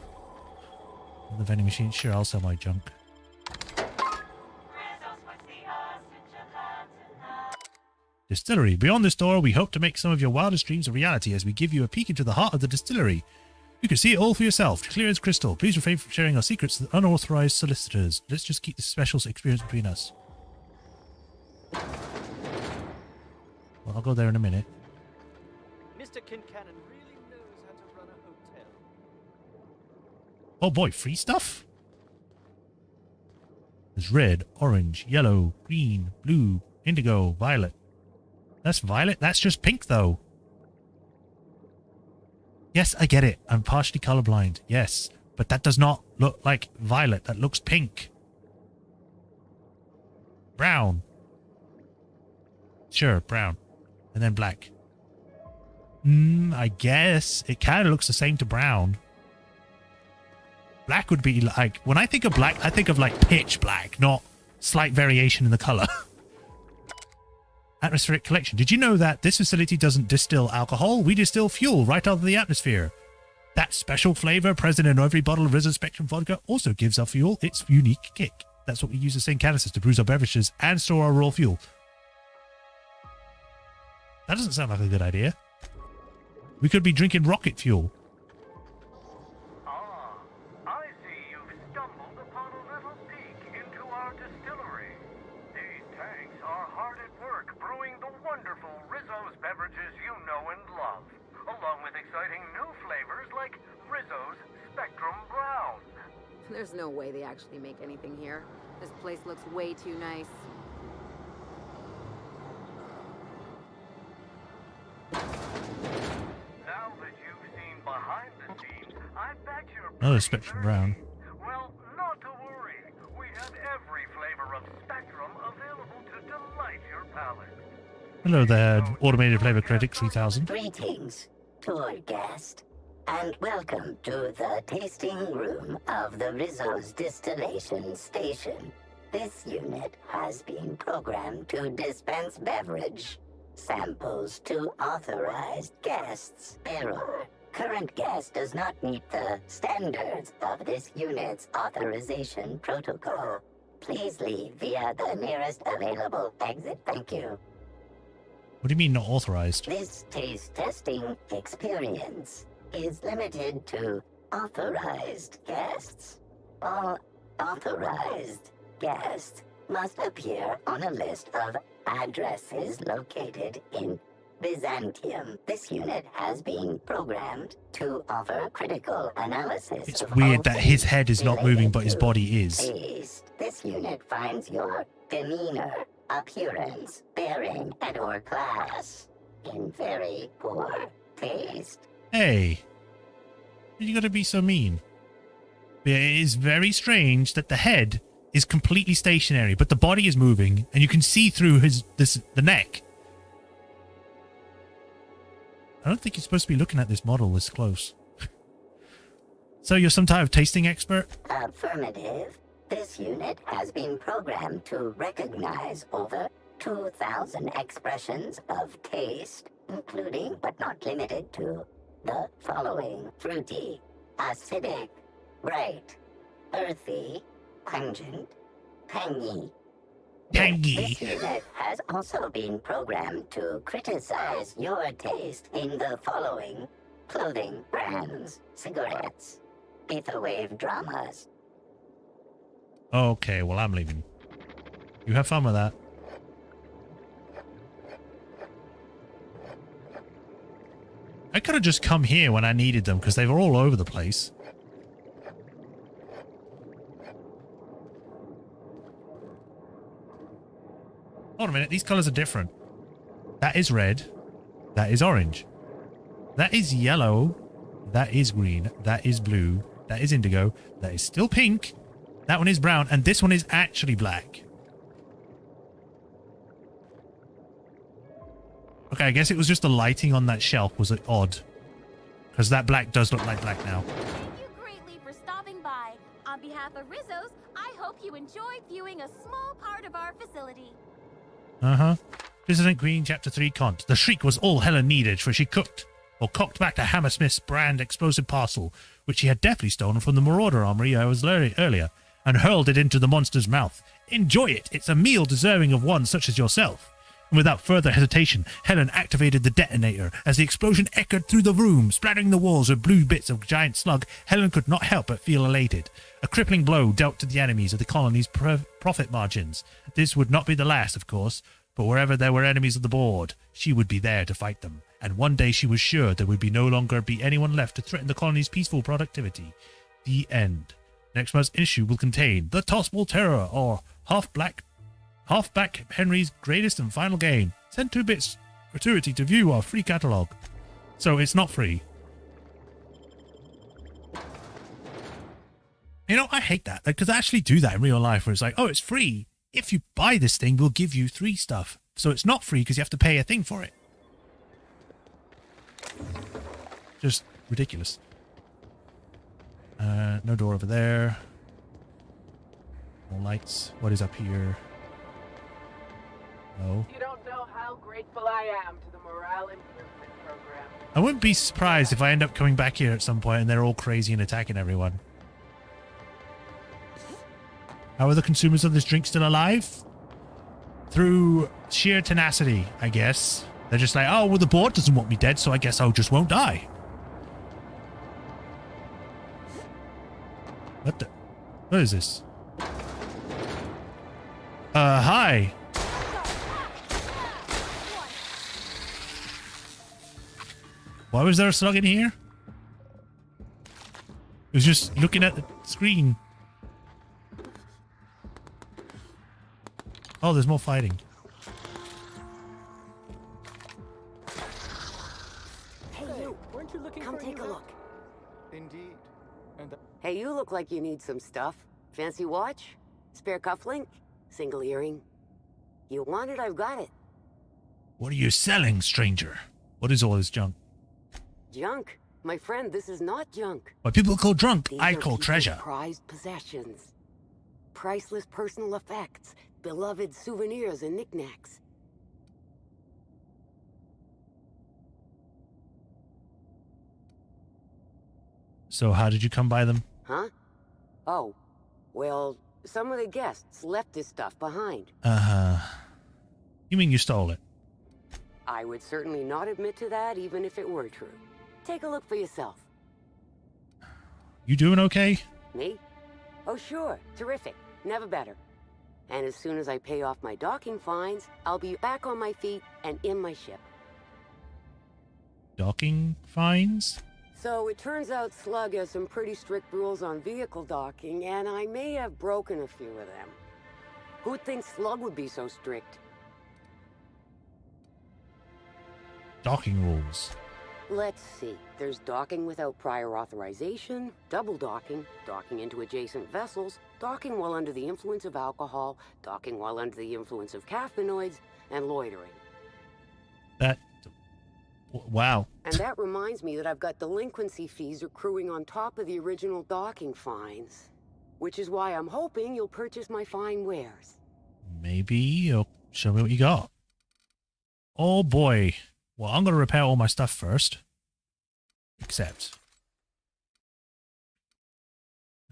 The vending machine. Sure, I'll sell my junk. Distillery. Beyond this door, we hope to make some of your wildest dreams a reality as we give you a peek into the heart of the distillery. You can see it all for yourself, clear as crystal. Please refrain from sharing our secrets with unauthorized solicitors. Let's just keep this special experience between us. Well, I'll go there in a minute. Mr. Kincannon really knows how to run a hotel. Oh boy, free stuff? There's red, orange, yellow, green, blue, indigo, violet. That's violet? That's just pink, though. Yes, I get it. I'm partially colorblind. Yes, but that does not look like violet. That looks pink. Brown. Sure, brown. And then black. I guess. It kind of looks the same to brown. Black would be like... When I think of black, I think of like pitch black, not slight variation in the color. Atmospheric collection. Did you know that this facility doesn't distill alcohol? We distill fuel right out of the atmosphere. That special flavor present in every bottle of Rizzo Spectrum vodka also gives our fuel its unique kick. That's what we use as same canisters to brew our beverages and store our raw fuel. That doesn't sound like a good idea. We could be drinking rocket fuel. I see you've stumbled upon a little peek into our distillery. These tanks are hard at work brewing the wonderful Rizzo's beverages you know and love, along with exciting new flavors like Rizzo's Spectrum Brown. There's no way they actually make anything here. This place looks way too nice. Now that you've seen behind the scenes, I bet you're Another Spectrum Brown. Well, not to worry. We have every flavor of Spectrum available to delight your palate. Hello there, Automated Flavor Critic 3000. Greetings, tour guest, and welcome to the tasting room of the Rizzo's distillation station. This unit has been programmed to dispense beverage samples to authorized guests. Error. Current guest does not meet the standards of this unit's authorization protocol. Please leave via the nearest available exit. Thank you. What do you mean not authorized? This taste testing experience is limited to authorized guests. All authorized guests must appear on a list of addresses located in Byzantium. This unit has been programmed to offer critical analysis. It's weird that his head is not moving, but his body is. Taste. This unit finds your demeanor, appearance, bearing, and/or class in very poor taste. Hey, you gotta be so mean. It is very strange that the head is completely stationary, but the body is moving, and you can see through the neck. I don't think you're supposed to be looking at this model this close. So you're some type of tasting expert? Affirmative. This unit has been programmed to recognize over 2,000 expressions of taste, including but not limited to the following: fruity, acidic, bright, earthy, pungent, tangy. Tangy. This unit has also been programmed to criticize your taste in the following: clothing brands, cigarettes, etherwave dramas. Okay, well, I'm leaving. You have fun with that. I could have just come here when I needed them, because they were all over the place. Hold on a minute, these colors are different. That is red. That is orange. That is yellow. That is green. That is blue. That is indigo. That is still pink. That one is brown. And this one is actually black. Okay, I guess it was just the lighting on that shelf was odd. Because that black does look like black now. Thank you greatly for stopping by. On behalf of Rizzo's, I hope you enjoyed viewing a small part of our facility. Uh-huh. President Green, Chapter 3 Cont. The shriek was all Helen needed, for she cooked or cocked back the Hammersmith's brand explosive parcel, which he had deftly stolen from the Marauder armory I was earlier, and hurled it into the monster's mouth. Enjoy it. It's a meal deserving of one such as yourself. And without further hesitation, Helen activated the detonator. As the explosion echoed through the room, splattering the walls with blue bits of giant slug, Helen could not help but feel elated. A crippling blow dealt to the enemies of the colony's profit margins. This would not be the last, of course, but wherever there were enemies of the board, she would be there to fight them. And one day she was sure there would no longer be anyone left to threaten the colony's peaceful productivity. The end. Next month's issue will contain The Tossball Terror, or Halfback Henry's greatest and final game. Send 2 bits gratuity to view our free catalogue. So it's not free. You know, I hate that, because I actually do that in real life, where it's like, oh, it's free. If you buy this thing, we'll give you 3 stuff. So it's not free because you have to pay a thing for it. Just ridiculous. No door over there. More lights. What is up here? No. You don't know how grateful I am to the morale improvement program. I wouldn't be surprised if I end up coming back here at some point and they're all crazy and attacking everyone. How are the consumers of this drink still alive? Through sheer tenacity, I guess. They're just like, oh, well, the board doesn't want me dead, so I guess I just won't die. What the? What is this? Hi. Why was there a slug in here? It was just looking at the screen. Oh, there's more fighting. Hey, you. Weren't you looking Come for take a look. Indeed. And Hey, you look like you need some stuff. Fancy watch? Spare cufflink? Single earring? You want it, I've got it. What are you selling, stranger? What is all this junk? Junk? My friend, this is not junk. What people call drunk, These I are call people's treasure. Prized possessions. Priceless personal effects. Beloved souvenirs and knickknacks. So how did you come by them? Huh? Oh. Well, some of the guests left this stuff behind. Uh-huh. You mean you stole it? I would certainly not admit to that, even if it were true. Take a look for yourself. You doing okay? Me? Oh, sure. Terrific. Never better. And as soon as I pay off my docking fines, I'll be back on my feet and in my ship. Docking fines? So it turns out Slug has some pretty strict rules on vehicle docking, and I may have broken a few of them. Who'd think Slug would be so strict? Docking rules. Let's see. There's docking without prior authorization, double docking, docking into adjacent vessels, docking while under the influence of alcohol, docking while under the influence of caffeinoids, and loitering. That... Wow. And that reminds me that I've got delinquency fees accruing on top of the original docking fines. Which is why I'm hoping you'll purchase my fine wares. Maybe you'll show me what you got. Oh boy. Well, I'm going to repair all my stuff first. Except.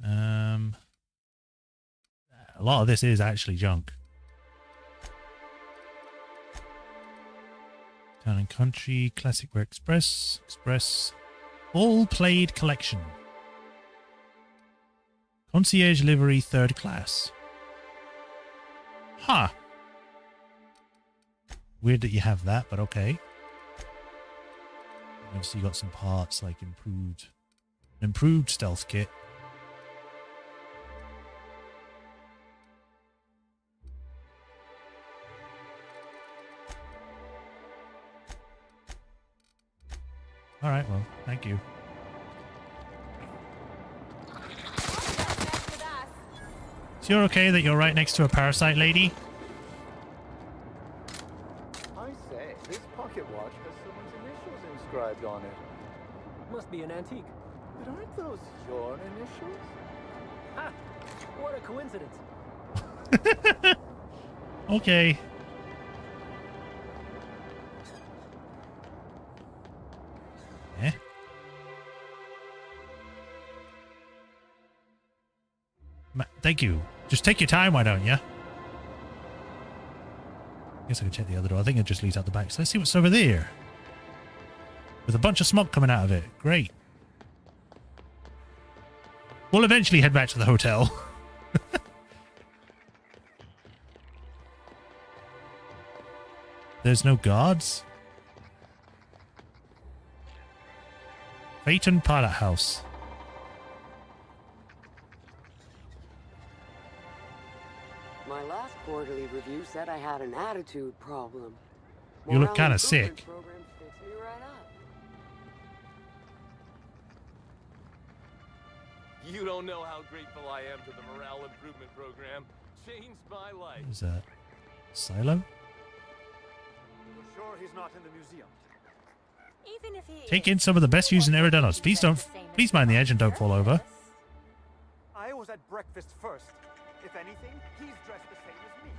A lot of this is actually junk. Town and Country, Classic Wear Express, All Played Collection. Concierge Livery 3rd Class. Huh. Weird that you have that, but okay. Obviously you got some parts like improved stealth kit. Alright, well, thank you. So you're okay that you're right next to a parasite lady? I say, this pocket watch has someone's initials inscribed on it. Must be an antique. But aren't those your initials? Ha! What a coincidence. Thank you. Just take your time, why don't you? I guess I can check the other door. I think it just leads out the back. So let's see what's over there. With a bunch of smoke coming out of it. Great. We'll eventually head back to the hotel. There's no guards? Phaeton Pilot House. My last quarterly review said I had an attitude problem. You look kind of sick. Program fixed me right up. You don't know how grateful I am to the morale improvement program. Changed my life. What is that? Silo? You're sure he's not in the museum? Even if he Take in some of the best views in Eridanos. Please mind the edge and don't fall over. I was at breakfast first. If anything, he's dressed the same as me.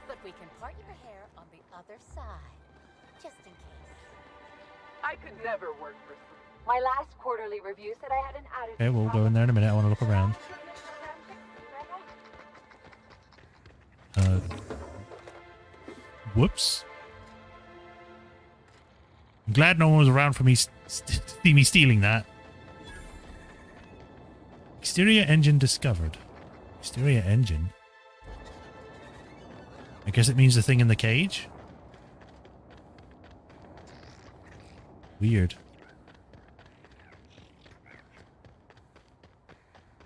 But we can part your hair on the other side, just in case. I could never work for. My last quarterly review said I had an attitude. Okay, we'll go in there in a minute. I want to look around. Whoops. I'm glad no one was around for me see me stealing that. Exterior engine discovered. Exterior engine? I guess it means the thing in the cage? Weird.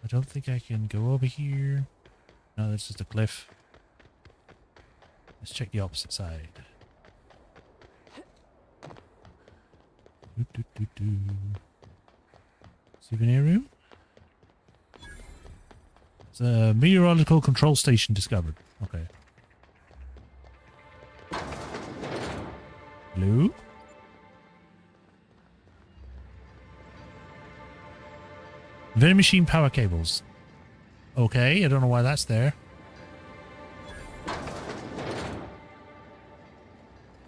I don't think I can go over here. No, that's just a cliff. Let's check the opposite side. Souvenir room? It's a meteorological control station discovered. Okay. Blue? Vending machine power cables. Okay, I don't know why that's there.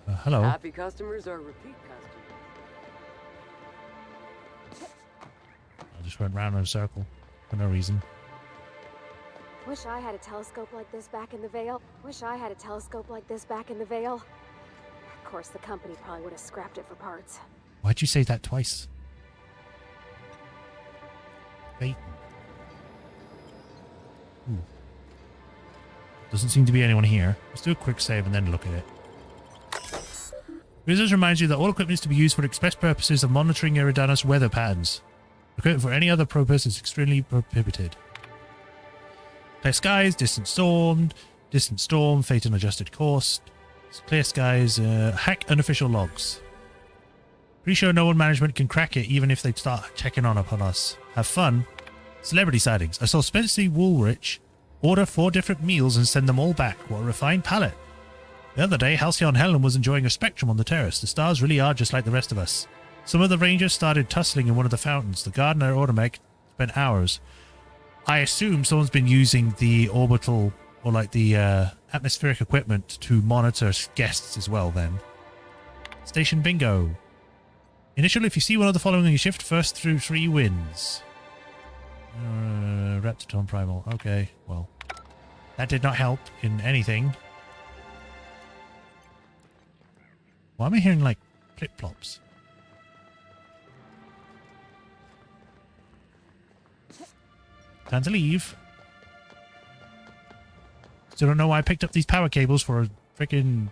Hello. Happy customers are repeat customers. I just went round in a circle for no reason. Wish I had a telescope like this back in the Vale. Wish I had a telescope like this back in the Vale. Of course, the company probably would have scrapped it for parts. Why'd you say that twice? Phaeton. Ooh. Doesn't seem to be anyone here. Let's do a quick save and then look at it. Wizards reminds you that all equipment is to be used for express purposes of monitoring Eridanos weather patterns. Equipment for any other purpose is extremely prohibited. Clear skies, distant storm, Phaeton adjusted course. Clear skies, hack unofficial logs. Pretty sure no one management can crack it even if they start checking on upon us. Have fun. Celebrity sightings. I saw Spencer Woolrich order 4 different meals and send them all back. What a refined palate. The other day, Halcyon Helen was enjoying a spectrum on the terrace. The stars really are just like the rest of us. Some of the rangers started tussling in one of the fountains. The gardener Automech spent hours. I assume someone's been using the orbital or like the atmospheric equipment to monitor guests as well then. Station bingo. Initially, if you see one of the following on your shift, first through 3 wins. Reptiton Primal. Okay, well. That did not help in anything. Why am I hearing like flip-flops? Time to leave. Still don't know why I picked up these power cables for a freaking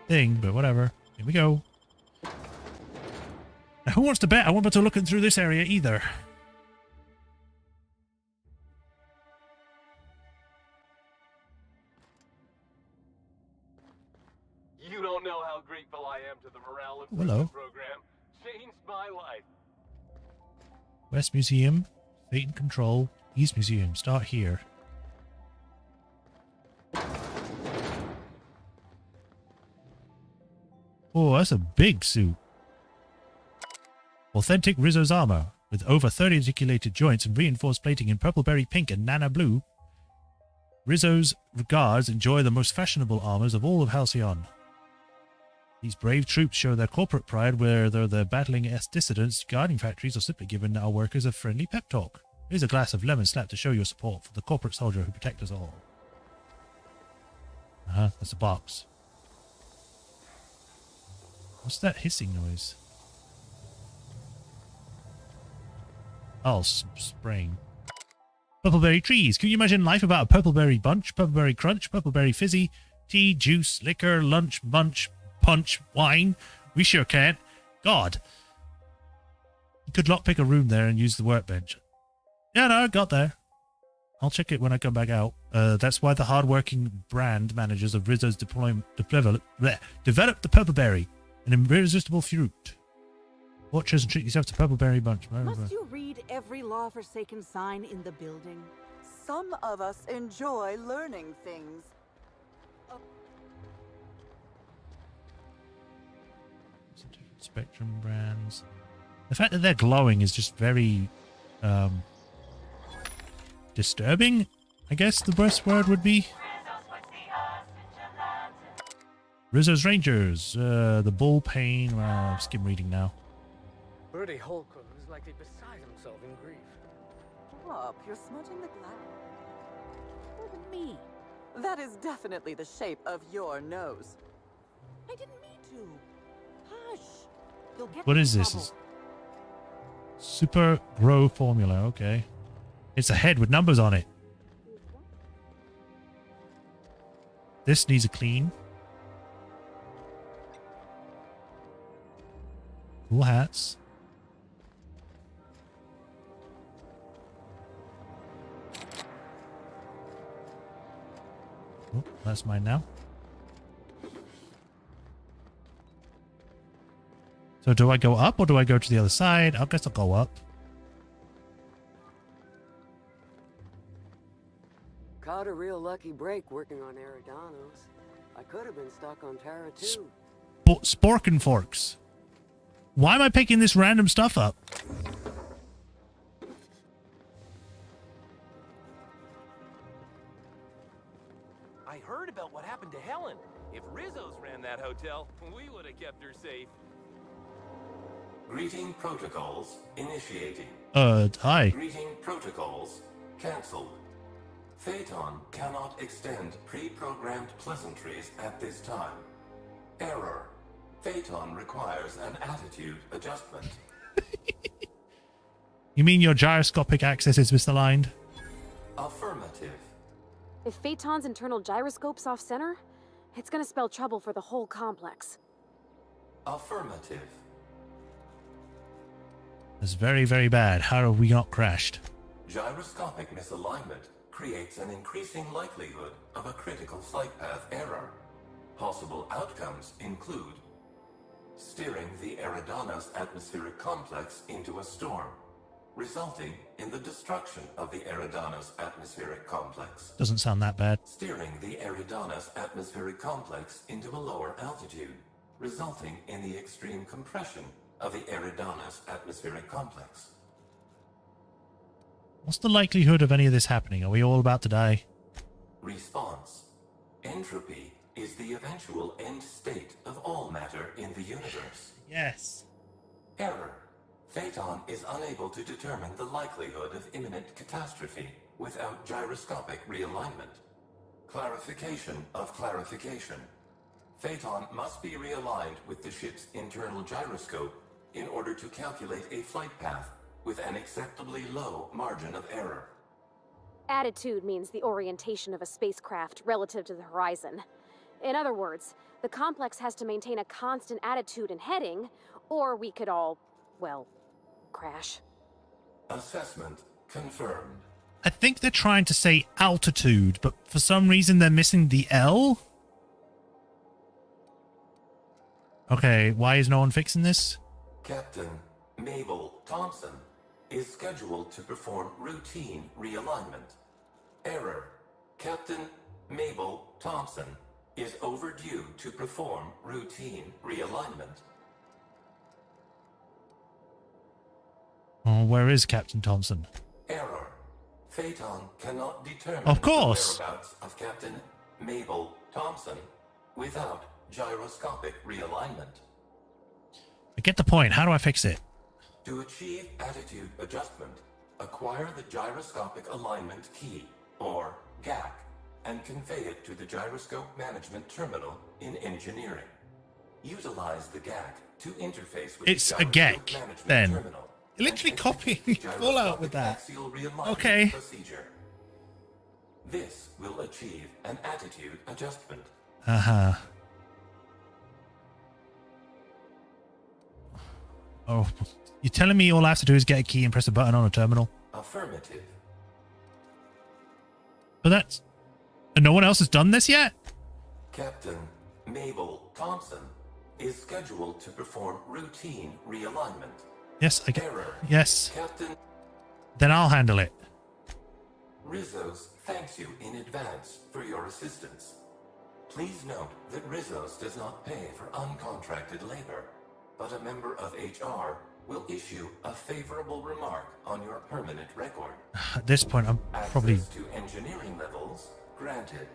thing, but whatever. Here we go. Now, who wants to bet I won't be able to look in through this area either? You don't know how grateful I am to the morale Hello. improvement program. Changed my life. West Museum, Phaeton Control, East Museum. Start here. Oh, that's a big suit. Authentic Rizzo's armor, with over 30 articulated joints and reinforced plating in purple berry pink and nana blue. Rizzo's guards enjoy the most fashionable armors of all of Halcyon. These brave troops show their corporate pride whether they're battling as dissidents, guarding factories, or simply giving our workers a friendly pep talk. Here's a glass of lemon snap to show your support for the corporate soldier who protect us all. That's a box. What's that hissing noise? Oh, spraying. Purpleberry trees. Can you imagine life without a purpleberry bunch, purpleberry crunch, purpleberry fizzy, tea, juice, liquor, lunch, bunch, punch, wine? We sure can't. God. You could lockpick a room there and use the workbench. Yeah, no, I got there. I'll check it when I come back out. That's why the hard-working brand managers of Rizzo's developed the purpleberry, an irresistible fruit. Watchers and treat yourself to purpleberry bunch. Must you read every law-forsaken sign in the building? Some of us enjoy learning things. Spectrum brands. The fact that they're glowing is just very disturbing, I guess the best word would be. Rizzo's Rangers, the bull pain. I'm skim reading now. Bertie Holcomb is likely beside himself in grief. Up, you're smudging the glass. More than me. That is definitely the shape of your nose. I didn't mean to. Hush. You'll get What in is this? trouble. Super Grow Formula, okay. It's a head with numbers on it. This needs a clean. Cool hats. Oh, that's mine now. So do I go up or do I go to the other side? I guess I'll go up. Caught a real lucky break working on Eridanos. I could have been stuck on Terra too. Spork and forks. Why am I picking this random stuff up? I heard about what happened to Helen. If Rizzo's ran that hotel, we would have kept her safe. Greeting protocols initiating. Hi. Greeting protocols cancelled. Phaeton cannot extend pre-programmed pleasantries at this time. Error. Phaeton requires an attitude adjustment. You mean your gyroscopic axis is misaligned? Affirmative. If Phaeton's internal gyroscope's off-center, it's gonna spell trouble for the whole complex. Affirmative. That's very, very bad. How have we not crashed? Gyroscopic misalignment creates an increasing likelihood of a critical flight path error. Possible outcomes include steering the Eridanos atmospheric complex into a storm, resulting in the destruction of the Eridanos atmospheric complex. Doesn't sound that bad. Steering the Eridanos atmospheric complex into a lower altitude, resulting in the extreme compression of the Eridanos atmospheric complex. What's the likelihood of any of this happening? Are we all about to die? Response. Entropy is the eventual end state of all matter in the universe. Yes. Error. Phaeton is unable to determine the likelihood of imminent catastrophe without gyroscopic realignment. Clarification of clarification. Phaeton must be realigned with the ship's internal gyroscope in order to calculate a flight path with an acceptably low margin of error. Attitude means the orientation of a spacecraft relative to the horizon. In other words, the complex has to maintain a constant attitude and heading, or we could all, well, crash. Assessment confirmed. I think they're trying to say altitude, but for some reason they're missing the L. Okay, why is no one fixing this? Captain Mabel Thompson is scheduled to perform routine realignment. Error. Captain Mabel Thompson is overdue to perform routine realignment. Oh, where is Captain Thompson? Error. Phaeton cannot determine Of course. the whereabouts of Captain Mabel Thompson without gyroscopic realignment. I get the point. How do I fix it? To achieve attitude adjustment, Acquire the Gyroscopic Alignment Key, or GAC, and convey it to the Gyroscope Management Terminal in Engineering. Utilize the GAC to interface with It's the a Gyroscope GAC, Management then. Terminal. Literally copying Fallout with that. Axial realignment Okay. procedure. This will achieve an attitude adjustment. Uh-huh. Oh, you're telling me all I have to do is get a key and press a button on a terminal? Affirmative. But that's... And no one else has done this yet? Captain Mabel Thompson is scheduled to perform routine realignment. Yes, I get... Error. Yes. Captain Then I'll handle it. Rizzo's thanks you in advance for your assistance. Please note that Rizzo's does not pay for uncontracted labor, but a member of HR will issue a favorable remark on your permanent record. At this point, I'm probably... Access to engineering levels granted.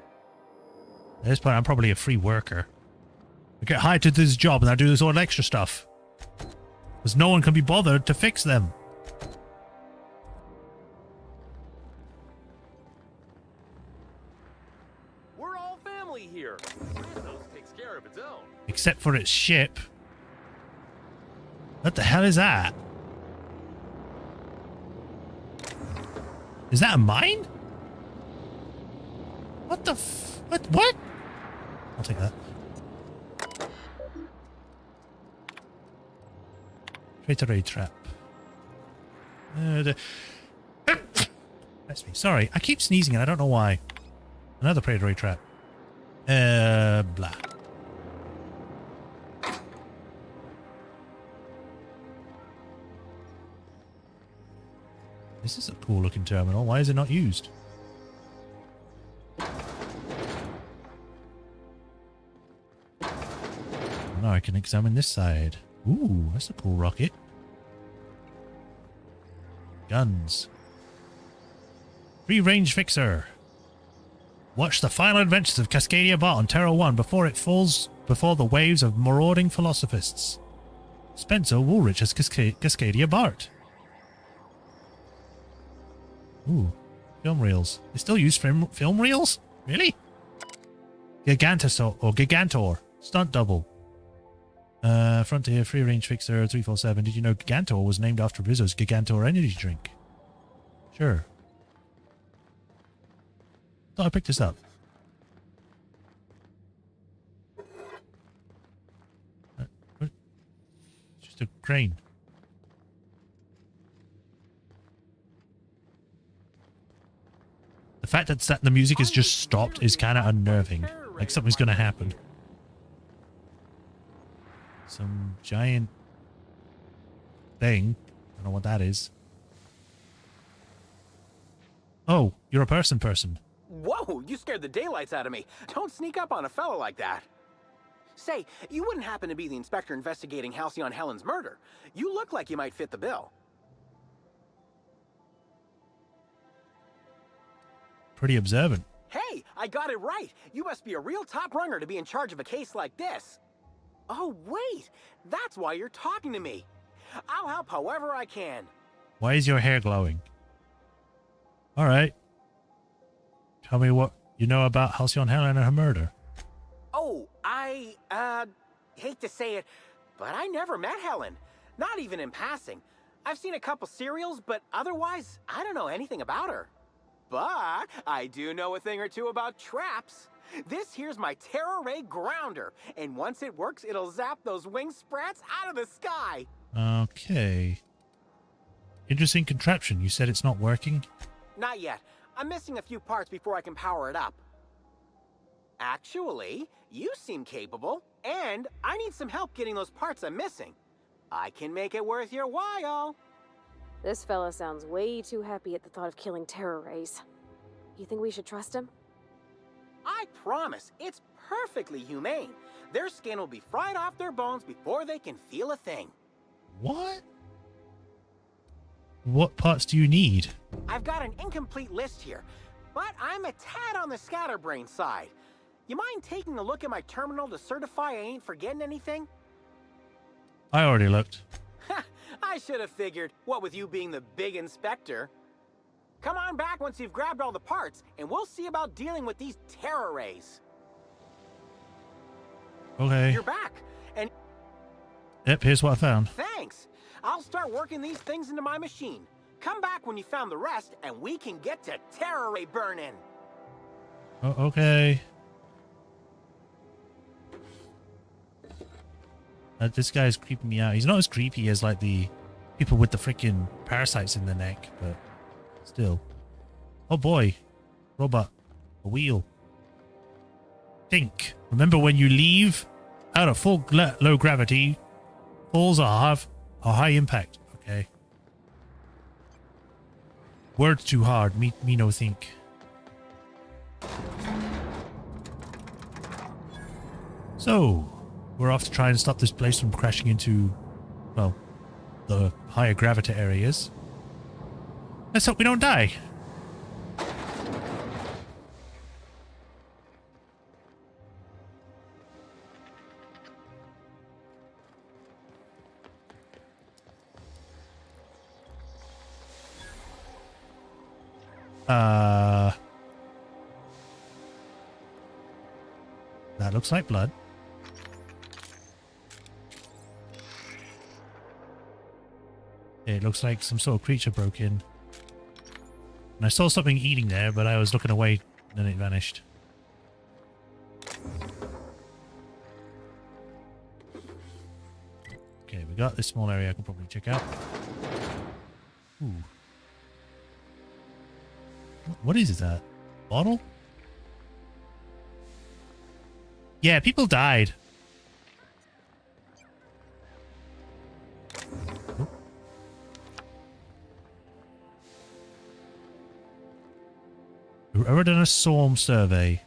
At this point, I'm probably a free worker. I get hired to do this job and I do this all extra stuff. Because no one can be bothered to fix them. We're all family here. Rizzo's takes care of its own. Except for its ship. What the hell is that? Is that a mine? What the f... What? I'll take that. Traitor raid trap. That's me. Sorry, I keep sneezing and I don't know why. Another predatory trap. Blah. This is a cool looking terminal. Why is it not used? Now I can examine this side. Ooh, that's a cool rocket. Guns. Free range fixer. Watch the final adventures of Cascadia Bart on Terra 1 before it falls before the waves of marauding philosophists. Spencer Woolrich as Cascadia Bart. Ooh, film reels. They still use film reels? Really? Gigantosaur or Gigantor. Stunt double. Frontier free range fixer 347. Did you know Gigantor was named after Rizzo's Gigantor energy drink? Sure. Thought I picked this up. It's just a crane. The fact that the music has just stopped is kind of unnerving. Like something's going to happen. Some giant thing. I don't know what that is. Oh, you're a person. Whoa, you scared the daylights out of me. Don't sneak up on a fella like that. Say, you wouldn't happen to be the inspector investigating Halcyon Helen's murder. You look like you might fit the bill. Pretty observant. Hey, I got it right. You must be a real top runner to be in charge of a case like this. Oh, wait. That's why you're talking to me. I'll help however I can. Why is your hair glowing? All right. Tell me what you know about Halcyon Helen and her murder. Oh, I hate to say it, but I never met Helen. Not even in passing. I've seen a couple serials, but otherwise, I don't know anything about her. But I do know a thing or two about traps. This here's my Terra Ray Grounder, and once it works, it'll zap those wing sprats out of the sky. Okay. Interesting contraption. You said it's not working? Not yet. I'm missing a few parts before I can power it up. Actually, you seem capable, and I need some help getting those parts I'm missing. I can make it worth your while. This fella sounds way too happy at the thought of killing terror rays. You think we should trust him? I promise, it's perfectly humane. Their skin will be fried off their bones before they can feel a thing. What? What parts do you need? I've got an incomplete list here, but I'm a tad on the scatterbrain side. You mind taking a look at my terminal to certify I ain't forgetting anything? I already looked. I should have figured, what with you being the big inspector. Come on back once you've grabbed all the parts, and we'll see about dealing with these terror rays. Okay. You're back, and... Yep, here's what I found. Thanks. I'll start working these things into my machine. Come back when you found the rest, and we can get to terror ray burning. Oh, okay. This guy's creeping me out. He's not as creepy as like the people with the freaking parasites in their neck, but still. Oh boy. Robot. A wheel. Think. Remember when you leave out of full low gravity, falls have a high impact. Okay. Words too hard. Me no think. So, we're off to try and stop this place from crashing into, well, the higher gravity areas. Let's hope we don't die. That looks like blood. It looks like some sort of creature broke in. And I saw something eating there, but I was looking away and then it vanished. Okay, we got this small area I can probably check out. Ooh. What is that? Bottle? Yeah, people died. Oh. Whoever done a storm survey.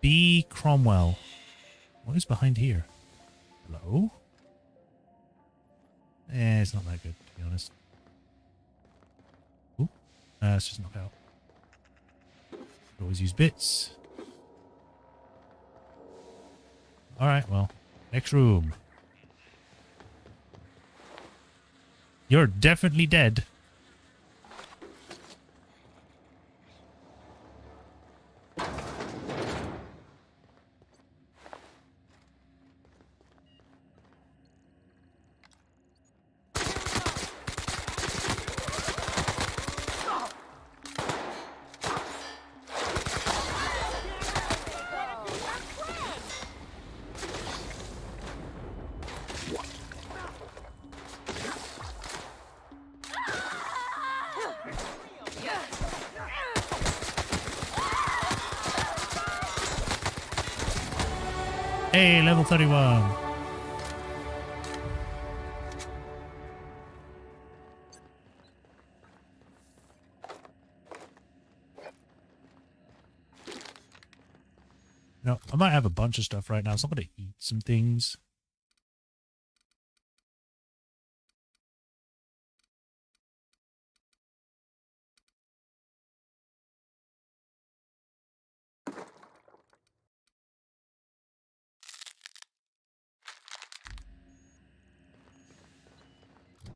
B. Cromwell. What is behind here? Hello? It's not that good, to be honest. Ooh. Let's just knock out. Always use bits. Alright, well. Next room. You're definitely dead. Hey, level 31. No, I might have a bunch of stuff right now, so I'm going to eat some things.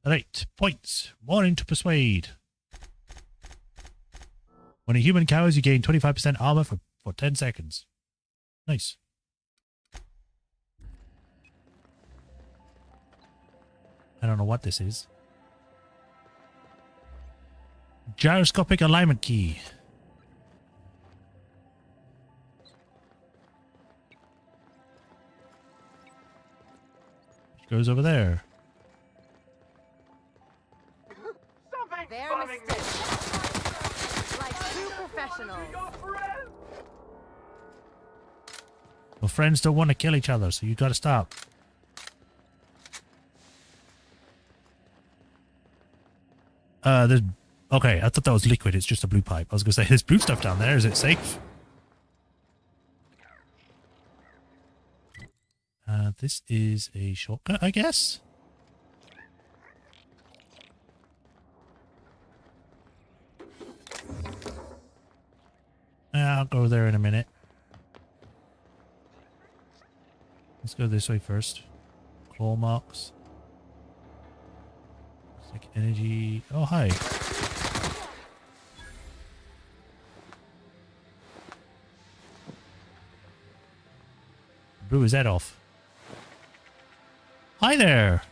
Alright, points. 1 to persuade. When a human cowers, you gain 25% armor for 10 seconds. Nice. I don't know what this is. Gyroscopic alignment key. Which goes over there. Their mistake. Like two professionals. Well, friends don't want to kill each other, so you gotta stop. There's... Okay, I thought that was liquid. It's just a blue pipe. I was gonna say, there's blue stuff down there. Is it safe? This is a shortcut, I guess? I'll go there in a minute. Let's go this way first. Claw marks. Like energy. Oh, hi. Blew his head off. Hi there.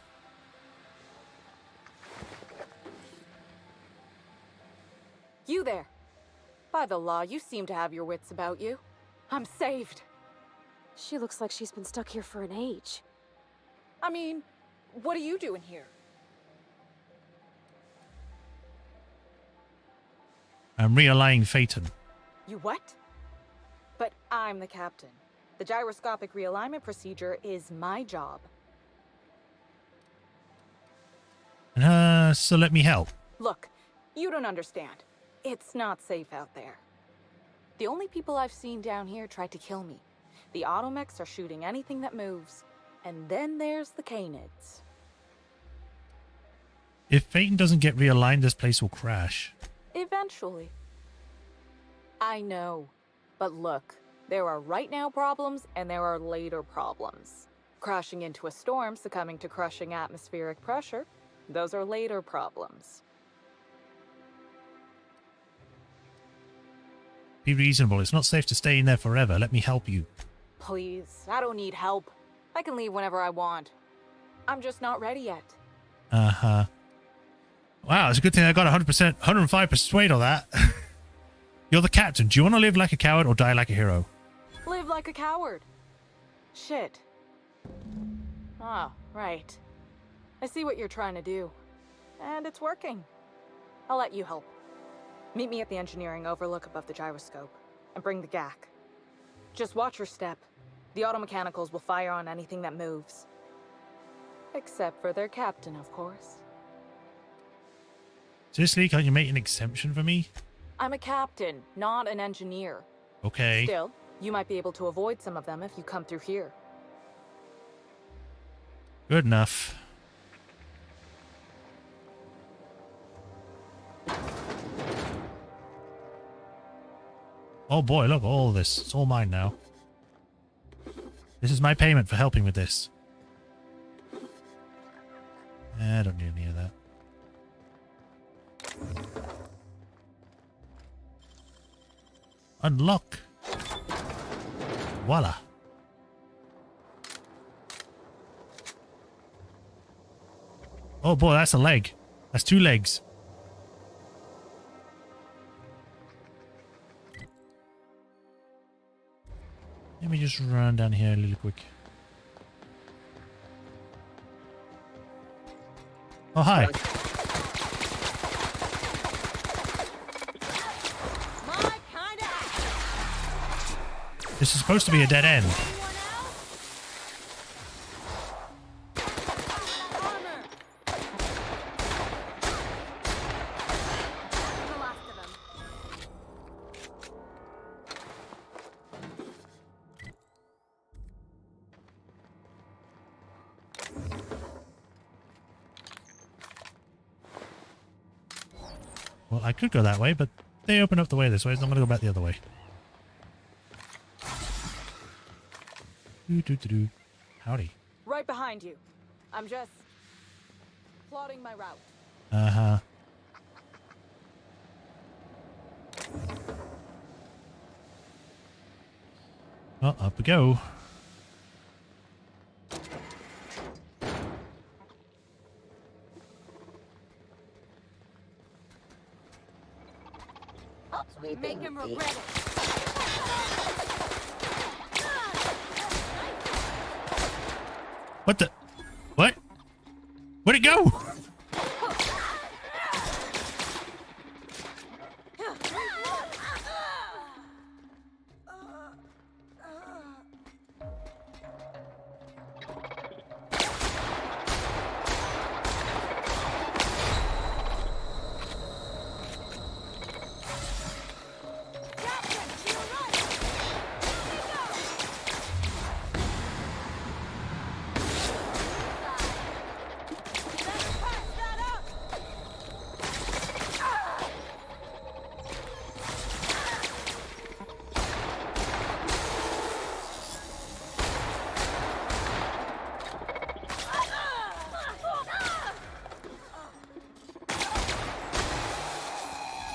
You there. By the law, you seem to have your wits about you. I'm saved. She looks like she's been stuck here for an age. I mean, what are you doing here? I'm realigning Phaeton. You what? But I'm the captain. The gyroscopic realignment procedure is my job. So let me help. Look, you don't understand. It's not safe out there. The only people I've seen down here tried to kill me. The automechs are shooting anything that moves. And then there's the canids. If Phaeton doesn't get realigned, this place will crash. Eventually. I know. But look, there are right now problems and there are later problems. Crashing into a storm, succumbing to crushing atmospheric pressure, those are later problems. Be reasonable. It's not safe to stay in there forever. Let me help you. Please, I don't need help. I can leave whenever I want. I'm just not ready yet. Uh-huh. Wow, it's a good thing I got 100%, 105 persuade on that. You're the captain. Do you want to live like a coward or die like a hero? Live like a coward. Shit. Ah, right. I see what you're trying to do. And it's working. I'll let you help. Meet me at the engineering overlook above the gyroscope. And bring the GAC. Just watch your step. The automechanicals will fire on anything that moves. Except for their captain, of course. Seriously, can't you make an exemption for me? I'm a captain, not an engineer. Okay. Still, you might be able to avoid some of them if you come through here. Good enough. Oh boy, look, all this. It's all mine now. This is my payment for helping with this. I don't need any of that. Unlock. Voila. Oh boy, that's a leg. That's 2 legs. Let me just run down here a little quick. Oh, hi. This is supposed to be a dead end. Well, I could go that way, but they open up the way this way, so I'm going to go back the other way. Howdy. Right behind you. I'm just plotting my route. Uh-huh. Well, up we go. Make him regret it. What the? What? Where'd it go?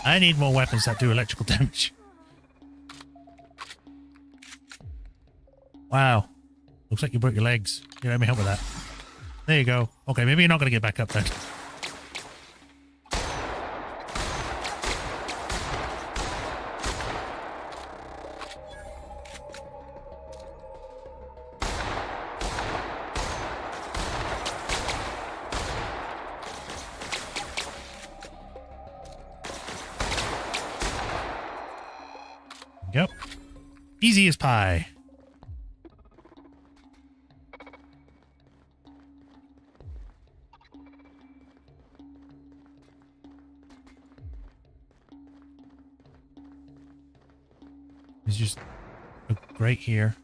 I need more weapons that do electrical damage. Wow. Looks like you broke your legs. Here, let me help with that. There you go. Okay, maybe you're not going to get back up then. Yep. Easy as pie. It's just great here.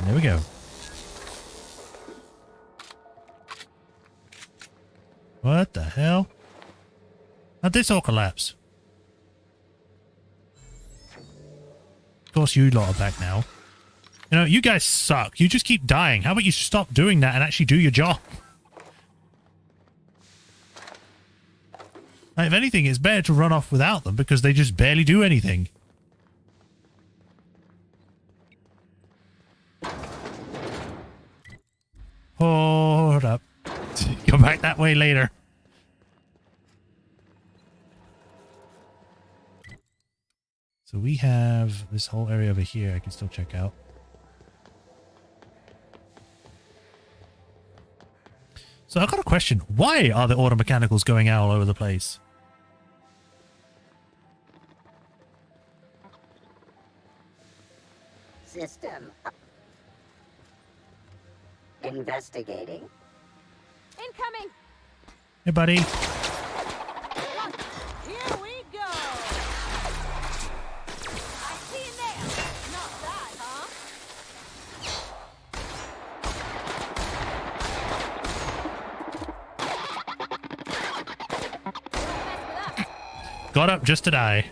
There we go. What the hell? How'd this all collapse? Of course you lot are back now. You know, you guys suck. You just keep dying. How about you stop doing that and actually do your job? Like, if anything, it's better to run off without them because they just barely do anything. Hold up. Go back that way later. So we have this whole area over here I can still check out. So I've got a question. Why are the auto mechanicals going out all over the place? System. Investigating. Incoming! Hey, buddy. Here we go! I see you there! Not that, huh? Got up just to die.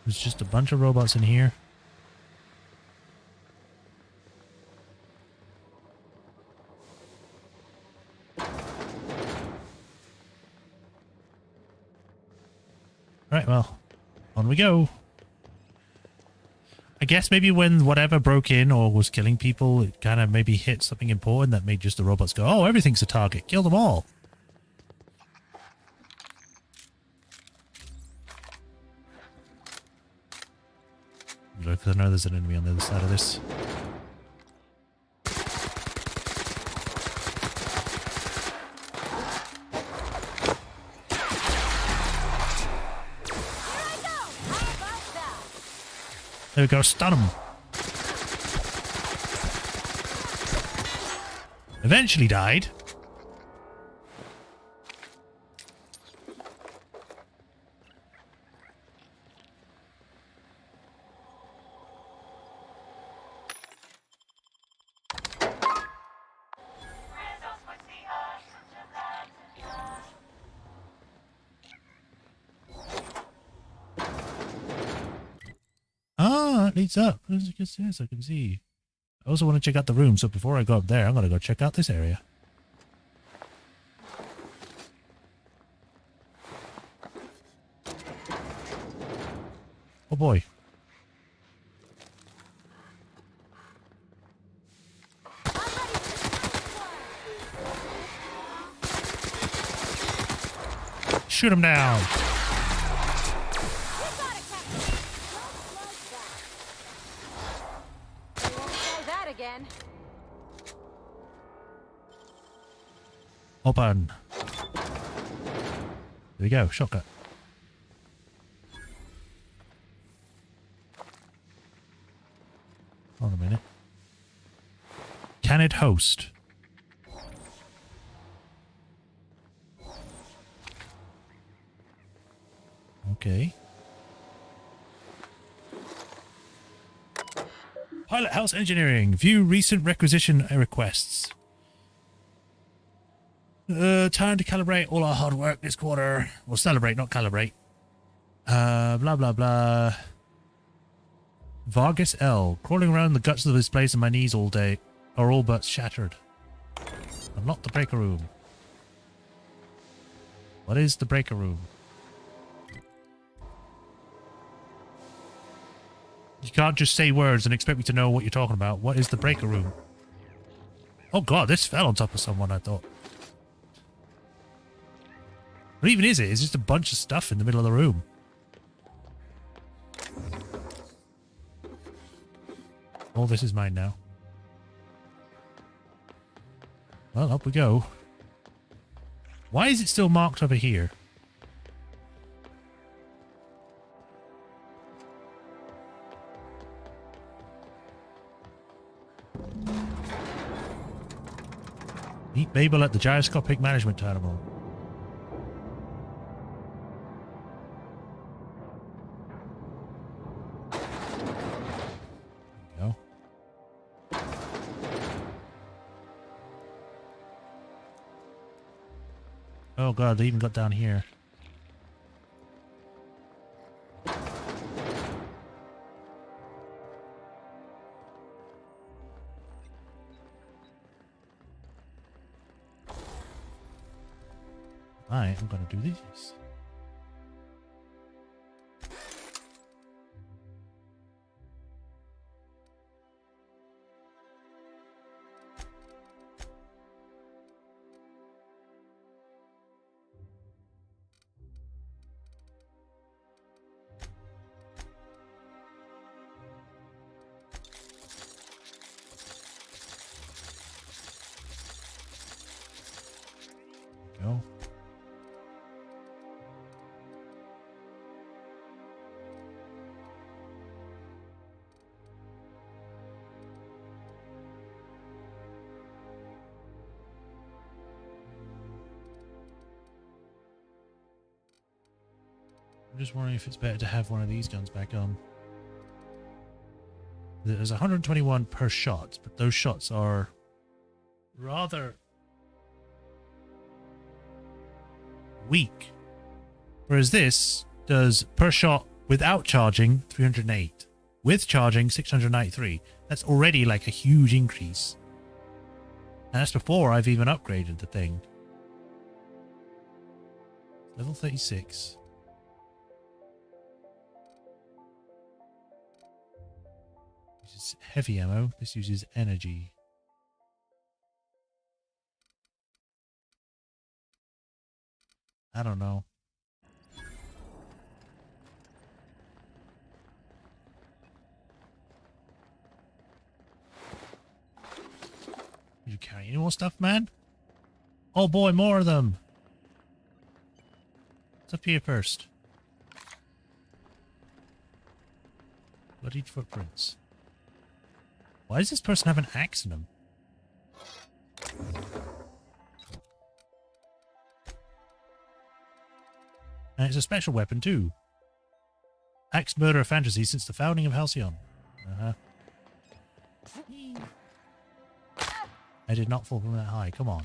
There's just a bunch of robots in here. Right, well, on we go. I guess maybe when whatever broke in or was killing people, it kind of maybe hit something important that made just the robots go, oh, everything's a target. Kill them all. Because I know there's an enemy on the other side of this. There we go, stun him. Eventually died. Ah, it leads up. Yes, I can see. I also want to check out the room, so before I go up there, I'm going to go check out this area. Oh boy. Shoot him down. Open. There we go, shotgun. Hold on a minute. Can it host? Okay. Pilot House Engineering. View recent requisition requests. Time to calibrate all our hard work this quarter. Or celebrate, not calibrate. Blah, blah, blah. Vargas L. Crawling around the guts of this place and my knees all day are all but shattered. Unlock the breaker room. What is the breaker room? You can't just say words and expect me to know what you're talking about. What is the breaker room? Oh god, this fell on top of someone, I thought. What even is it? It's just a bunch of stuff in the middle of the room. All this is mine now. Well, up we go. Why is it still marked over here? Meet Babel at the gyroscopic management terminal. There we go. Oh god, they even got down here. I am gonna do this. Go. I'm just wondering if it's better to have one of these guns back on. There's 121 per shot, but those shots are rather weak. Whereas this does per shot without charging 308. With charging 693. That's already like a huge increase. And that's before I've even upgraded the thing. Level 36. Uses heavy ammo. This uses energy. I don't know. You carry any more stuff, man? Oh boy, more of them. What's up here first? Bloodied footprints. Why does this person have an axe in him? And it's a special weapon too. Axe murder fantasy since the founding of Halcyon. I did not fall from that high. Come on.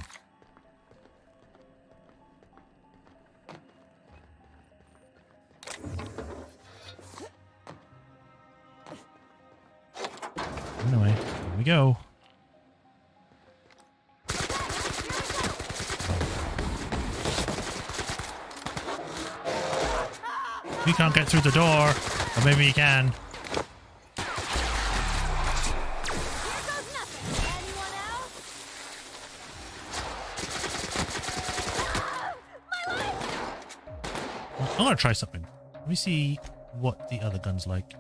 Anyway, here we go. We can't get through the door, or maybe you can. I'm gonna try something. Let me see what the other gun's like.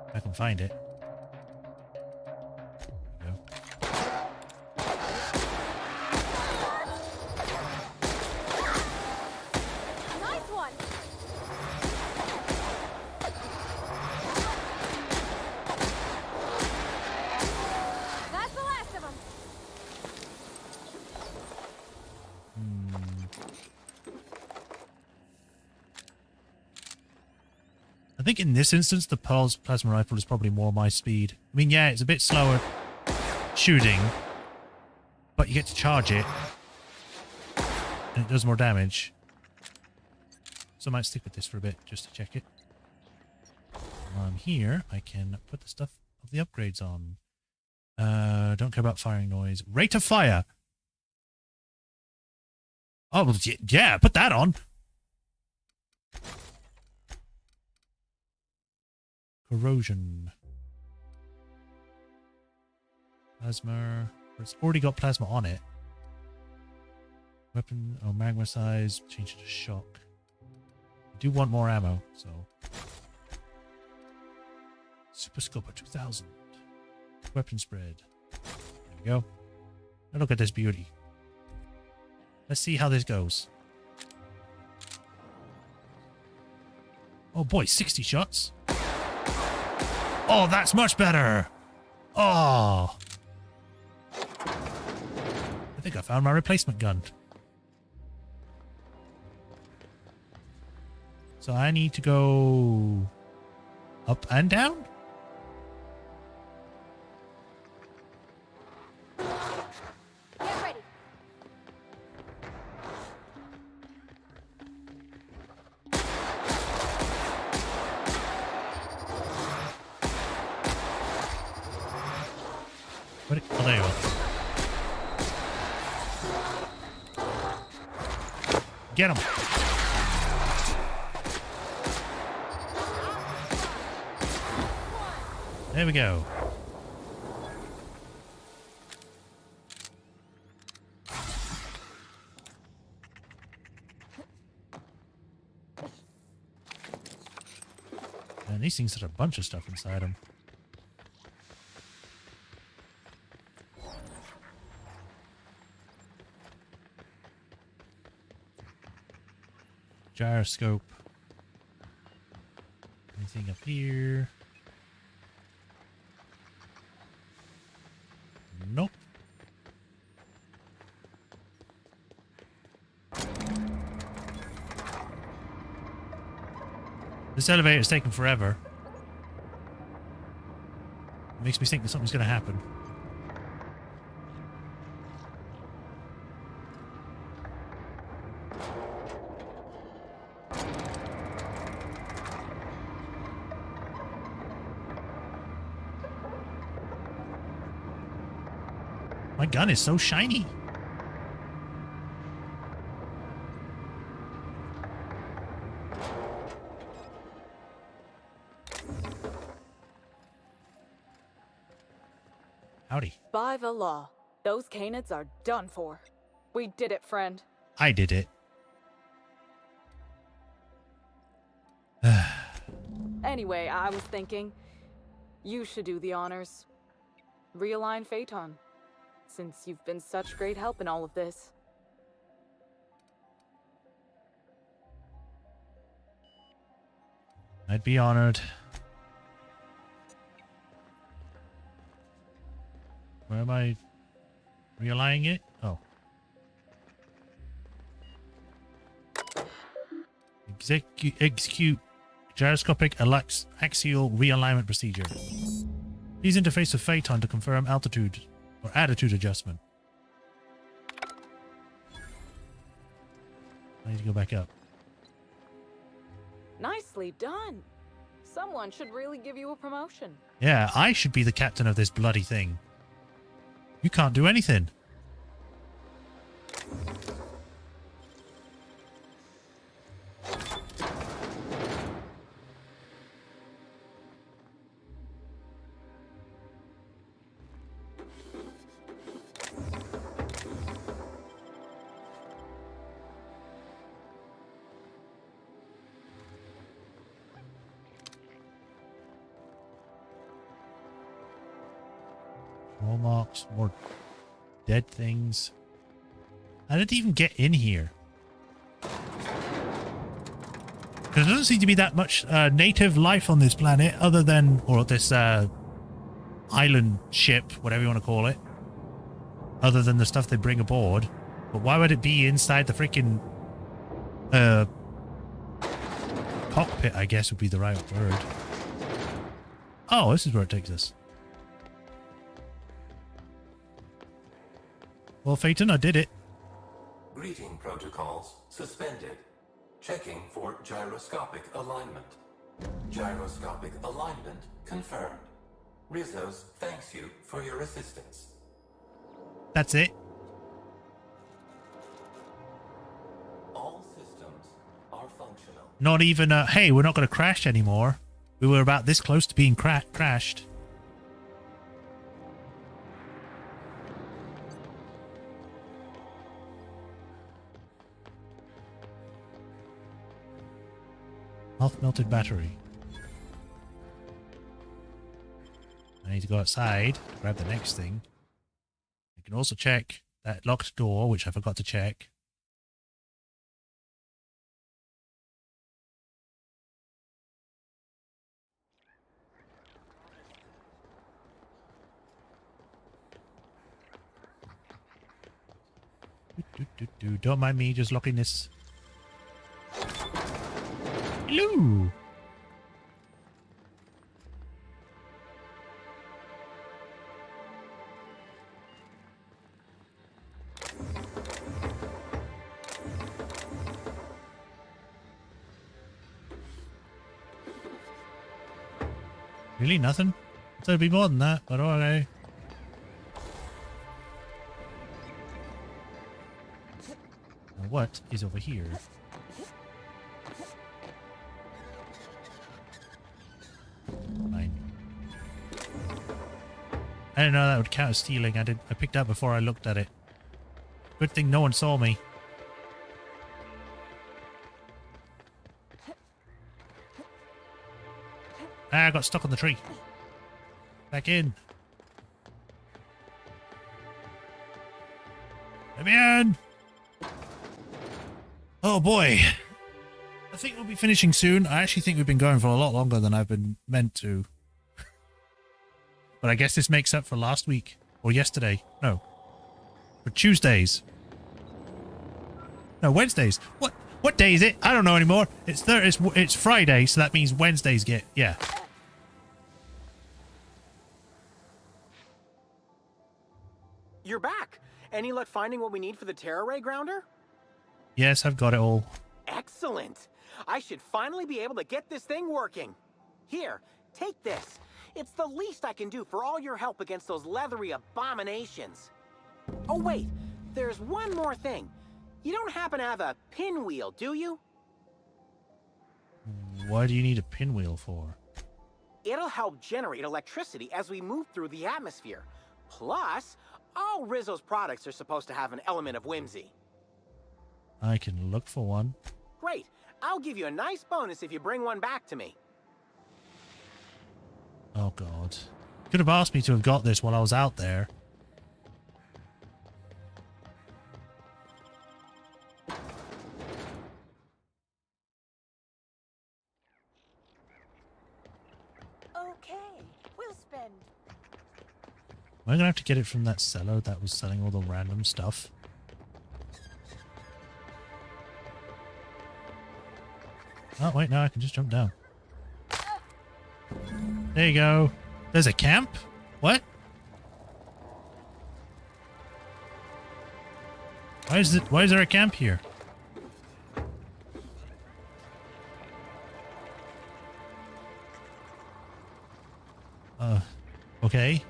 If I can find it. There we go. Nice one. That's the last of them. think in this instance, the plasma rifle is probably more my speed. I mean, yeah, it's a bit slower shooting, but you get to charge it, and it does more damage. So I might stick with this for a bit, just to check it. While I'm here, I can put the stuff of the upgrades on. Don't care about firing noise. Rate of fire! Oh, well, yeah, put that on! Corrosion. Plasma. It's already got plasma on it. Weapon. Oh, magma size. Change it to shock. I do want more ammo, so. Super Scoper 2000. Weapon spread. There we go. Now look at this beauty. Let's see how this goes. Oh boy, 60 shots. Oh, that's much better. Oh. I think I found my replacement gun. So I need to go up and down? Get ready. What? Oh, there you are. Get him. There we go. And these things have a bunch of stuff inside them. Gyroscope. Anything up here? Nope. This elevator is taking forever. It makes me think that something's going to happen. My gun is so shiny. Howdy. By the law, those Canids are done for. We did it, friend. I did it. Anyway, I was thinking, you should do the honors. Realign Phaeton, since you've been such great help in all of this. I'd be honored. Where am I realigning it? Oh. Execute gyroscopic axial realignment procedure. Please interface with Phaeton to confirm altitude or attitude adjustment. I need to go back up. Nicely done. Someone should really give you a promotion. Yeah, I should be the captain of this bloody thing. You can't do anything. Roll marks, more dead things. I didn't even get in here. There doesn't seem to be that much native life on this planet other than, or this island ship, whatever you want to call it, other than the stuff they bring aboard. But why would it be inside the freaking Cockpit, I guess, would be the right word. Oh, this is where it takes us. Well, Phaeton, I did it. Greeting protocols suspended. Checking for gyroscopic alignment. Gyroscopic alignment confirmed. Rizos thanks you for your assistance. That's it. All systems are functional. Not even a, hey, we're not going to crash anymore. We were about this close to being crashed. Half melted battery. I need to go outside to grab the next thing. I can also check that locked door, which I forgot to check. Don't mind me just locking this. Hello. Really? Nothing? I thought it'd be more than that, but okay. Now what is over here? Fine. I didn't know that would count as stealing. I picked up before I looked at it. Good thing no one saw me. Ah, I got stuck on the tree. Back in. Let me in. Oh boy. I think we'll be finishing soon. I actually think we've been going for a lot longer than I've been meant to. But I guess this makes up for last week. Or yesterday. No. For Tuesdays. No, Wednesdays. What day is it? I don't know anymore. It's Friday, so that means Wednesdays get... Yeah. You're back. Any luck finding what we need for the Terra Ray grounder? Yes, I've got it all. Excellent. I should finally be able to get this thing working. Here, take this. It's the least I can do for all your help against those leathery abominations. Oh wait, there's one more thing. You don't happen to have a pinwheel, do you? Why do you need a pinwheel for? It'll help generate electricity as we move through the atmosphere. Plus, all Rizzo's products are supposed to have an element of whimsy. I can look for one. Great. I'll give you a nice bonus if you bring one back to me. Oh god. You could have asked me to have got this while I was out there. Okay, we'll spend. Am I gonna have to get it from that seller that was selling all the random stuff? Oh, wait, no, I can just jump down. There you go. There's a camp? What? Why is there a camp here? Okay.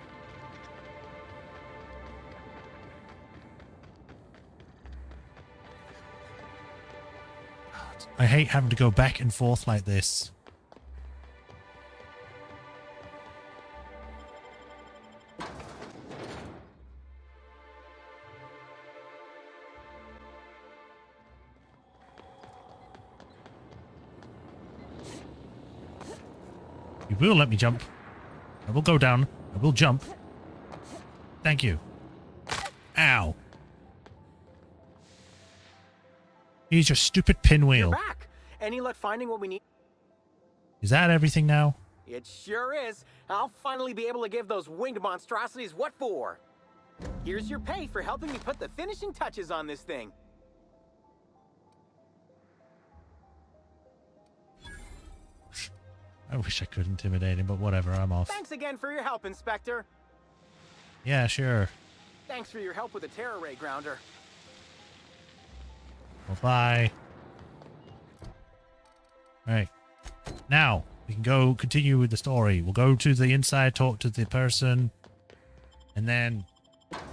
I hate having to go back and forth like this. You will let me jump. I will go down. I will jump. Thank you. Ow. Use your stupid pinwheel. You're back. Any luck finding what we need? Is that everything now? It sure is. I'll finally be able to give those winged monstrosities what for. Here's your pay for helping me put the finishing touches on this thing. I wish I could intimidate him, but whatever, I'm off. Thanks again for your help, Inspector. Yeah, sure. Thanks for your help with the terror ray grounder. Well, bye. Alright. Now, we can go continue with the story. We'll go to the inside, talk to the person, and then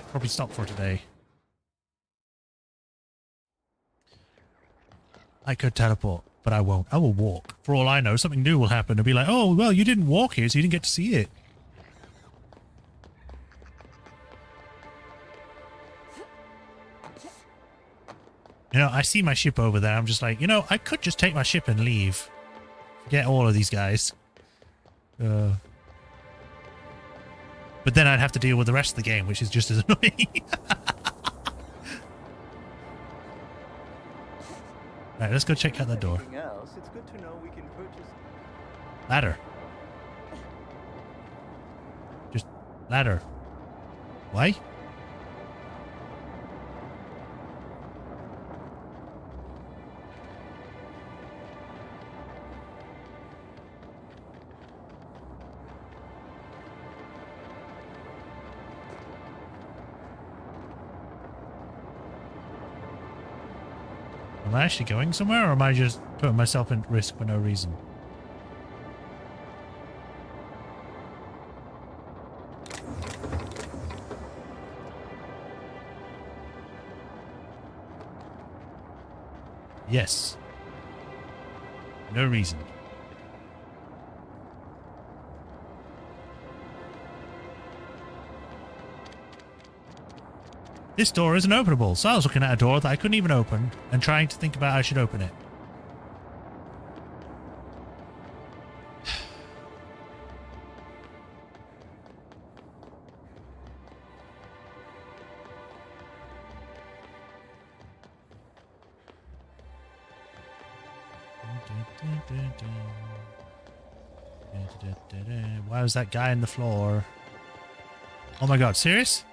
probably stop for today. I could teleport, but I won't. I will walk. For all I know, something new will happen. It'll be like, oh, well, you didn't walk here, so you didn't get to see it. You know, I see my ship over there. I'm just like, you know, I could just take my ship and leave. Forget all of these guys. But then I'd have to deal with the rest of the game, which is just as annoying. Right, let's go check out that door. Else, it's good to know we can purchase... Ladder. Just ladder. Why? Am I actually going somewhere, or am I just putting myself at risk for no reason? Yes. No reason. This door isn't openable, so I was looking at a door that I couldn't even open and trying to think about how I should open it. Why was that guy on the floor? Oh my god, serious?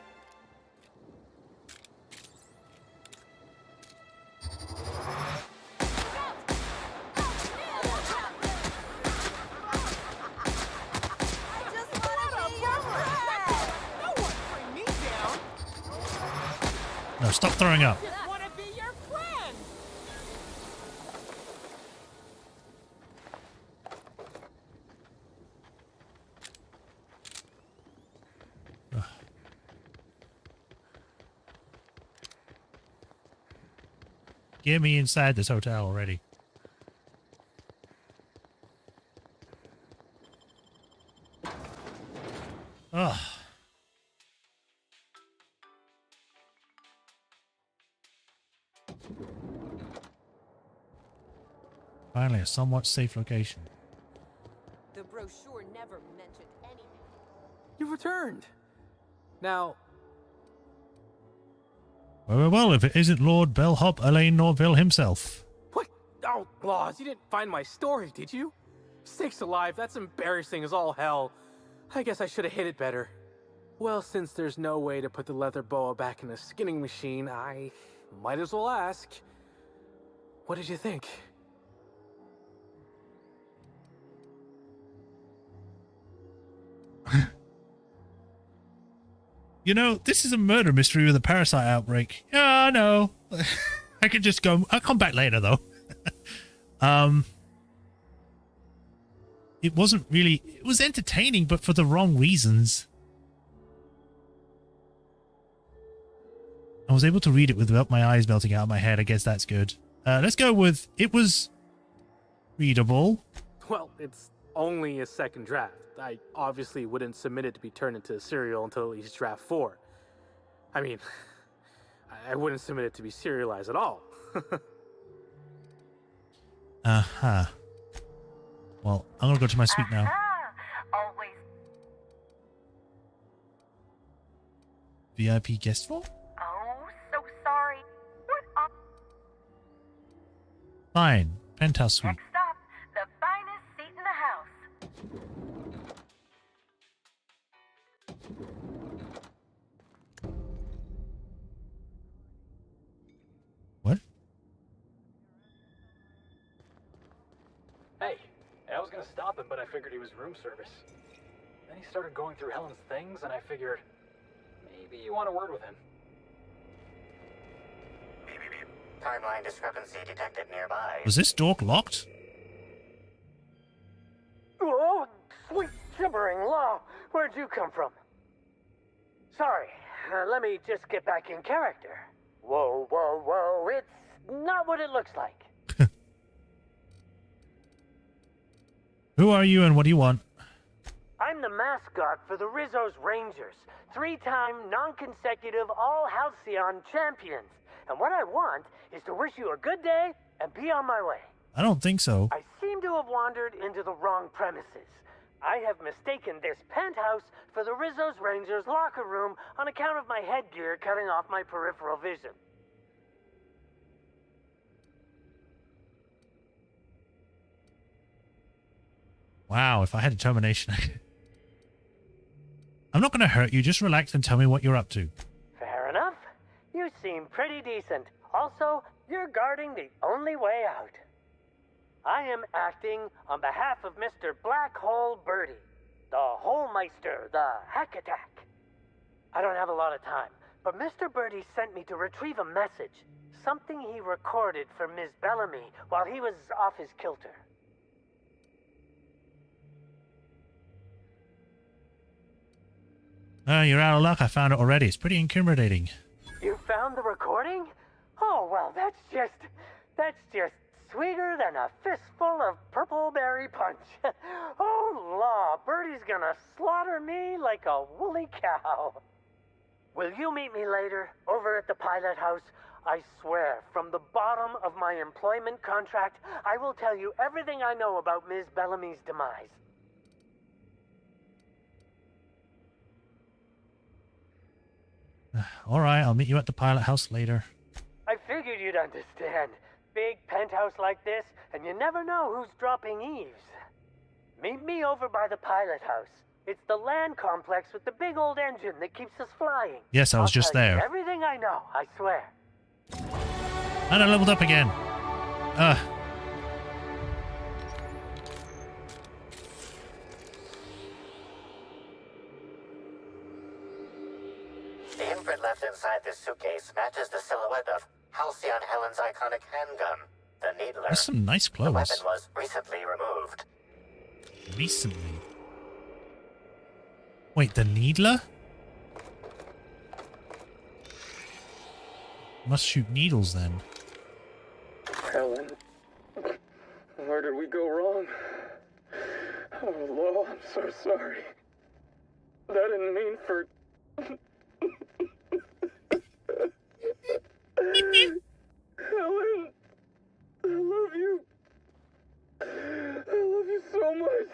No, stop throwing up. I want to be your friend. Ugh. Get me inside this hotel already. Ugh. Finally, a somewhat safe location. The brochure never mentioned anything. You returned. Now, Well, if it isn't Lord Bellhop Elaine Norville himself. what? Oh, Laws, you didn't find my story, did you? Sakes alive, that's embarrassing as all hell. I guess I should have hid it better. Well, since there's no way to put the leather boa back in the skinning machine, I might as well ask. What did you think? You know, this is a murder mystery with a parasite outbreak. Yeah, I know. I could just go. I'll come back later, though. It wasn't really... It was entertaining, but for the wrong reasons. I was able to read it without my eyes melting out of my head. I guess that's good. Let's go with... It was readable. Well, it's only a second draft. I obviously wouldn't submit it to be turned into a serial until at least draft 4. I mean, I wouldn't submit it to be serialized at all. Uh-huh. Well, I'm gonna go to my suite now. Always. VIP guest floor? Oh, so sorry. What up? Fine. Penthouse suite. Next up, the finest seat in the house. What? Hey, I was gonna gonna stop him, but I figured he was room service. Then he started going through Helen's things, and I figured maybe you want a word with him. Timeline discrepancy detected nearby. Was this door locked? Oh, sweet gibbering law! Where'd you come from? Sorry, let me just get back in character. Whoa, whoa, whoa, it's not what it looks like. Who are you and what do you want? I'm the mascot for the Rizzo's Rangers, 3-time, non-consecutive All-Halcyon champions. And what I want is to wish you a good day and be on my way. I don't think so. I seem to have wandered into the wrong premises. I have mistaken this penthouse for the Rizzo's Rangers locker room on account of my headgear cutting off my peripheral vision. Wow, if I had determination. I'm not going to hurt you. Just relax and tell me what you're up to. Fair enough. You seem pretty decent. Also, you're guarding the only way out. I am acting on behalf of Mr. Black Hole Birdie, the Holmeister, the Hack Attack. I don't have a lot of time, but Mr. Birdie sent me to retrieve a message, something he recorded for Ms. Bellamy while he was off his kilter. You're out of luck. I found it already. It's pretty incriminating. You found the recording? Oh, well, that's just sweeter than a fistful of purple berry punch. Oh, law, Birdie's gonna slaughter me like a woolly cow. Will you meet me later, over at the pilot house? I swear, from the bottom of my employment contract, I will tell you everything I know about Ms. Bellamy's demise. All right, I'll meet you at the pilot house later. I figured you'd understand. Big penthouse like this, and you never know who's dropping eaves. Meet me over by the pilot house. It's the land complex with the big old engine that keeps us flying. Yes, I was just tell you there. Everything I know, I swear. And I leveled up again. The imprint left inside this suitcase matches the silhouette of Halcyon Helen's iconic handgun, the Needler. That's some nice The clothes. weapon was recently removed. Recently? Wait, the Needler? Must shoot needles then. Helen, where did we go wrong? Oh, Lo, I'm so sorry. I didn't mean for... Helen, I love you. I love you so much.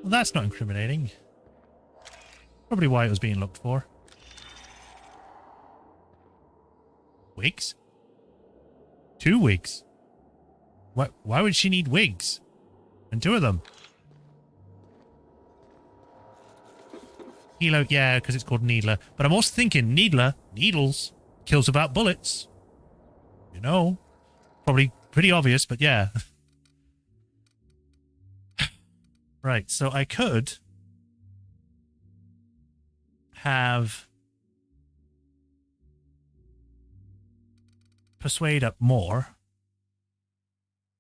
Well, that's not incriminating. Probably why it was being looked for. Wigs? 2 wigs? Why would she need wigs? And 2 of them? Helo, yeah, because it's called Needler. But I'm also thinking Needler, needles, kills without bullets. You know. Probably pretty obvious, but yeah. Right, so I could have persuade up more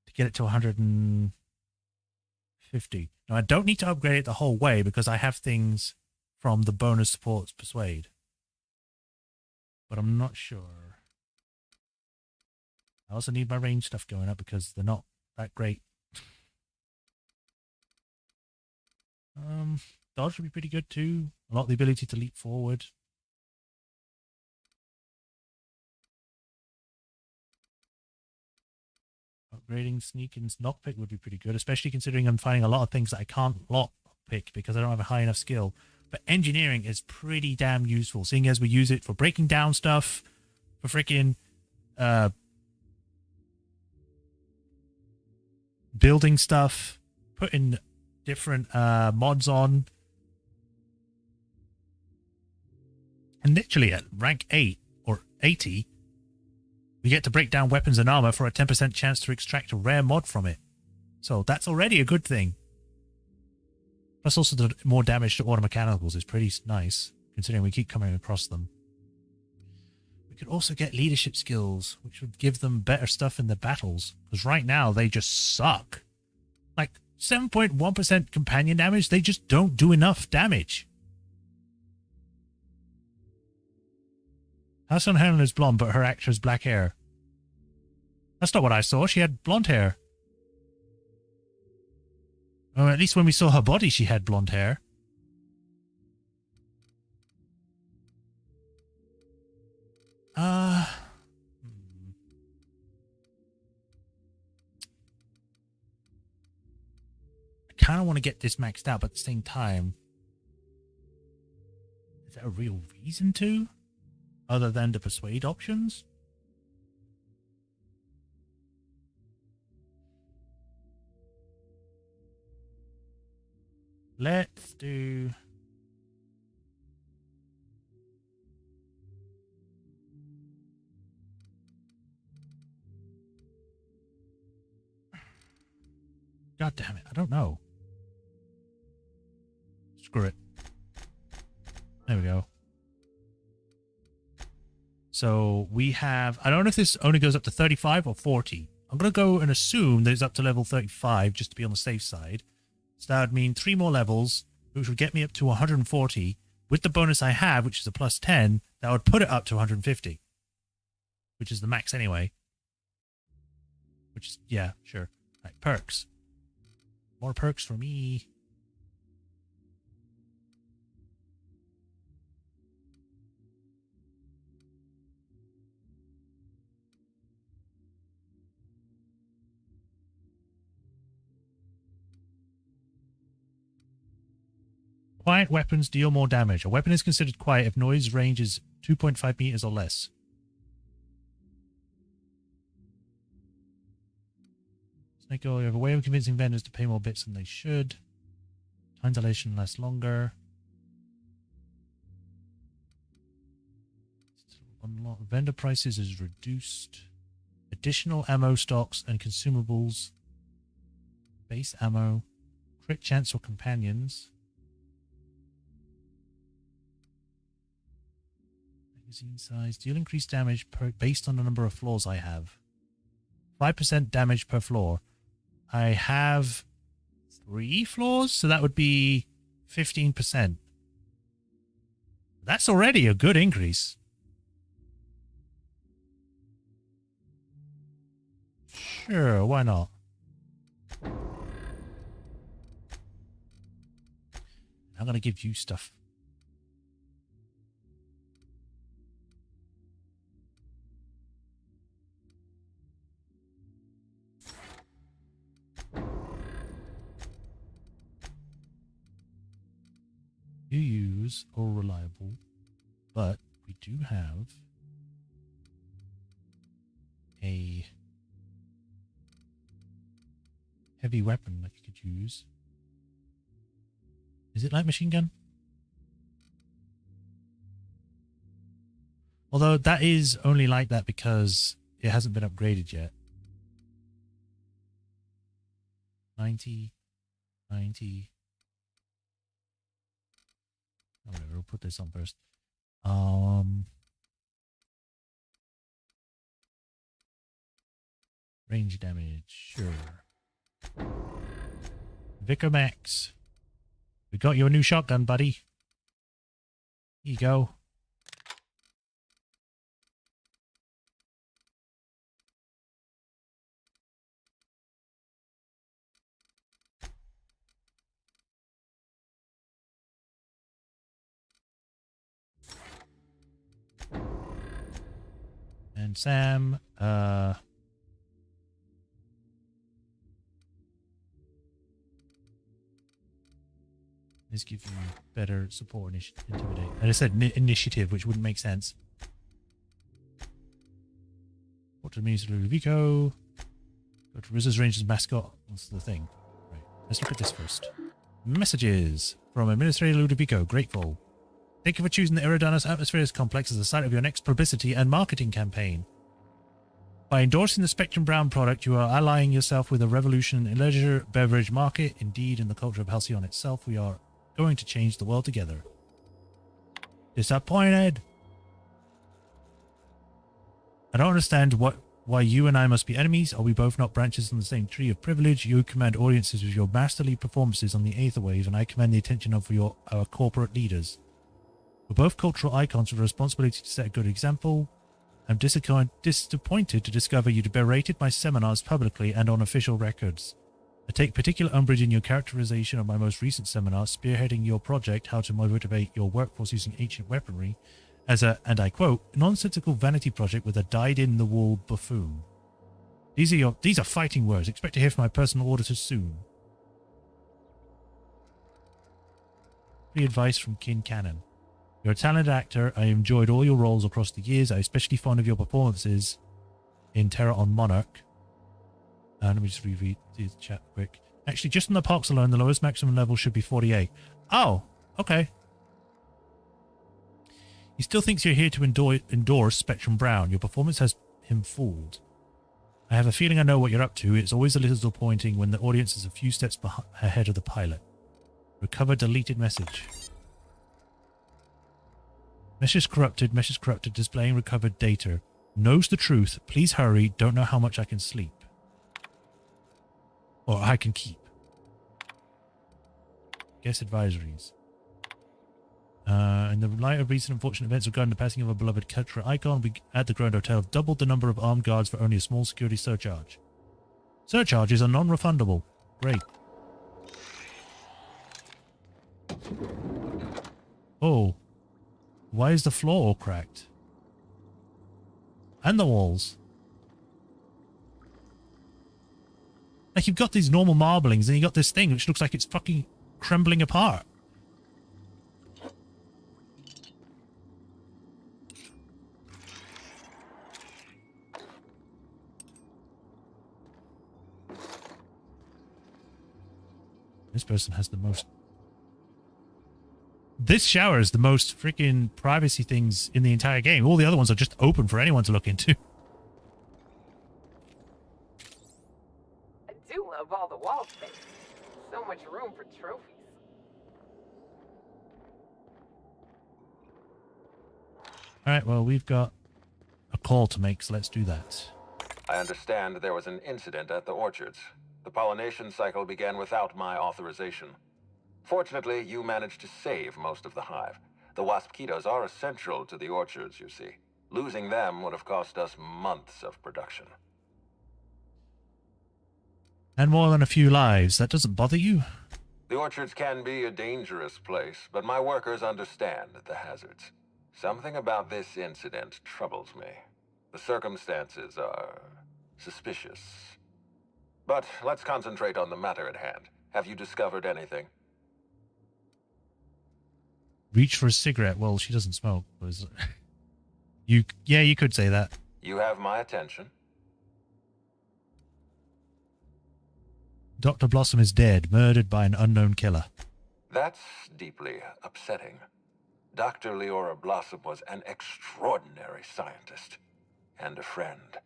to get it to 150. Now I don't need to upgrade it the whole way because I have things from the bonus supports persuade. But I'm not sure. I also need my range stuff going up because they're not that great. Dodge would be pretty good too. A lot of the ability to leap forward. Upgrading sneak and lockpick would be pretty good, especially considering I'm finding a lot of things that I can't lockpick because I don't have a high enough skill. But engineering is pretty damn useful, seeing as we use it for breaking down stuff, for freaking building stuff, putting different mods on. And literally at rank 8 or 80, We get to break down weapons and armor for a 10% chance to extract a rare mod from it. So that's already a good thing. Plus also the more damage to auto mechanicals is pretty nice, considering we keep coming across them. We could also get leadership skills, which would give them better stuff in the battles. Because right now, they just suck. Like, 7.1% companion damage, they just don't do enough damage. Halcyon Helen is blonde, but her actor has black hair. That's not what I saw. She had blonde hair. Or at least when we saw her body, she had blonde hair. I kind of want to get this maxed out, but at the same time, is there a real reason to? Other than the persuade options? Let's do... God damn it, I don't know. Screw it. There we go. So we have... I don't know if this only goes up to 35 or 40. I'm going to go and assume that it's up to level 35 just to be on the safe side. So that would mean 3 more levels, which would get me up to 140. With the bonus I have, which is a plus 10, that would put it up to 150. Which is the max anyway. Which is... yeah, sure. Right, perks. More perks for me. Quiet weapons deal more damage. A weapon is considered quiet if noise range is 2.5 meters or less. Snake oil, you have a way of convincing vendors to pay more bits than they should. Time dilation lasts longer. Unlock vendor prices is reduced. Additional ammo stocks and consumables. Base ammo. Crit chance for companions. Magazine size. Deal increased damage based on the number of floors I have. 5% damage per floor. I have 3 floors, so that would be 15%. That's already a good increase. Sure, why not? I'm going to give you stuff. You use or reliable, but we do have a heavy weapon that you could use. Is it light machine gun? Although that is only like that because it hasn't been upgraded yet. 90, 90. Oh, whatever, we'll put this on first. Range damage, sure. Vicar Max. We got you a new shotgun, buddy. Here you go. And Sam, let's give you better support intimidate. And I said initiative, which wouldn't make sense. What to Minister Ludovico? Go to Rizzo's Rangers mascot. What's the thing? Right. Let's look at this first. Messages from Administrator Ludovico. Grateful. Thank you for choosing the Eridanus Atmospheres Complex as the site of your next publicity and marketing campaign. By endorsing the Spectrum Brown product, you are allying yourself with a revolution in the leisure beverage market. Indeed, in the culture of Halcyon itself, we are going to change the world together. Disappointed. I don't understand why you and I must be enemies. Are we both not branches on the same tree of privilege? You command audiences with your masterly performances on the Aether Wave, and I command the attention of our corporate leaders. We're both cultural icons with a responsibility to set a good example. I'm disappointed to discover you berated my seminars publicly and on official records. I take particular umbrage in your characterization of my most recent seminar, spearheading your project, How to Motivate Your Workforce Using Ancient Weaponry, as a, and I quote, nonsensical vanity project with a dyed-in-the-wool buffoon. These are fighting words. Expect to hear from my personal auditors soon. Free advice from Kin Cannon. You're a talented actor. I enjoyed all your roles across the years. I'm especially fond of your performances in Terror on Monarch. Let me just reread the chat quick. Actually, just in the parks alone, the lowest maximum level should be 48. Oh, okay. He still thinks you're here to endorse Spectrum Brown. Your performance has him fooled. I have a feeling I know what you're up to. It's always a little disappointing when the audience is a few steps ahead of the pilot. Recover deleted message. Message corrupted, displaying recovered data. Knows the truth. Please hurry. Don't know how much I can sleep. Or I can keep. Guest advisories. In the light of recent unfortunate events regarding the passing of a beloved cultural icon, we at the Grand Hotel have doubled the number of armed guards for only a small security surcharge. Surcharges are non-refundable. Great. Oh. Why is the floor all cracked? And the walls. Like, you've got these normal marblings and you got this thing which looks like it's fucking crumbling apart. This person has the most... This shower is the most freaking privacy things in the entire game. All the other ones are just open for anyone to look into. I do love all the wall space. So much room for trophies. Alright, well, we've got a call to make, so let's do that. I understand there was an incident at the orchards. The pollination cycle began without my authorization. Fortunately, you managed to save most of the hive. The wasp-ketos are essential to the orchards, you see. Losing them would have cost us months of production. And more than a few lives. That doesn't bother you? The orchards can be a dangerous place, but my workers understand the hazards. Something about this incident troubles me. The circumstances are suspicious. But let's concentrate on the matter at hand. Have you discovered anything? Reach for a cigarette. Well, she doesn't smoke. Yeah, you could say that. You have my attention. Dr. Blossom is dead, murdered by an unknown killer. That's deeply upsetting. Dr. Leora Blossom was an extraordinary scientist and a friend.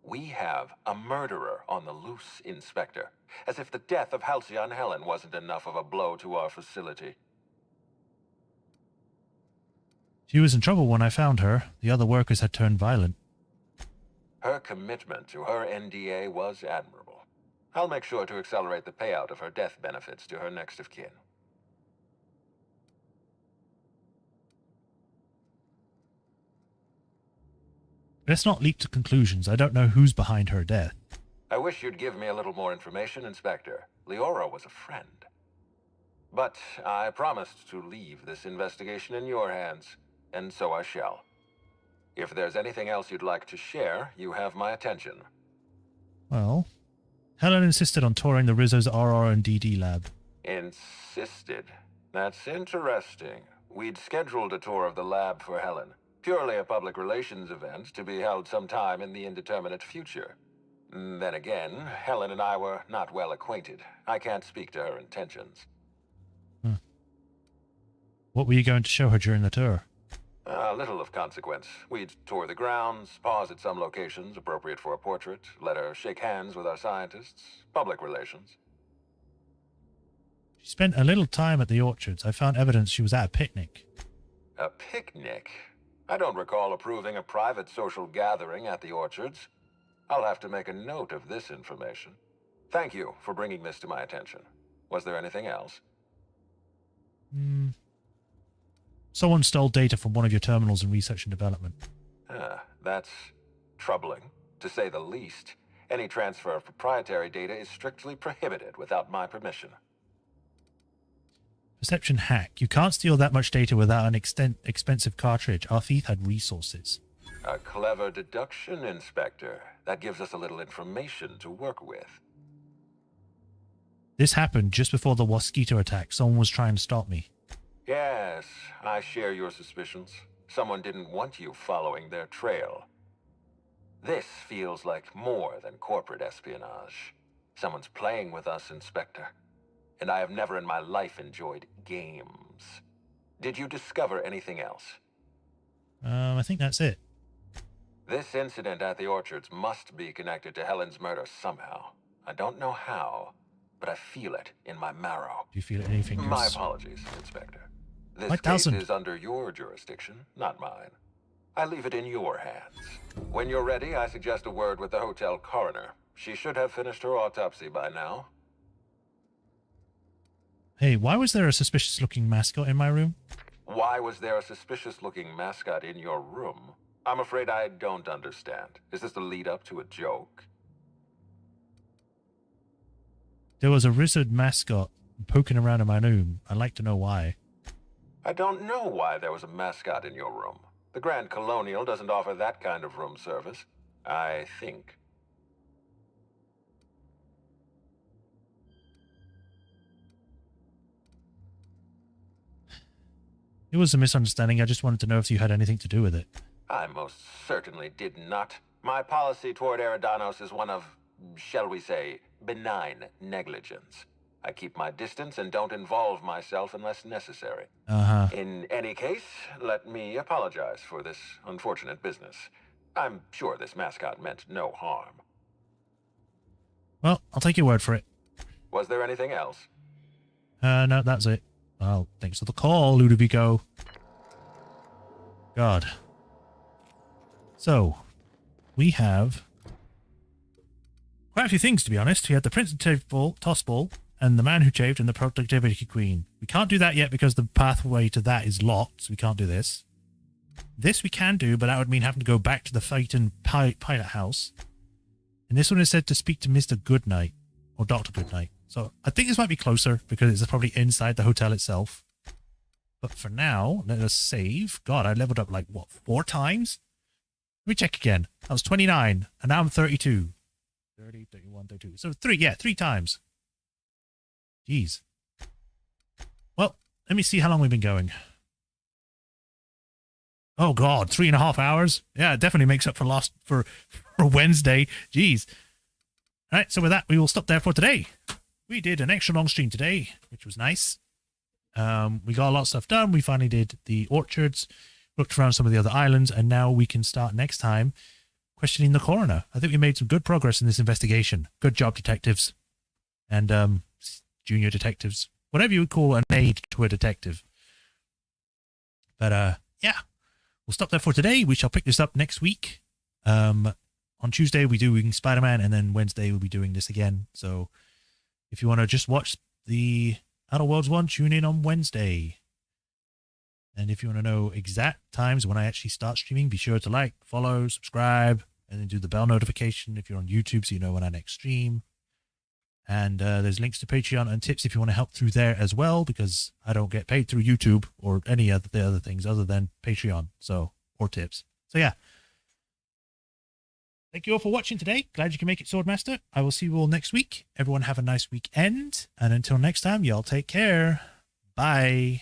We have a murderer on the loose, Inspector. As if the death of Halcyon Helen wasn't enough of a blow to our facility. She was in trouble when I found her. The other workers had turned violent. Her commitment to her NDA was admirable. I'll make sure to accelerate the payout of her death benefits to her next of kin. Let's not leap to conclusions. I don't know who's behind her death. I wish you'd give me a little more information, Inspector. Leora was a friend. But I promised to leave this investigation in your hands, and so I shall. If there's anything else you'd like to share, you have my attention. Well, Helen insisted on touring the Rizzo's RR&DD lab. Insisted? That's interesting. We'd scheduled a tour of the lab for Helen. Purely a public relations event to be held sometime in the indeterminate future. Then again, Helen and I were not well acquainted. I can't speak to her intentions. What were you going to show her during the tour? little of consequence. We'd tour the grounds, pause at some locations appropriate for a portrait, let her shake hands with our scientists, public relations. She spent a little time at the orchards. I found evidence she was at a picnic. A picnic? I don't recall approving a private social gathering at the orchards. I'll have to make a note of this information. Thank you for bringing this to my attention. Was there anything else? Someone stole data from one of your terminals in research and development. That's troubling, to say the least. Any transfer of proprietary data is strictly prohibited without my permission. Perception hack. You can't steal that much data without an expensive cartridge. Our thief had resources. A clever deduction, Inspector. That gives us a little information to work with. This happened just before the mosquito attack. Someone was trying to stop me. Yes, I share your suspicions. Someone didn't want you following their trail. This feels like more than corporate espionage. Someone's playing with us, Inspector. And I have never in my life enjoyed games. Did you discover anything else? I think that's it. This incident at the orchards must be connected to Helen's murder somehow. I don't know how, but I feel it in my marrow. Do you feel it in your fingers? My apologies, Inspector. This My case thousand. is under your jurisdiction, not mine. I leave it in your hands. When you're ready, I suggest a word with the hotel coroner. She should have finished her autopsy by now. Hey, why was there a suspicious-looking mascot in my room? Why was there a suspicious-looking mascot in your room? I'm afraid I don't understand. Is this the lead-up to a joke? There was a lizard mascot poking around in my room. I'd like to know why. I don't know why there was a mascot in your room. The Grand Colonial doesn't offer that kind of room service, I think. It was a misunderstanding. I just wanted to know if you had anything to do with it. I most certainly did not. My policy toward Eridanos is one of, shall we say, benign negligence. I keep my distance and don't involve myself unless necessary. In any case, let me apologize for this unfortunate business. I'm sure this mascot meant no harm. Well, I'll take your word for it. Was there anything else? No, that's it. Well, thanks for the call, Ludovico. God. So, we have quite a few things, to be honest. We had the Prince and Toss Ball, and the Man Who Chaved, and the Productivity Queen. We can't do that yet because the pathway to that is locked, so we can't do this. This we can do, but that would mean having to go back to the Phaeton pilot house. And this one is said to speak to Mr. Goodnight, or Dr. Goodnight. So I think this might be closer, because it's probably inside the hotel itself. But for now, let us save. God, I leveled up like, what, 4 times? Let me check again. I was 29, and now I'm 32. 30, 31, 32. So 3 times. Jeez. Well, let me see how long we've been going. Oh God, 3.5 hours. Yeah, it definitely makes up for Wednesday. Jeez. All right, so with that, we will stop there for today. We did an extra long stream today, which was nice. We got a lot of stuff done. We finally did the orchards, looked around some of the other islands, and now we can start next time questioning the coroner. I think we made some good progress in this investigation. Good job, detectives. And junior detectives. Whatever you would call an aide to a detective. But yeah. We'll stop there for today. We shall pick this up next week. On Tuesday, we're doing Spider-Man, and then Wednesday, we'll be doing this again. So if you want to just watch the Outer Worlds one, tune in on Wednesday. And if you want to know exact times when I actually start streaming, be sure to like, follow, subscribe, and then do the bell notification if you're on YouTube so you know when I next stream. And there's links to Patreon and tips if you want to help through there as well, because I don't get paid through YouTube or any of the other things other than Patreon, or tips. So yeah. Thank you all for watching today. Glad you can make it, Swordmaster. I will see you all next week. Everyone have a nice weekend. And until next time, y'all take care. Bye.